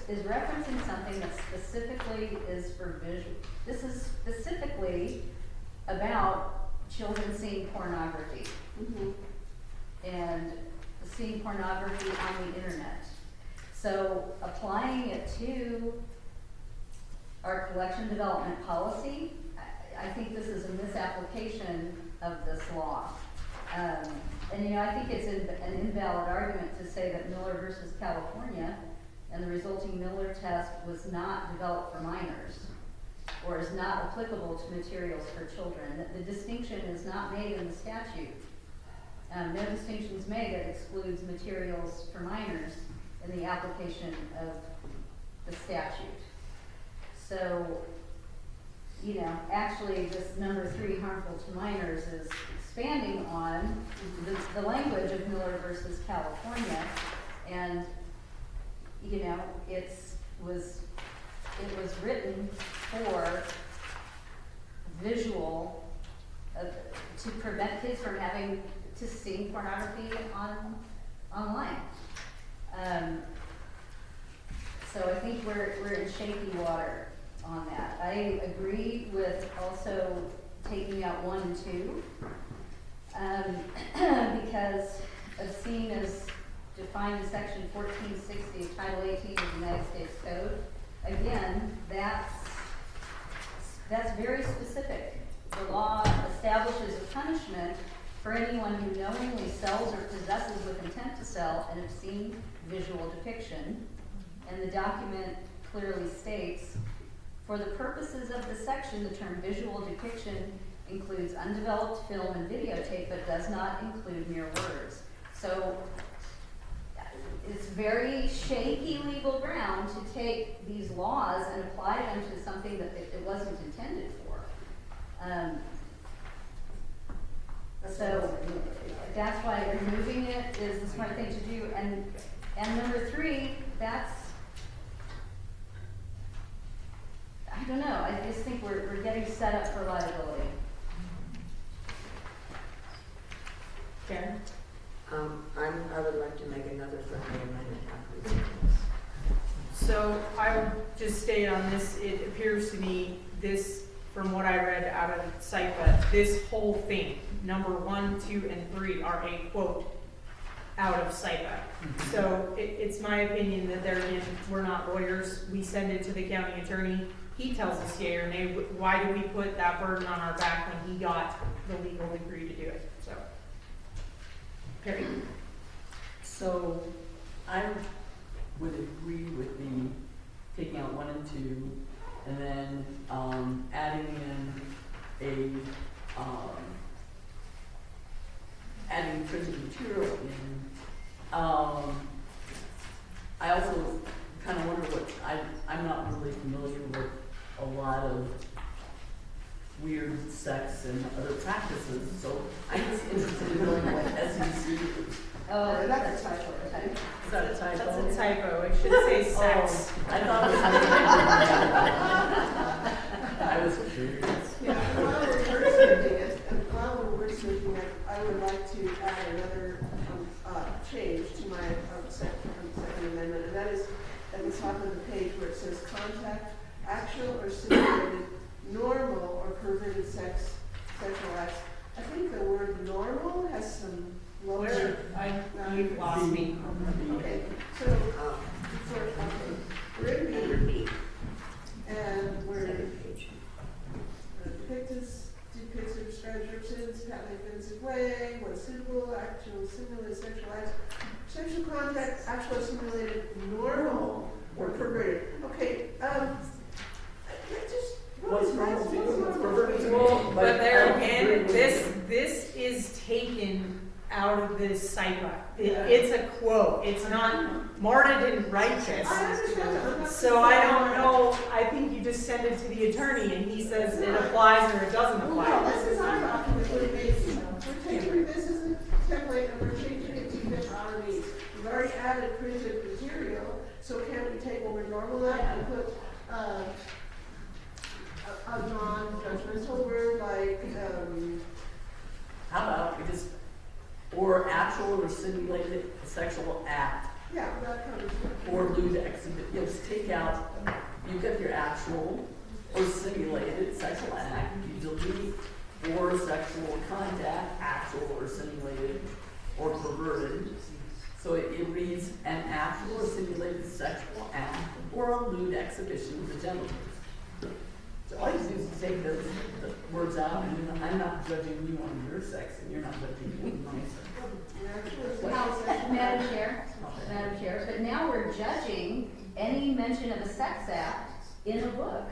is referencing something that specifically is for visual, this is specifically about children seeing pornography and seeing pornography on the internet. So applying it to our collection development policy, I think this is a misapplication of this law. And you know, I think it's an invalid argument to say that Miller versus California and the resulting Miller test was not developed for minors or is not applicable to materials for children. The distinction is not made in the statute. No distinction is made that excludes materials for minors in the application of the statute. So, you know, actually this number 3, harmful to minors, is expanding on the language of Miller versus California, and you know, it was written for visual, to prevent kids from having to see pornography online. So I think we're in shaky water on that. I agree with also taking out 1 and 2, because obscene is defined in section 1460 of Title 18 of the United States Code. Again, that's very specific. The law establishes a punishment for anyone who knowingly sells or possesses with intent to sell an obscene visual depiction. And the document clearly states, for the purposes of this section, the term visual depiction includes undeveloped film and videotape, but does not include mere words. So it's very shaky legal ground to take these laws and apply them to something that it wasn't intended for. So that's why removing it is the smart thing to do. And number 3, that's, I don't know, I just think we're getting set up for liability. Karen? I would like to make another friendly amendment after this. So I would just state on this, it appears to me this, from what I read out of SIPA, this whole thing, number 1, 2, and 3 are a quote out of SIPA. So it's my opinion that we're not lawyers. We send it to the county attorney. He tells us yay or nay. Why do we put that burden on our back when he got the legal degree to do it? So, Perry. So I would agree with the taking out 1 and 2, and then adding in adding printed material in. I also kind of wonder what I'm not really familiar with a lot of weird sex and other practices, so I'm just interested in knowing what SEC. Oh, that's a typo. Is that a typo? That's a typo. It should say sex. Oh, I thought it was I was curious. Yeah, while we're wordsmithing it, I would like to add another change to my second amendment, and that is at the top of the page where it says contact actual or simulated normal or perverted sexual acts. I think the word normal has some lower. You've lost me. Okay, so we're in B, and we're depicts or describes represents patently offensive way, when suitable, actual simulated sexual acts, sexual contact, actual simulated normal or perverted. Okay, What's normal? Well, But there again, this is taken out of this SIPA. It's a quote. It's not, Marta didn't write this. I understand. So I don't know, I think you just send it to the attorney and he says it applies or it doesn't No, apply. this is our document, we're taking this as a template and we're changing it to fit our needs. We've already added printed material, so can't we take what we normal that and put a non-judgmental word like, How about we just, or actual or simulated sexual act, yeah, that kind of. or lewd exhibit, just take out, you get your actual or simulated sexual act, you delete or sexual contact, actual or simulated or perverted. So it reads an actual or simulated sexual act or a lewd exhibition of the genitals. So all you do is take the words out, and I'm not judging you on your sex, and you're not judging me on my sex. Now, Madam Chair, but now we're judging any mention of a sex act in a book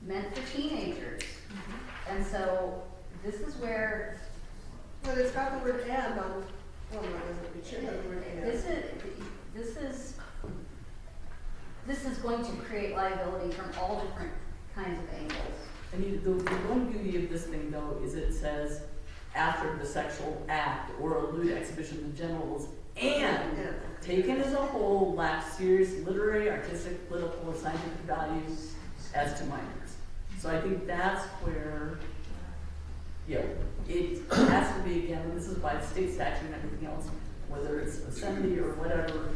meant for teenagers. And so this is where. But it's got the word and on, well, no, it should have the word and. This is going to create liability from all different kinds of angles. I mean, the one beauty of this thing, though, is it says after the sexual act or a lewd exhibition of the genitals and taken as a whole lacks serious literary, artistic, political, or scientific value as to minors. So I think that's where, it has to be, again, and this is by the state statute and everything else, whether it's obscenity or whatever,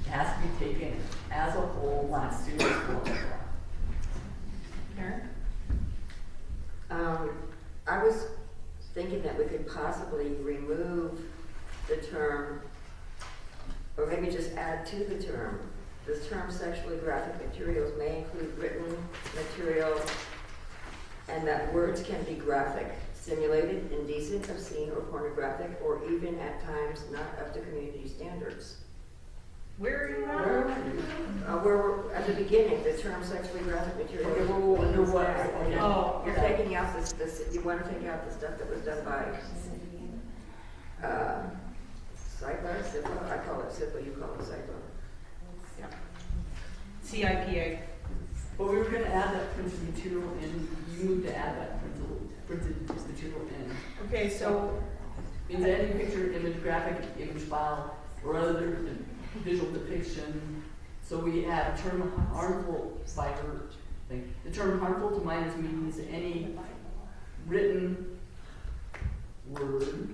it has to be taken as a whole, lacks serious political. Karen? I was thinking that we could possibly remove the term, or maybe just add to the term. The term sexually graphic materials may include written material, and that words can be graphic, simulated, indecent, obscene, or pornographic, or even at times not up to community standards. Where are you at? Where we're at the beginning, the term sexually graphic material. Under what? Oh, You're okay. taking out this, you want to take out the stuff that was done by, SIPA, SIPA, I call it SIPA, you call it SIPA. CIPA. But we were gonna add that printed material in, you moved to add that printed material in. Okay, so, Means any picture, image, graphic, image file, or other visual depiction. So we have term harmful fiber thing. The term harmful to minors means any written word,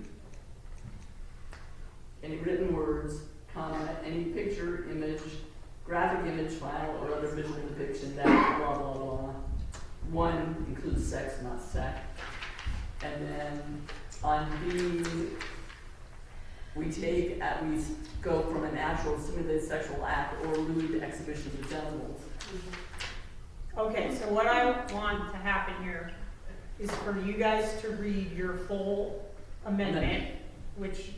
any written words, comma, any picture, image, graphic image file, or other visual depiction that blah blah blah. One includes sex, not sex. And then on B, we go from a natural simulated sexual act or lewd exhibition of the genitals. okay, so what I want to happen here is for you guys to read your full amendment, which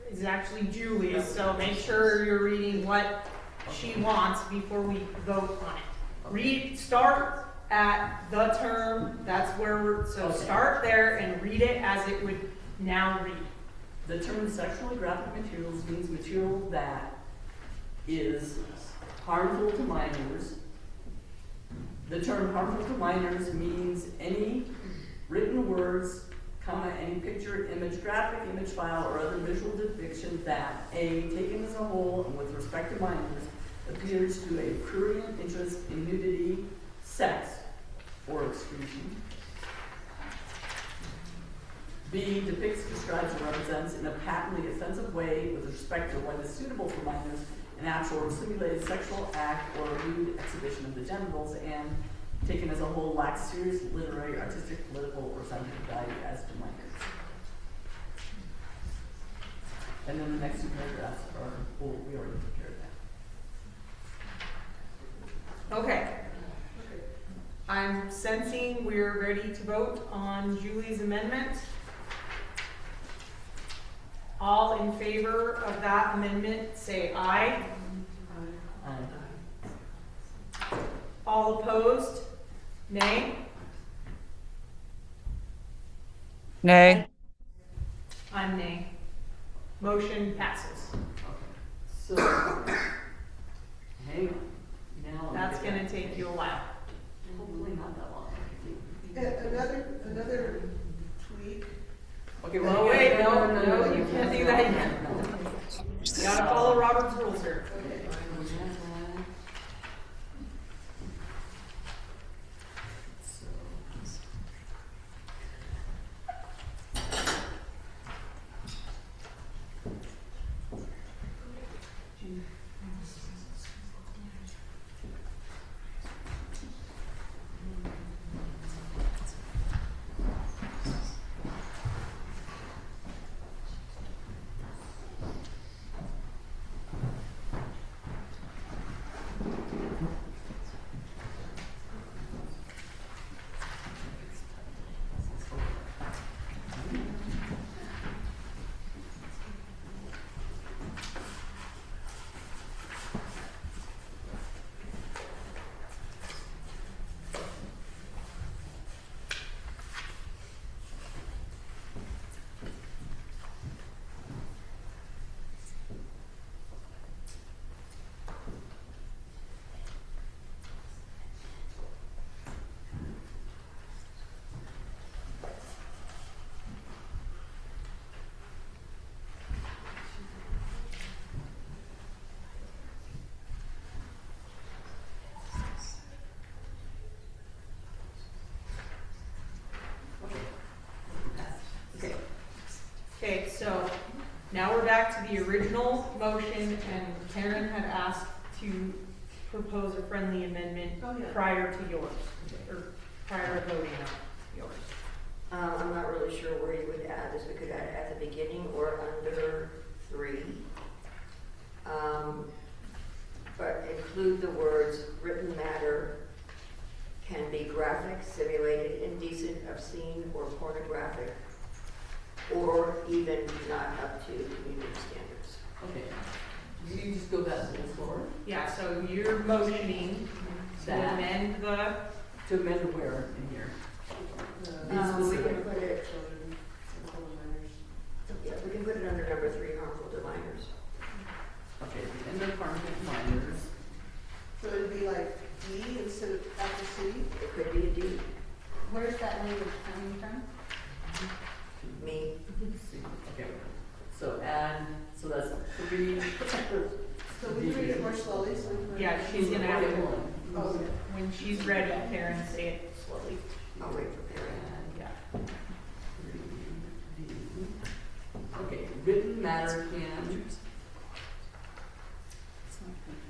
is actually Julie's, so make sure you're reading what she wants before we vote on it. Start at the term, that's where start there and read it as it would now read. The term sexually graphic materials means material that is harmful to minors. The term harmful to minors means any written words, comma, any picture, image, graphic image file, or other visual depiction that, A, taken as a whole and with respect to minors, appears to a prurient interest in nudity, sex, or exclusion. B, depicts, describes, or represents in a patently offensive way with respect to what is suitable for minors, an actual or simulated sexual act or lewd exhibition of the genitals, and taken as a whole lacks serious literary, artistic, political, or scientific value as to minors. And then the next two paragraphs are, well, we already took care of that. Okay. I'm sensing we're ready to vote on Julie's amendment. All in favor of that amendment, say aye. Aye. All opposed, nay. Nay. I'm nay. Motion passes. So, hang on. Now That's gonna take you a while. Hopefully not that long. Another tweak. Okay, Oh, wait, no, you can't do that yet. You gotta follow Robert's rules here. Okay, so now we're back to the original motion, and Karen had asked to propose a friendly amendment prior to yours, or prior to voting on yours. I'm not really sure where you would add this. We could add it at the beginning or under 3. But include the words written matter can be graphic, simulated, indecent, obscene, or pornographic, or even not up to community standards. Okay. You just go back to the floor. Yeah, so you're motioning to amend the... To amend where in here? We can put it, yeah, we can put it under number 3, harmful to minors. Okay, the end of market minors. So it'd be like D instead of after C? It could be a D. Where's that language coming from? Me. C, okay. So add, so that's 3. So we read it more slowly, so we can. Yeah, she's gonna have to, Oh, okay. when she's ready, Karen, say it slowly. I'll wait for Perry. Yeah. Okay, written matter can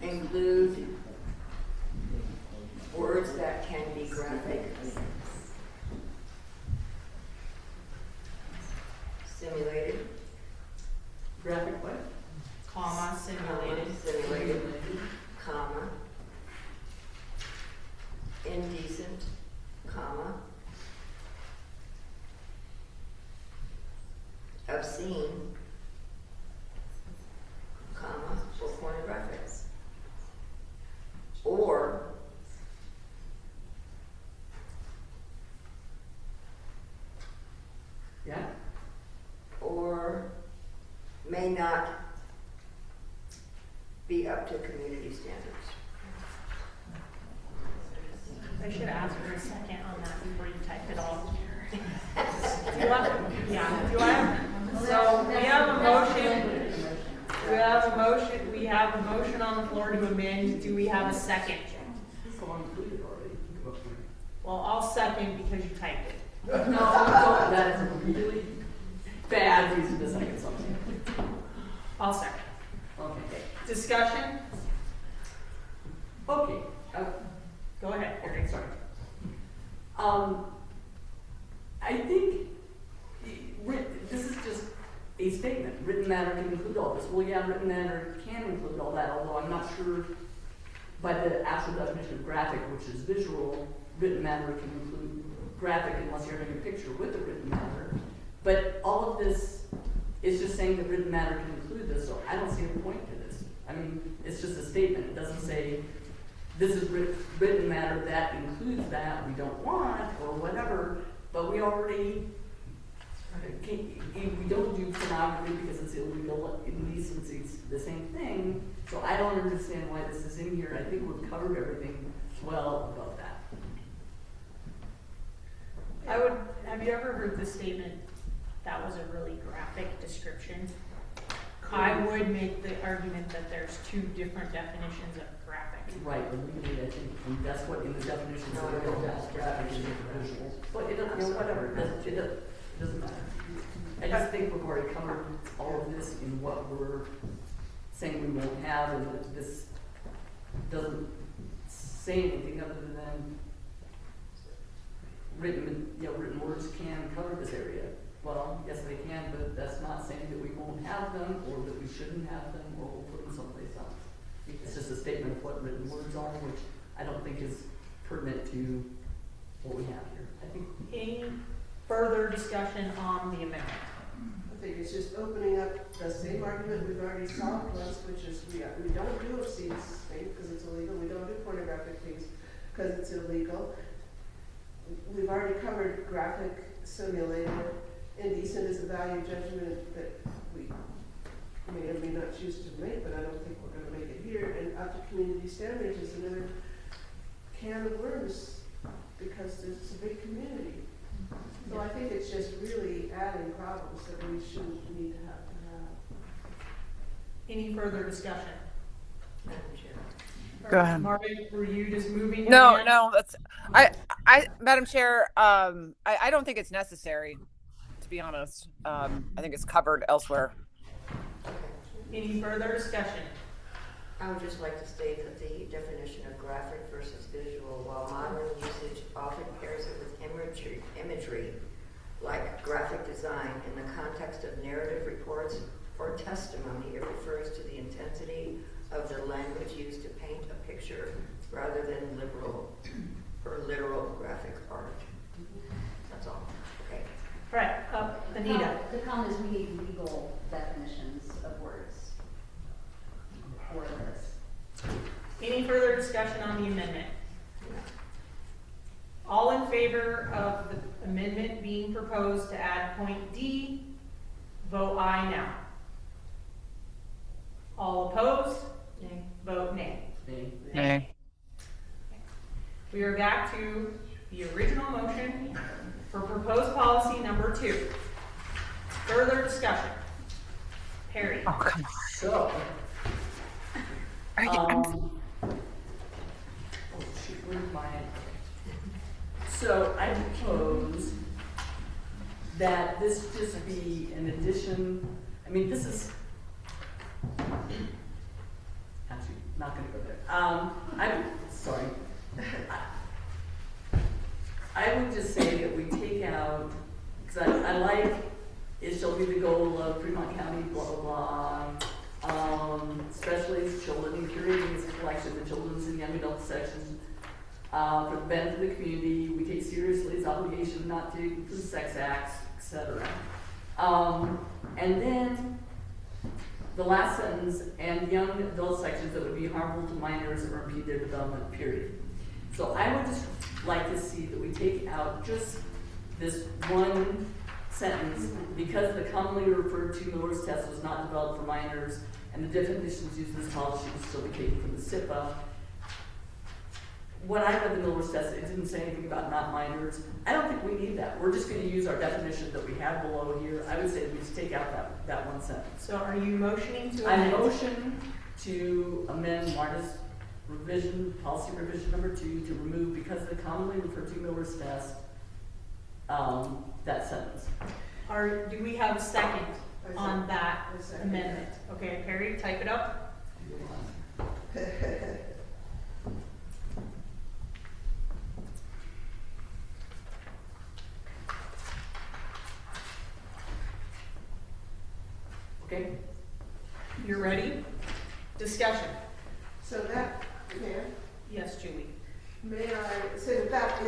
Include words that can be graphic, simulated, graphic what? Comma, simulated. simulated, comma, indecent, comma, obscene, comma, or pornographic. Or Yeah? or may not be up to community standards. I should ask for a second on that before you type it all. Do you want, yeah, do I? So we have a motion. We have a motion on the floor to amend. Do we have a second? So included already. Well, I'll second because you typed it. No, don't. That is really bad reason to second something. I'll second. Okay. Discussion? Okay. Go ahead. Okay, sorry. I think this is just a statement. Written matter can include all this. Well, yeah, written matter can include all that, although I'm not sure by the actual definition of graphic, which is visual, written matter can include graphic unless you're having a picture with the written matter. But all of this is just saying that written matter can include this, so I don't see a point to this. I mean, it's just a statement. It doesn't say this is written matter that includes that we don't want or whatever, but we already we don't do pornography because it's illegal. Indecency is the same thing. So I don't understand why this is in here. I think we've covered everything well above that. Have you ever heard the statement, that was a really graphic description? I would make the argument that there's two different definitions of graphic. Right, but legally, I think that's what in the definition of graphic is visual. But it doesn't, whatever, it doesn't matter. I just think we've already covered all of this in what we're saying we won't have, and that this doesn't say anything other than written words can cover this area. Well, yes, they can, but that's not saying that we won't have them, or that we shouldn't have them, or we'll put them someplace else. It's just a statement of what written words are, which I don't think is pertinent to what we have here. I think. Any further discussion on the amendment? I think it's just opening up the same argument we've already solved once, which is we don't do obscene things because it's illegal. We don't do pornographic things because it's illegal. We've already covered graphic, simulated. Indecent is a value judgment that we may or may not choose to make, but I don't think we're going to make it here. And up to community standards is another can of worms because it's a big community. So I think it's just really adding problems that we shouldn't need to have. Any further discussion? Madam Chair. Go ahead. Marvin, were you just moving? No, again? no, that's, Madam Chair, I don't think it's necessary, to be honest. I think it's covered elsewhere. Any further discussion? I would just like to state that the definition of graphic versus visual, while modern usage often pairs it with imagery like graphic design, in the context of narrative reports or testimony, it refers to the intensity of the language used to paint a picture rather than literal graphic art. That's all. Okay. All right, Anita. The comment is we need legal definitions of words for this. Any further discussion on the amendment? All in favor of the amendment being proposed to add point D, vote aye now. All opposed? Nay. Vote nay. Nay. We are back to the original motion for proposed policy number 2. Further discussion. Perry. Oh, come on. So, Are you, oh shoot, where's my? So I propose that this just be an addition, I mean, this is, actually, not gonna go there. I'm, sorry. I would just say that we take out, because I like, it shall be the goal of Fremont County, blah, blah, blah. Especially as children, curating this collection of children's and young adult sections for the benefit of the community. We take seriously its obligation not to include sex acts, etc. And then the last sentence, and young adult sections that would be harmful to minors or impede their development, period. So I would just like to see that we take out just this one sentence, because the commonly referred to Miller's test was not developed for minors, and the definitions used in this policy was still taken from the SIPA. When I read the Miller's test, it didn't say anything about not minors. I don't think we need that. We're just going to use our definition that we have below here. I would say we just take out that one sentence. So are you motioning to I amend? motion to amend Marta's revision, policy revision number 2, to remove, because of the commonly referred to Miller's test, that sentence. Do we have a second on that amendment? Okay, Perry, type it up. Okay? You're ready? Discussion. So that, Mayor, Yes, Julie. may I say that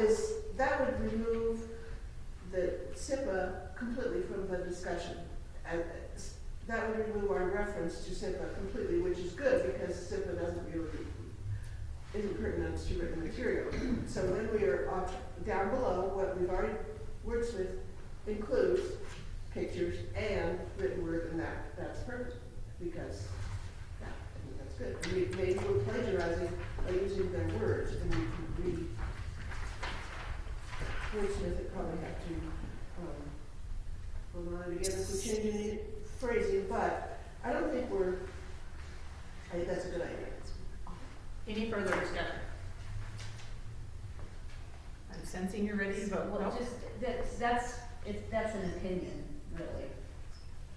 that would remove the SIPA completely from the discussion. And that would remove our reference to SIPA completely, which is good because SIPA isn't pertinent to written material. So when we are down below, what we've already worked with includes pictures and written word, and that's perfect, because I think that's good. And maybe we're plagiarizing by using their words, and we can wordsmith it, probably have to hold on it again if we change any phrasing, but I don't think I think that's a good idea. Any further discussion? I'm sensing you're ready to vote. Well, Nope. just, that's an opinion, really.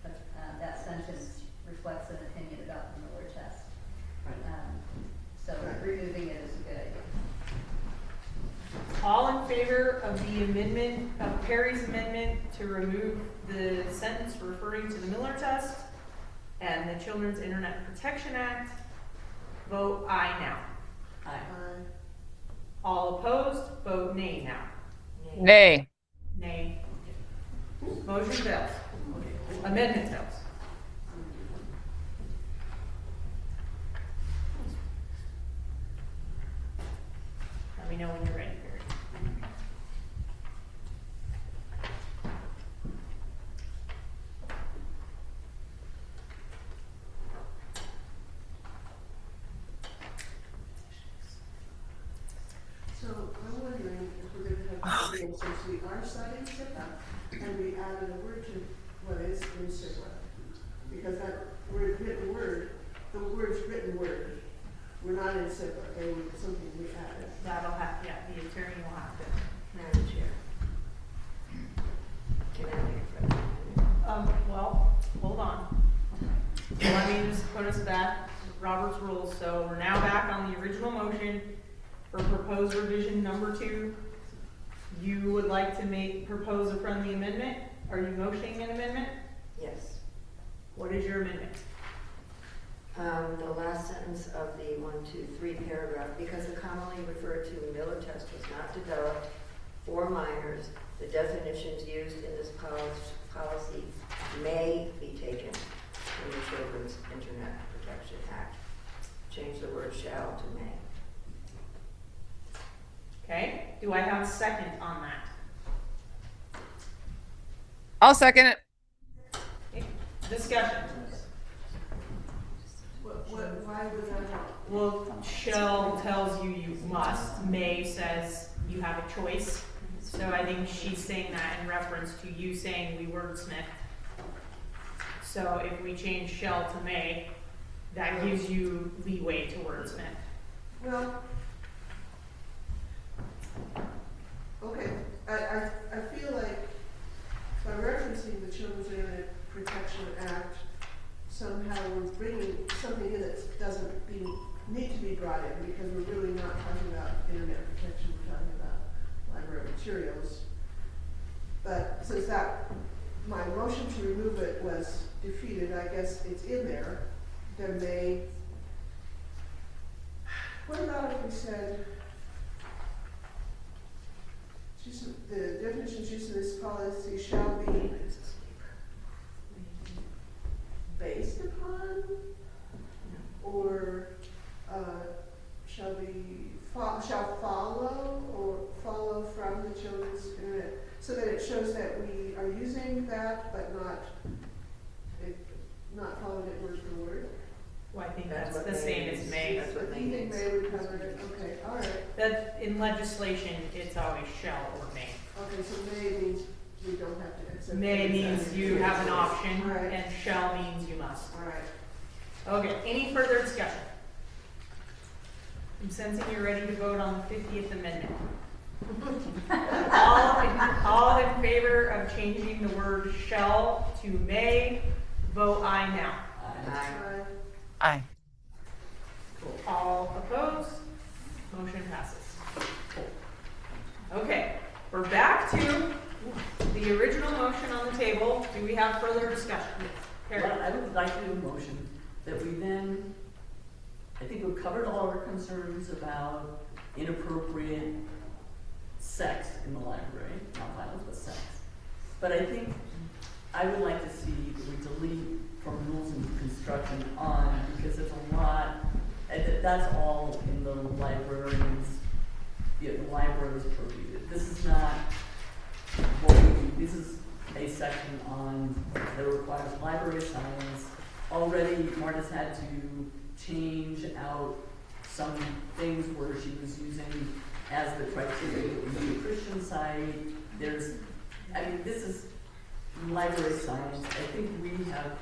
But, that sentence reflects an opinion about the Miller test. So removing it is a good idea. All in favor of the amendment, of Perry's amendment to remove the sentence referring to the Miller test and the Children's Internet Protection Act, vote aye now. Aye. All opposed, vote nay now. nay. Nay. Motion fails. Amendment fails. Let me know when you're ready, Barry. So I'm wondering if we're going to have, since we are citing SIPA, and we added a word to what is in SIPA, because that word, written word, the word's written word, we're not in SIPA, they were something we added. That'll have, yeah, the attorney will have to. Madam Chair. Can I make a further? Well, hold on. Let me just put us back, Robert's rules, so we're now back on the original motion for proposed revision number 2. You would like to propose a friendly amendment? Are you motioning an amendment? Yes. What is your amendment? The last sentence of the 1, 2, 3 paragraph, because the commonly referred to Miller test was not developed for minors, the definitions used in this policy may be taken from the Children's Internet Protection Act. Change the word shall to may. Okay, do I have a second on that? I'll second it. Okay. Discussion. Why would that help? Well, shall tells you you must, may says you have a choice. So I think she's saying that in reference to you saying we wordsmith. So if we change shall to may, that gives you leeway to wordsmith. Well, okay, I feel like by referencing the Children's Internet Protection Act, somehow we're bringing something in that doesn't need to be brought in, because we're really not talking about internet protection, we're talking about library materials. But since my motion to remove it was defeated, I guess it's in there. There may, what about if we said, the definition used in this policy shall be based upon, or shall follow, or follow from the children's internet, so that it shows that we are using that, but not following it word for word. Well, I think that's the same as may. That's what But they you think means. may would cover it, okay, all right. That in legislation, it's always shall or may. Okay, so may means we don't have to accept. May it. means you have an option, Right. and shall means you must. All right. Okay, any further discussion? I'm sensing you're ready to vote on the 50th Amendment. all in favor of changing the word shall to may, vote aye now. Aye. Aye. All opposed? Motion passes. Okay, we're back to the original motion on the table. Do we have further discussion? Carrie? Well, I would like to do a motion that we then, I think we've covered all our concerns about inappropriate sex in the library, not violence, but sex. But I think I would like to see that we delete from rules and construction on, because it's a lot, that's all in the librarians, the library's purview. This is not what we do. This is a section on, that requires library science. Already, Marta's had to change out some things where she was using as the criteria to be a Christian site. This is library science. I think we have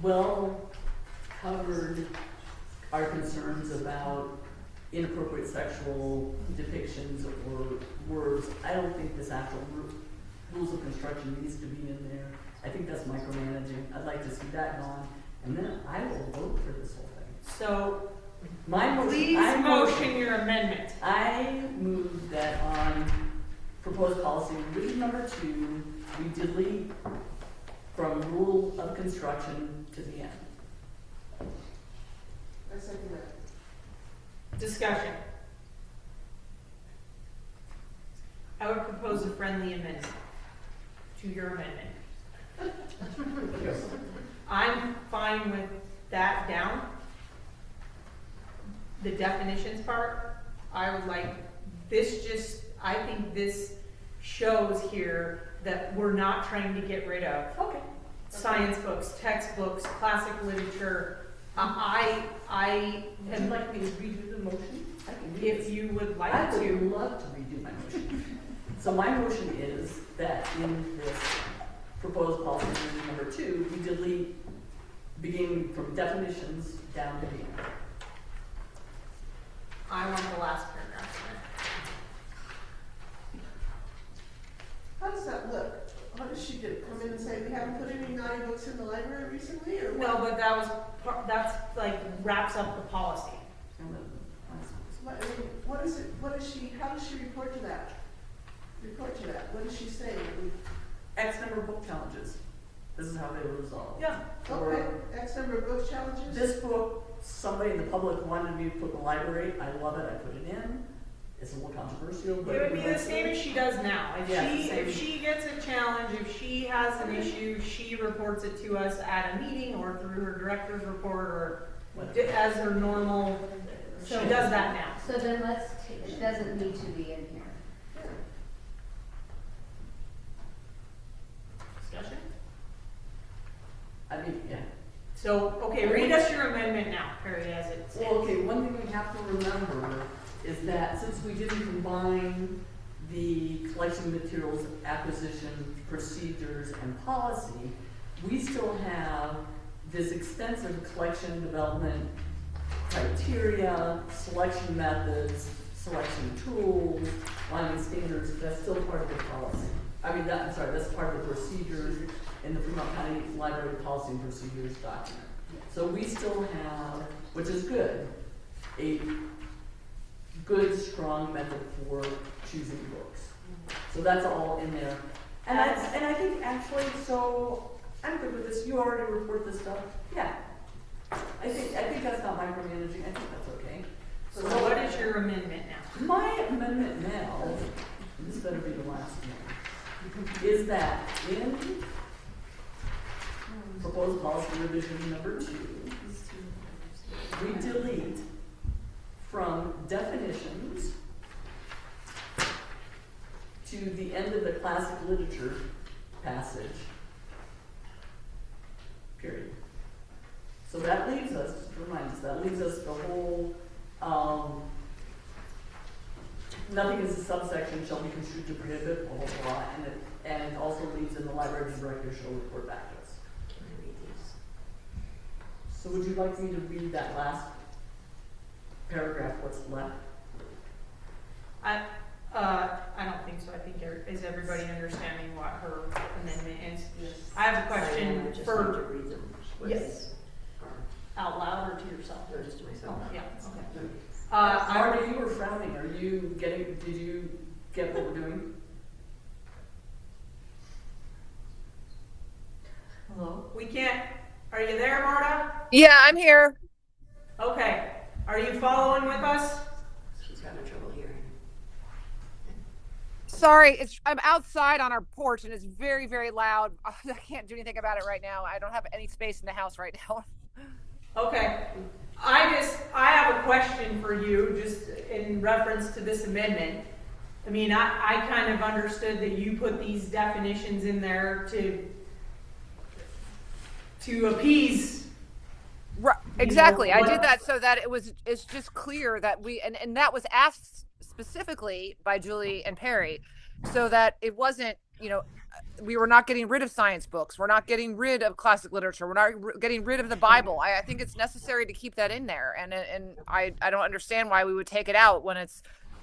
well covered our concerns about inappropriate sexual depictions or words. I don't think this actual rules of construction needs to be in there. I think that's micromanaging. I'd like to see that gone, and then I will vote for this whole thing. So, My motion, please motion your amendment. I move that on proposed policy revision number 2, we delete from rule of construction to the end. I second that. Discussion. I would propose a friendly amendment to your amendment. I'm fine with that down. The definitions part, I would like, I think this shows here that we're not trying to get rid of science books, textbooks, classic literature. Would you like me to redo the motion? I can read If this. you would like I to. would love to redo my motion. So my motion is that in this proposed policy revision number 2, we delete beginning from definitions down to the end. I want the last paragraph How does that look? What does she do? Come in and say, we haven't put any naughty books in the library recently, or in what? there. No, but that's like wraps up the policy. What is it, how does she report to that? What does she say? X number of book challenges. This is how they were resolved. Yeah. Okay, X number of book challenges? This book, somebody in the public wanted me to put in the library. I love it. I put it in. It's a little controversial, but It would be the same as she does now. Yeah, If she gets a challenge, if she has an issue, she reports it to us at a meeting or through her director's report or as her normal, she does that now. So then it doesn't need to be in here. Discussion? I mean, yeah. So, okay, read us your amendment now, Perry. remember is that since we didn't combine the collection materials acquisition procedures and policy, we still have this extensive collection development criteria, selection methods, selection tools, line standards. That's still part of the policy. That's part of the procedures in the Fremont County Library Policy and Procedures document. So we still have, which is good, a good, strong method for choosing books. So that's all in there. And I think actually, so I'm good with this. You already report this stuff. Yeah. I think that's not micromanaging. I think that's okay. So what is your amendment now? My amendment now, and this better be the last one, is that in proposed policy revision number 2, we delete from definitions to the end of the classic literature passage, period. So that leaves us, just to remind us, that leaves us the whole, nothing is a subsection shall be construed to prohibit, blah, blah, blah, and it also leaves in the library director shall report back to us. Can I read these? So would you like me to read that last paragraph, what's left? I don't think so. I think is everybody understanding what her amendment is? Yes. I have a question Just for. need to read them. Yes. Out loud or to yourself? No, just to myself. Oh, yeah. Okay. Marty, you were frowning. Did you get what we're doing? Hello? We can't. Are you there, Marta? Yeah, I'm here. Okay. Are you following with us? She's having trouble hearing. Sorry, I'm outside on our porch and it's very, very loud. I can't do anything about it right now. I don't have any space in the house right now. Okay. I have a question for you just in reference to this amendment. I mean, I kind of understood that you put these definitions in there to appease. Right, exactly. You know, I did that so that it's just clear that and that was asked specifically by Julie and Perry, so that it wasn't, we were not getting rid of science books. We're not getting rid of classic literature. We're not getting rid of the Bible. I think it's necessary to keep that in there. And I don't understand why we would take it out when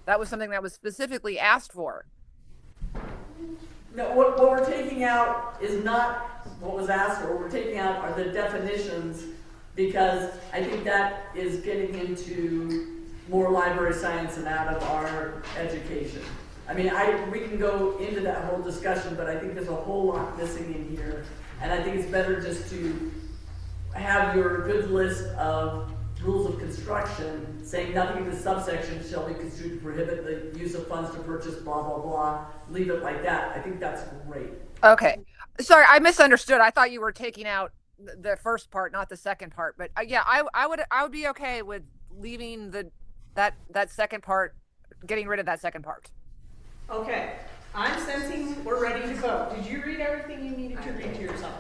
that was something that was specifically asked for. No, what we're taking out is not what was asked for. What we're taking out are the definitions, because I think that is getting into more library science and out of our education. I mean, we can go into that whole discussion, but I think there's a whole lot missing in here. And I think it's better just to have your good list of rules of construction saying nothing in the subsection shall be construed to prohibit the use of funds to purchase blah, blah, blah. Leave it like that. I think that's great. Okay. Sorry, I misunderstood. I thought you were taking out the first part, not the second part. But yeah, I would be okay with leaving that second part, getting rid of that second part. Okay. I'm sensing we're ready to vote. Did you read everything you needed to read to yourself?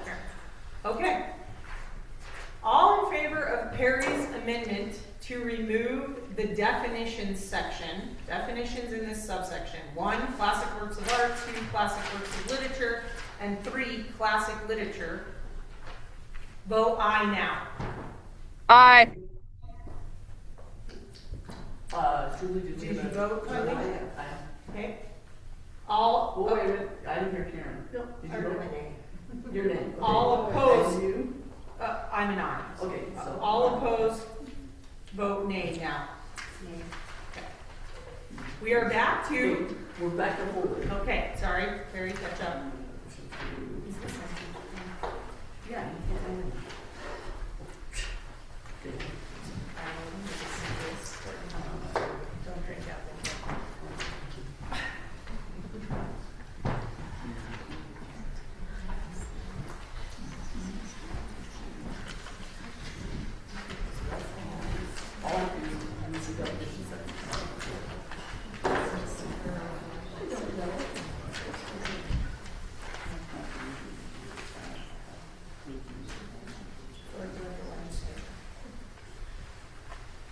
Okay. All in favor of Perry's amendment to remove the definitions section, definitions in this subsection, 1, classic works of art, 2, classic works of literature, and 3, classic literature, vote aye now. Aye. Julie, did you vote? Aye. Okay. All. Oh, wait a minute. I didn't hear Karen. No, Did you vote? Your name. Okay. All opposed. And you? I'm an aye. Okay, so. All opposed, vote nay now. Nay. Okay. We are back to. We're back to holding. Okay, sorry, Perry, catch up. Yeah. Don't drink out there.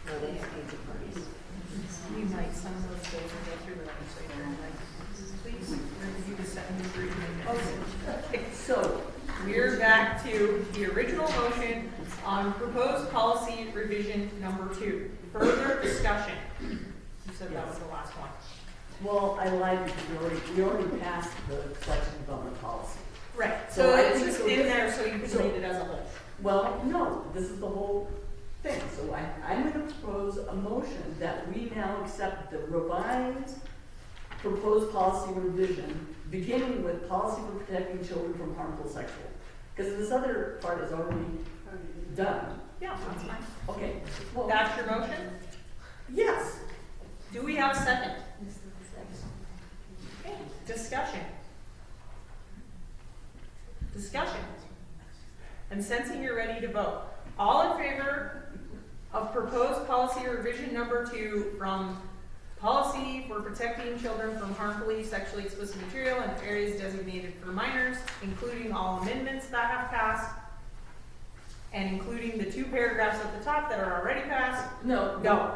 No, they have paper parties. Please, review the second and third amendments. Okay, so, We're back to the original motion on proposed policy revision number 2. Further discussion. You said that was the last one. well, I lied because we already passed the collection development policy. Right, So so I it's think just so in this- there so you can so- read it as a whole. Well, no, this is the whole thing. So I'm going to propose a motion that we now accept the revised proposed policy revision, beginning with policy for protecting children from harmful sexual. Because this other part is already done. Yeah, that's fine. Okay, well, That's your motion? yes. Do we have a second? Okay, discussion. Discussion. And sensing you're ready to vote, all in favor of proposed policy revision number 2 from policy for protecting children from harmfully sexually explicit material in areas designated for minors, including all amendments that have passed, and including the 2 paragraphs at the top that are already passed? No. No.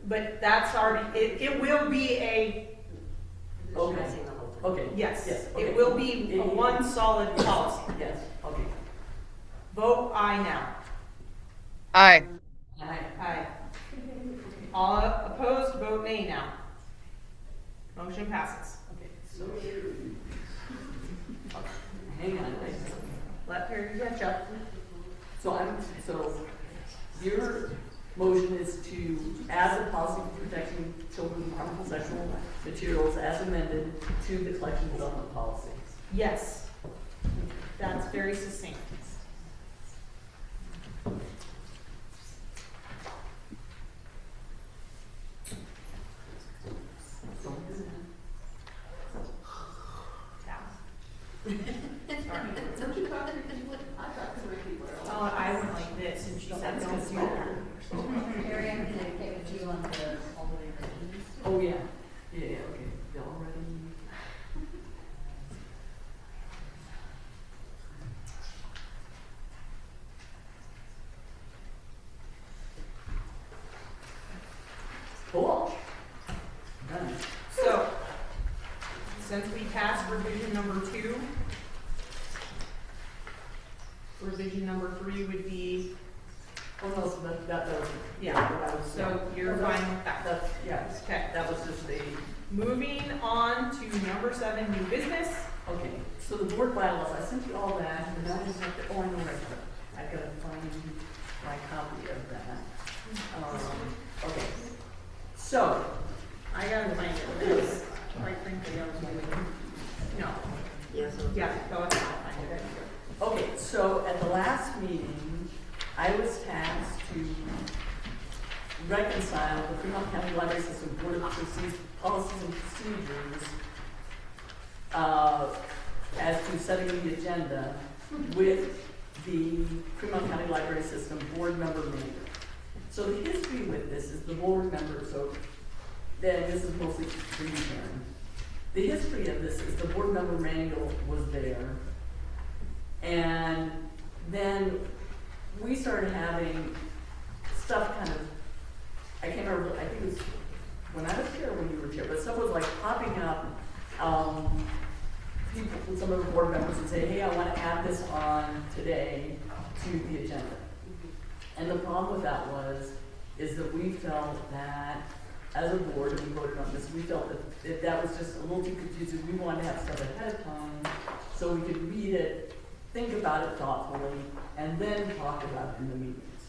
But that's already, it will be a, Okay. Okay. yes, Yes. Okay. it will be a one solid policy. Yes. Okay. Vote aye now. Aye. Aye. All opposed, vote nay now. Motion passes. Okay. So, hang on. Let Perry catch up. So your motion is to add the policy for protecting children from harmful sexual materials as amended to the collection development policy. Yes. That's very succinct. Oh, I went like this and she said, don't do that. Harry, I'm gonna get with you on the all the way revisions. Oh, yeah. Yeah, okay. Y'all ready? Cool. Done. So, since we passed revision number 2, revision number 3 would be, Oh, no, so that was, yeah, what I was. so you're fine with that. That's, yeah, Okay. that was just the, Moving on to number 7, new business. okay, so the board bylaws, I sent you all that, and now I just have to, oh, I know right, I've got to find my copy of that. Okay, so, I gotta find it. This, quite frankly, I was waiting. No. Yes, Yeah, go ahead, I'll find it. okay, so at the last meeting, I was tasked to reconcile the Fremont County Library System Board of Policies and Procedures as to setting the agenda with the Fremont County Library System Board Member Manual. So the history with this is the board member, so then this is mostly for you, Karen. The history of this is the board member manual was there, and then we started having stuff kind of, I can't remember, I think it was when I was chair or when you were chair, but stuff was like popping up. People, some of the board members would say, hey, I want to add this on today to the agenda. And the problem with that is that we felt that as a board, and we voted on this, we felt that that was just a little too confusing. We wanted to have stuff ahead of time so we could read it, think about it thoughtfully, and then talk about it in the meetings.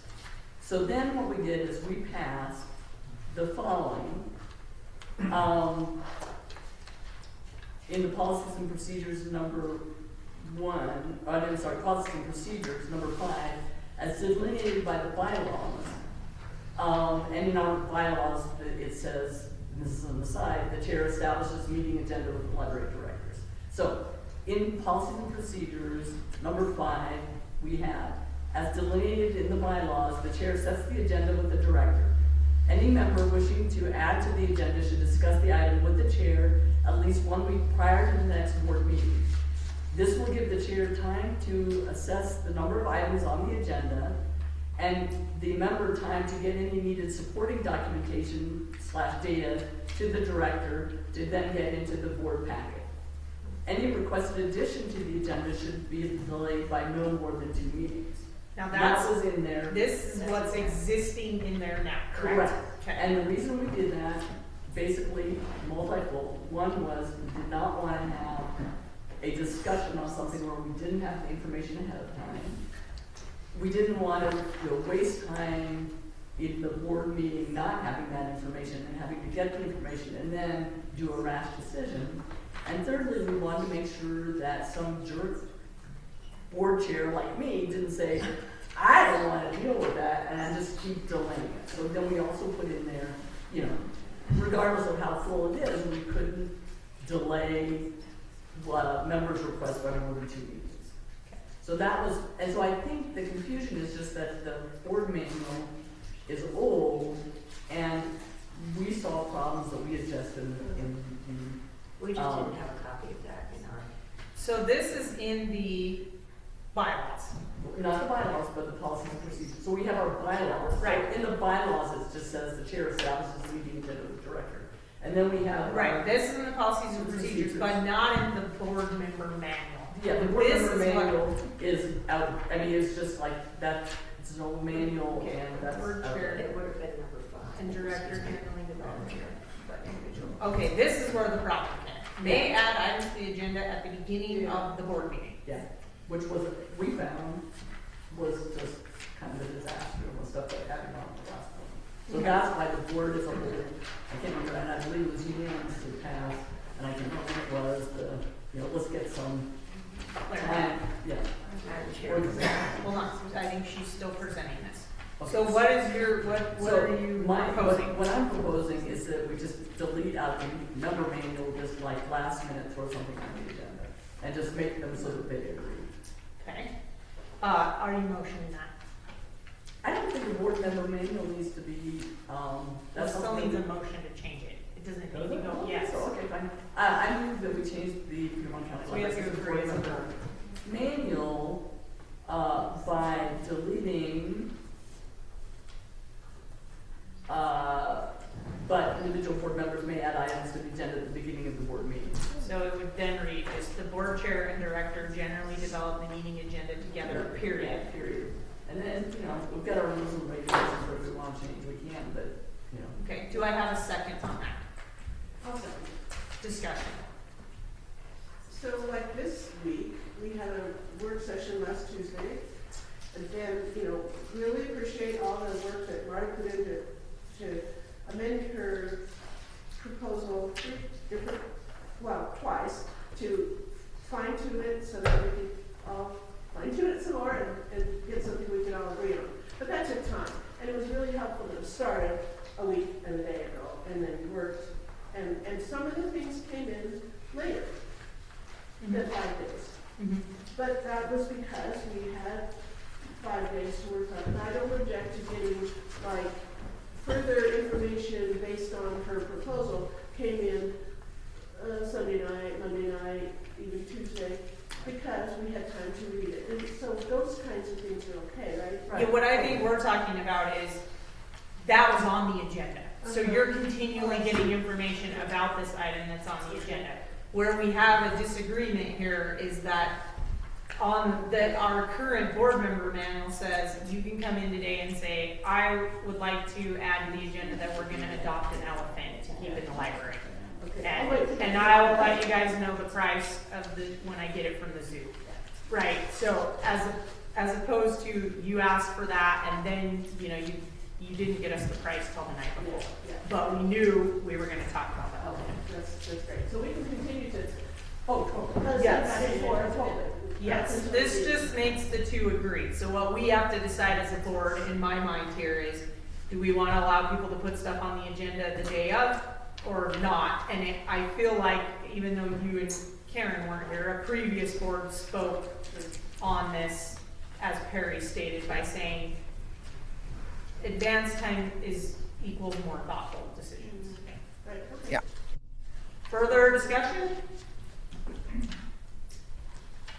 So then what we did is we passed the following. In the policies and procedures number 1, I'm sorry, policies and procedures number 5, as delineated by the bylaws, and in our bylaws, it says, and this is on the side, the chair establishes meeting agenda with the library directors. So, in policies and procedures, number 5, we have, as delineated in the bylaws, the chair sets the agenda with the director. Any member wishing to add to the agenda should discuss the item with the chair at least 1 week prior to the next board meeting. This will give the chair time to assess the number of items on the agenda and the member time to get any needed supporting documentation / data to the director to then get into the board packet. Any requested addition to the agenda should be delayed by no more than 2 meetings. Now That was in there. this is what's existing in there now, correct? Okay. And the reason we did that, basically multifold. One was we did not want to have a discussion on something where we didn't have the information ahead of time. We didn't want to waste time in the board meeting not having that information and having to get the information and then do a rash decision. And thirdly, we wanted to make sure that some board chair like me didn't say, I don't want to deal with that, and I just keep delaying it. So then we also put in there, you know, regardless of how full it is, we couldn't delay members' requests by more than 2 meetings. So that was, and so I think the confusion is just that the board manual is old, and we saw problems that we adjusted in We just didn't have a copy of that in our. So this is in the bylaws. Not the bylaws, but the policies and procedures. So we have our bylaws. Right. So in the bylaws, it just says the chair establishes the meeting agenda of the director. And then we have. Right, this is in the policies and procedures, but not in the board member manual. Yeah, the board This member is what- manual is out, I mean, it's just like that, it's no manual and that's. Board out chair. there. It would have been number 5. And director handling development, but individual. Okay, this is where the problem came. They add items to the agenda at the beginning of the board meeting. Yeah, which was, we found, was just kind of a disaster and stuff that happened on the last one. So that's why the board is a whole, I can't remember, and I believe it was unanimous to pass, and I can't remember what it was, let's get some time, yeah. Or exactly. Hold on, I think she's still presenting this. Okay. So what is your, what So are you proposing? What I'm proposing is that we just delete out the member manual, just like last minute throw something on the agenda, and just make them so that they agree. Okay. Are you motioning that? I don't think the board member manual needs to be, That that's still something. needs a motion to change it. It doesn't Does need it? to go, yes. So, okay, fine. I move that we change the Fremont County. So we have to License agree as a Board board. manual, by deleting, but individual board members may add items to the agenda at the beginning of the board meeting. So it would then read, is the board chair and director generally develop the meeting agenda together, period. Yeah, period. And then, we've got our rules and regulations where if we want to change, we can, but, Okay, do I have a second on that? Discussion. So like this week, we had a work session last Tuesday. And then, really appreciate all the work that Marty put into to amend her proposal twice, to fine tune it so that we could all fine tune it some more and get something we can all agree on. But that took time, and it was really helpful to start it a week and a day ago, and then we worked, and some of the things came in later than 5 days. But that was because we had 5 days to work on it. And I don't object to getting further information based on her proposal came in Sunday night, Monday night, even Tuesday, because we had time to read it. And so those kinds of things are okay, right? Yeah, what I think we're talking about is, that was on the agenda. So you're continually getting information about this item that's on the agenda. Where we have a disagreement here is that our current board member manual says you can come in today and say, I would like to add to the agenda that we're gonna adopt an elephant to keep in the library. And I will let you guys know the price of when I get it from the zoo. Right, so as opposed to you asked for that and then, you didn't get us the price till the night before. But we knew we were gonna talk about that. Okay, that's great. So we can continue to. Yes. Yes, this just makes the two agree. So what we have to decide as a board, in my mind here, is do we want to allow people to put stuff on the agenda the day of or not? And I feel like, even though you and Karen weren't here, a previous board spoke on this, as Perry stated, by saying advance time equals more thoughtful decisions. Right, okay. Yeah. Further discussion?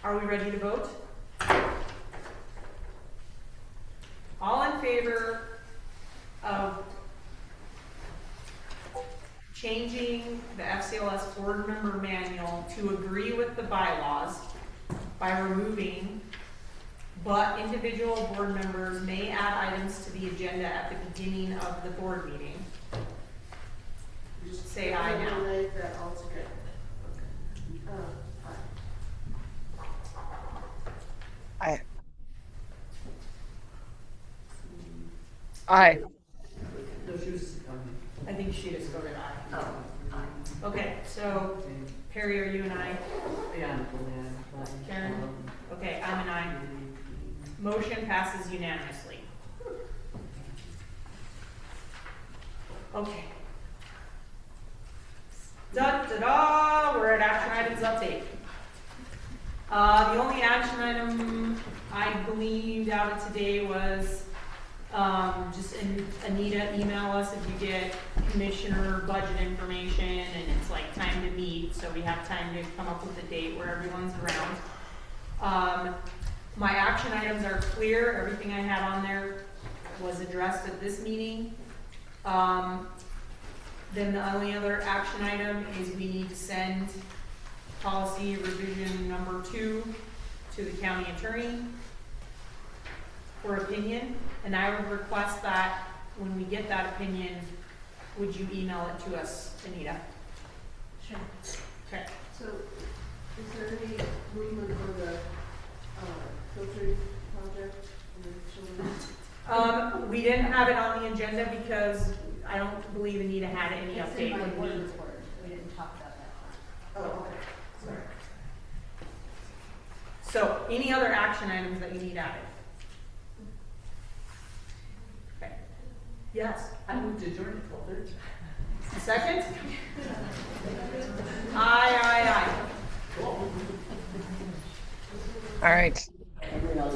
Are we ready to vote? All in changing the FCLS board member manual to agree with the bylaws by removing, but individual board members may add items to the agenda at the beginning of the board meeting. Just say aye now. Eliminate that altogether. Aye. Aye. No, she was, I think she just voted aye. Oh, aye. Okay, so Perry, are you an aye? yeah, Karen? Okay, I'm an aye. Motion passes unanimously. Okay. Da-da-da, we're at action items update. The only action item I gleaned out of today was, just Anita, email us if you get commissioner budget information and it's like time to meet, so we have time to come up with a date where everyone's around. My action items are clear, everything I had on there was addressed at this meeting. Then the only other action item is we need to send policy revision number 2 to the county attorney for opinion, and I would request that when we get that opinion, would you email it to us, Anita? Sure. Okay. So, is there any movement for the, filtering project for the children? We didn't have it on the agenda because I don't believe Anita had any It's update in my when board we. report. We didn't talk about that. Oh, okay, sorry. So, any other action items that you need added? Okay. Yes. I moved to adjourn at 12:30. Second? Aye, aye, aye. All right.